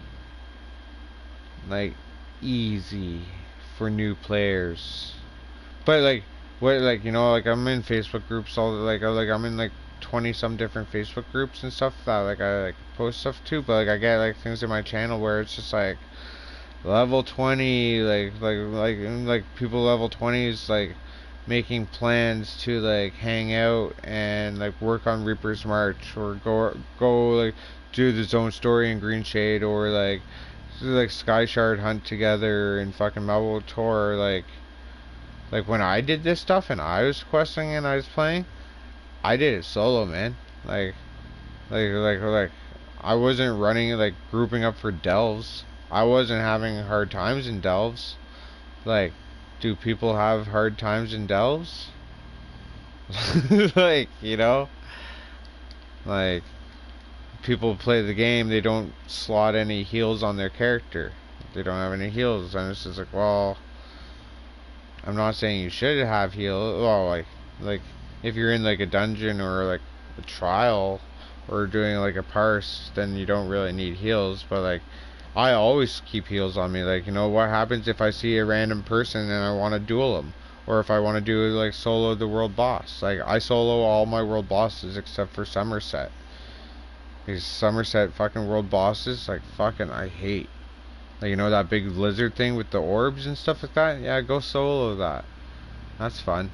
like easy for new players. But like what like like I'm in Facebook groups all like I'm in like 20 some different Facebook groups and stuff that like I like post stuff too, but like I get like things in my channel where it's just like level 20 like people level 20s like making plans to like hang out and like work on Reaper's March or go like do the zone story in Green Shade or like Sky Shard hunt together in fucking Marble Tour like when I did this stuff and I was questing and I was playing, I did it solo, man. Like like I wasn't running like grouping up for delves. I wasn't having hard times in delves. Like, do people have hard times in delves? Like, like people play the game, they don't slot any heals on their character. They don't have any heals, and it's just like, well, I'm not saying you should have heal. Well, like if you're in like a dungeon or like a trial or doing like a parse, then you don't really need heals. But like, I always keep heals on me. Like, what happens if I see a random person and I want to duel them, or if I want to do like solo the world boss? Like, I solo all my world bosses except for Somerset. These Somerset fucking world bosses, like fucking, I hate. Like, that big lizard thing with the orbs and stuff like that? Yeah, go solo that. That's fun.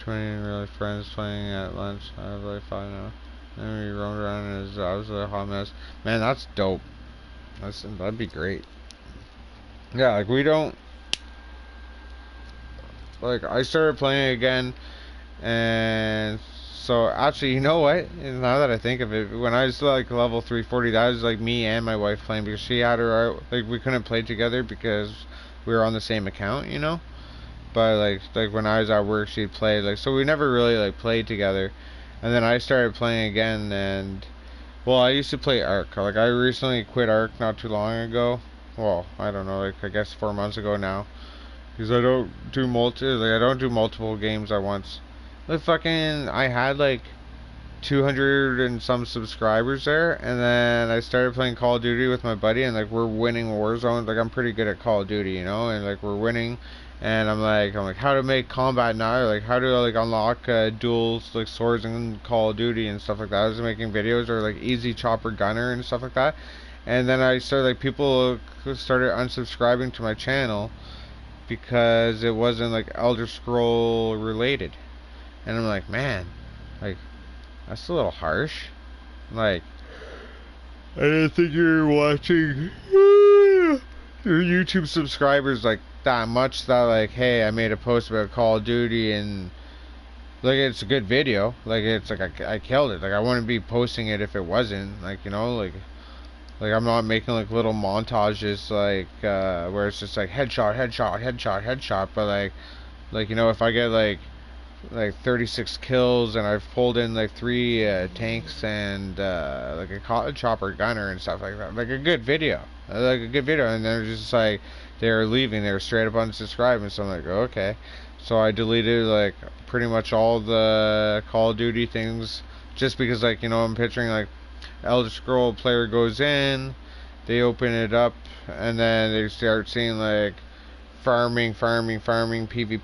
20 really friends playing at lunch. I have like 5 now. Then we roamed around and I was a hot mess. Man, that's dope. That'd be great. Yeah, like we don't. Like, I started playing again and so actually, you know what? Now that I think of it, when I was like level 340, that was like me and my wife playing because she had her like we couldn't play together because we were on the same account, But like when I was at work, she'd play so we never really like played together. And then I started playing again, and well, I used to play Ark. Like I recently quit Ark not too long ago. Well, I don't know, like I guess 4 months ago now, because I don't do multiple games at once. Like fucking, I had like 200 and some subscribers there, and then I started playing Call of Duty with my buddy, and like we're winning Warzone. Like I'm pretty good at Call of Duty, and like we're winning, and I'm like how to make combat now, like how to like unlock duels like swords in Call of Duty and stuff like that. I was making videos or like easy chopper gunner and stuff like that, and then I started like people started unsubscribing to my channel because it wasn't like Elder Scroll related. And I'm like, man, like, that's a little harsh. Like, I didn't think you were watching your YouTube subscribers like that much that like, hey, I made a post about Call of Duty and like it's a good video. Like it's like I killed it. Like I wouldn't be posting it if it wasn't. Like, you know, like I'm not making like little montages like where it's just like headshot, headshot, headshot, headshot. But like you know, if I get like 36 kills and I've pulled in like 3 tanks and like a chopper gunner and stuff like that, like a good video, like a good video, and they're just like they're leaving, they're straight up unsubscribed, and so I'm like, okay, so I deleted like pretty much all the Call of Duty things just because, like, you know, I'm picturing like Elder Scroll player goes in, they open it up, and then they start seeing like farming, farming, farming, PvP,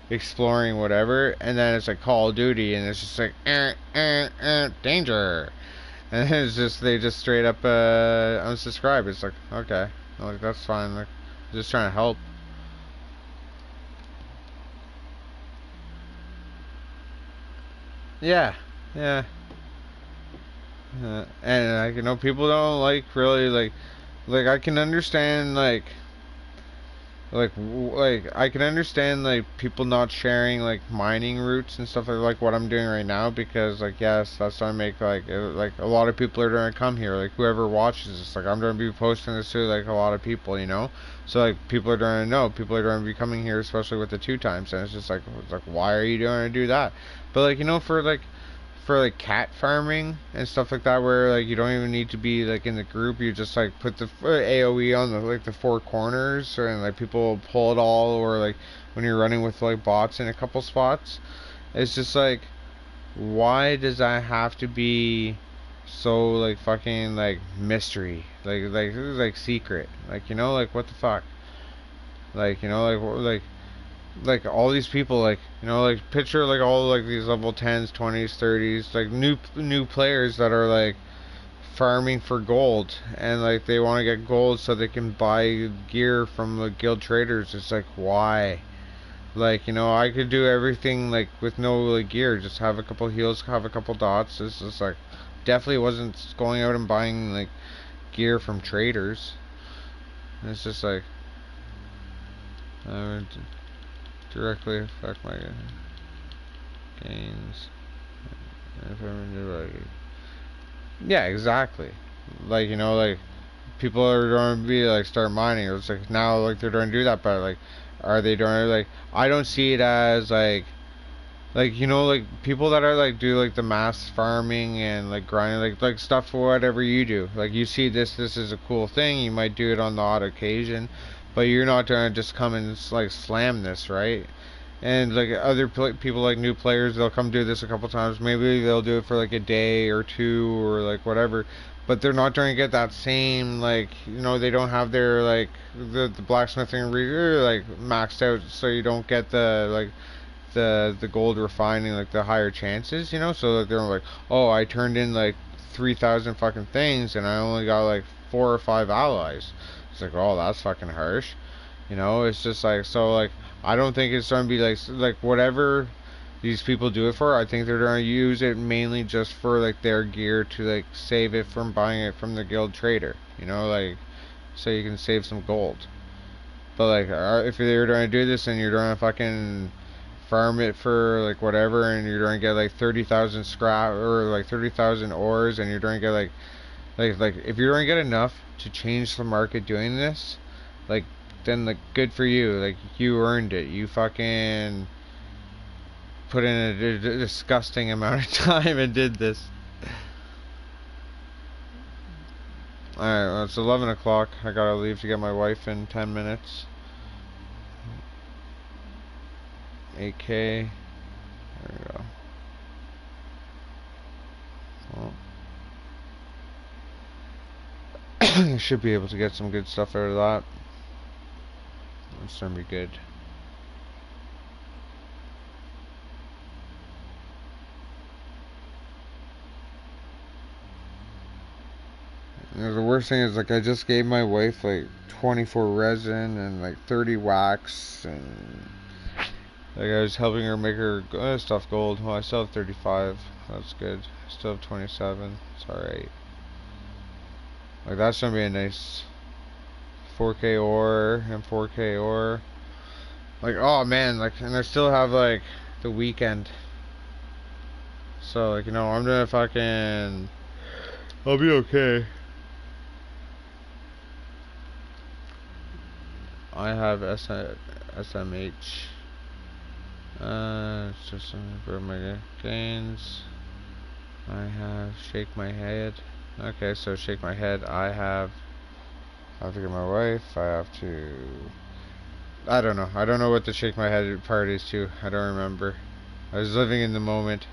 exploring, whatever, and then it's like Call of Duty, and it's just like danger, and it's just they just straight up unsubscribe. It's like, okay, like that's fine. Like, just trying to help. Yeah, yeah. And like, you know, people don't like really like I can understand like I can understand like people not sharing like mining routes and stuff like what I'm doing right now, because like, yes, that's what I make like a lot of people are gonna come here, like whoever watches this, like I'm gonna be posting this to like a lot of people, you know, so like people are gonna know, people are gonna be coming here, especially with the 2 times, and it's like why are you doing to do that? But like, you know, for like cat farming and stuff like that, where like you don't even need to be like in the group, you just like put the AoE on the like the 4 corners, and like people will pull it all, or like when you're running with like bots in a couple spots, it's just like, why does that have to be so like fucking like mystery, like secret, like, you know, like what the fuck, like, you know, like all these people, like, you know, like picture like all like these level 10s, 20s, 30s, like new players that are like farming for gold, and like they want to get gold so they can buy gear from the guild traders. It's like, why? Like, you know, I could do everything like with no like gear, just have a couple heals, have a couple dots. It's just like, definitely wasn't going out and buying like gear from traders. It's just like, uh, directly affect my gains. If I'm like, yeah, exactly. Like, you know, like people are going to be like start mining. It's like now like they're going to do that, but like, are they doing like? I don't see it as like, you know, like people that are like do like the mass farming and like grinding, like stuff for whatever you do, like you see this is a cool thing, you might do it on the odd occasion, but you're not gonna just come and like slam this, right? And like other people, like new players, they'll come do this a couple times, maybe they'll do it for like a day or two or like whatever, but they're not going to get that same, like, you know, they don't have their like the blacksmithing like maxed out, so you don't get the like the gold refining, like the higher chances, you know. So like they're like, oh, I turned in like 3,000 fucking things and I only got like 4 or 5 allies. It's like, oh, that's fucking harsh, you know. It's just like, so like I don't think it's gonna be like whatever these people do it for. I think they're gonna use it mainly just for like their gear, to like save it from buying it from the guild trader, you know, like so you can save some gold. But like, if you're gonna do this and you're gonna fucking farm it for like whatever, and you're gonna get like 30,000 scrap or like 30,000 ores, and you're gonna get like if you're gonna get enough to change the market doing this, like, then like good for you, like you earned it, you fucking put in a disgusting amount of time and did this. Alright, well, it's 11 o'clock. I gotta leave to get my wife in 10 minutes. 8K. There we go. Well, I should be able to get some good stuff out of that. It's gonna be good. And the worst thing is, like, I just gave my wife like 24 resin and like 30 wax, and Like I was helping her make her stuff gold. Well, I still have 35. That's good. Still have 27. It's alright. Like that's gonna be a nice 4K ore and 4K ore. Like oh man, like and I still have like the weekend. So like I'm gonna fucking I'll be okay. I have SMH. It's just for my gains. I have shake my head. Okay, so shake my head. I have to get my wife. I have to. I don't know. I don't know what the shake my head part is too. I don't remember. I was living in the moment.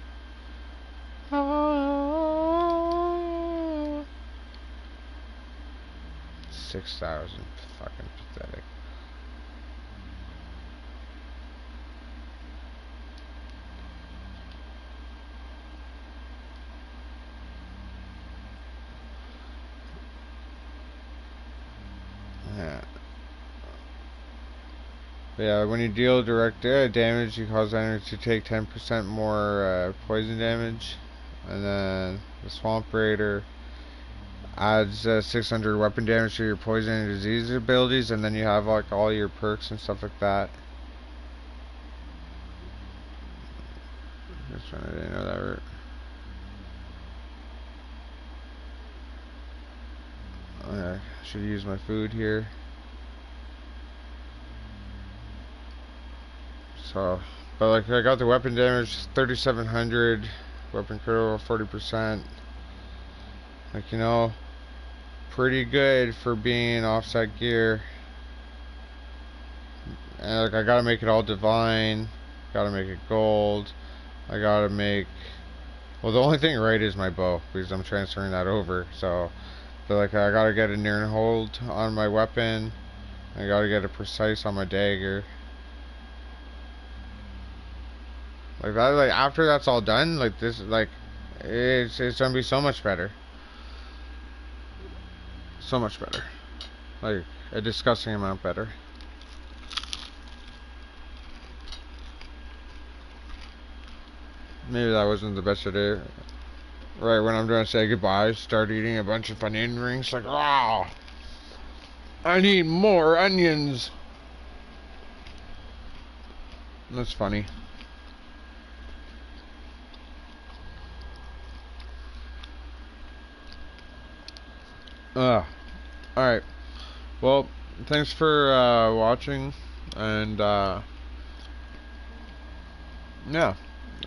6,000. Fucking pathetic. Yeah. But yeah, when you deal direct damage, you cause enemies to take 10% more poison damage. And then the Swamp Raider adds 600 weapon damage to your poison and disease abilities, and then you have like all your perks and stuff like that. This one I didn't know that were. I should use my food here. So, but like I got the weapon damage 3,700, weapon critical 40%. Like pretty good for being offset gear. And like I gotta make it all divine, gotta make it gold. I gotta make. Well, the only thing right is my bow because I'm transferring that over. So, but like I gotta get a near and hold on my weapon. I gotta get a precise on my dagger. Like that, like after that's all done, like this, like it's gonna be so much better, so much better, like a disgusting amount better. Maybe that wasn't the best idea. Right when I'm gonna say goodbye, start eating a bunch of onion rings. Like, ah, I need more onions. That's funny. Alright. Well, thanks for watching, and yeah.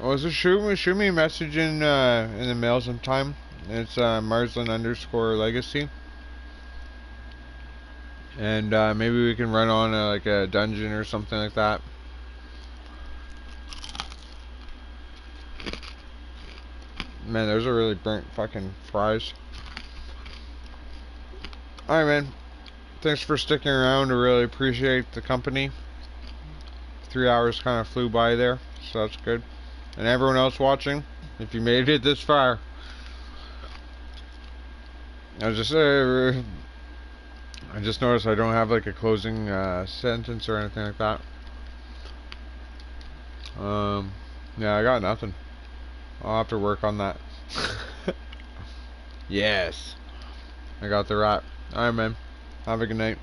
Well, just shoot me a message in the mail sometime. It's Marsland _ legacy, and maybe we can run on like a dungeon or something like that. Man, those are really burnt fucking fries. Alright, man. Thanks for sticking around. I really appreciate the company. 3 hours kind of flew by there, so that's good. And everyone else watching, if you made it this far, I just noticed I don't have like a closing sentence or anything like that. Yeah, I got nothing. I'll have to work on that. Yes, I got the rap. Alright, man. Have a good night.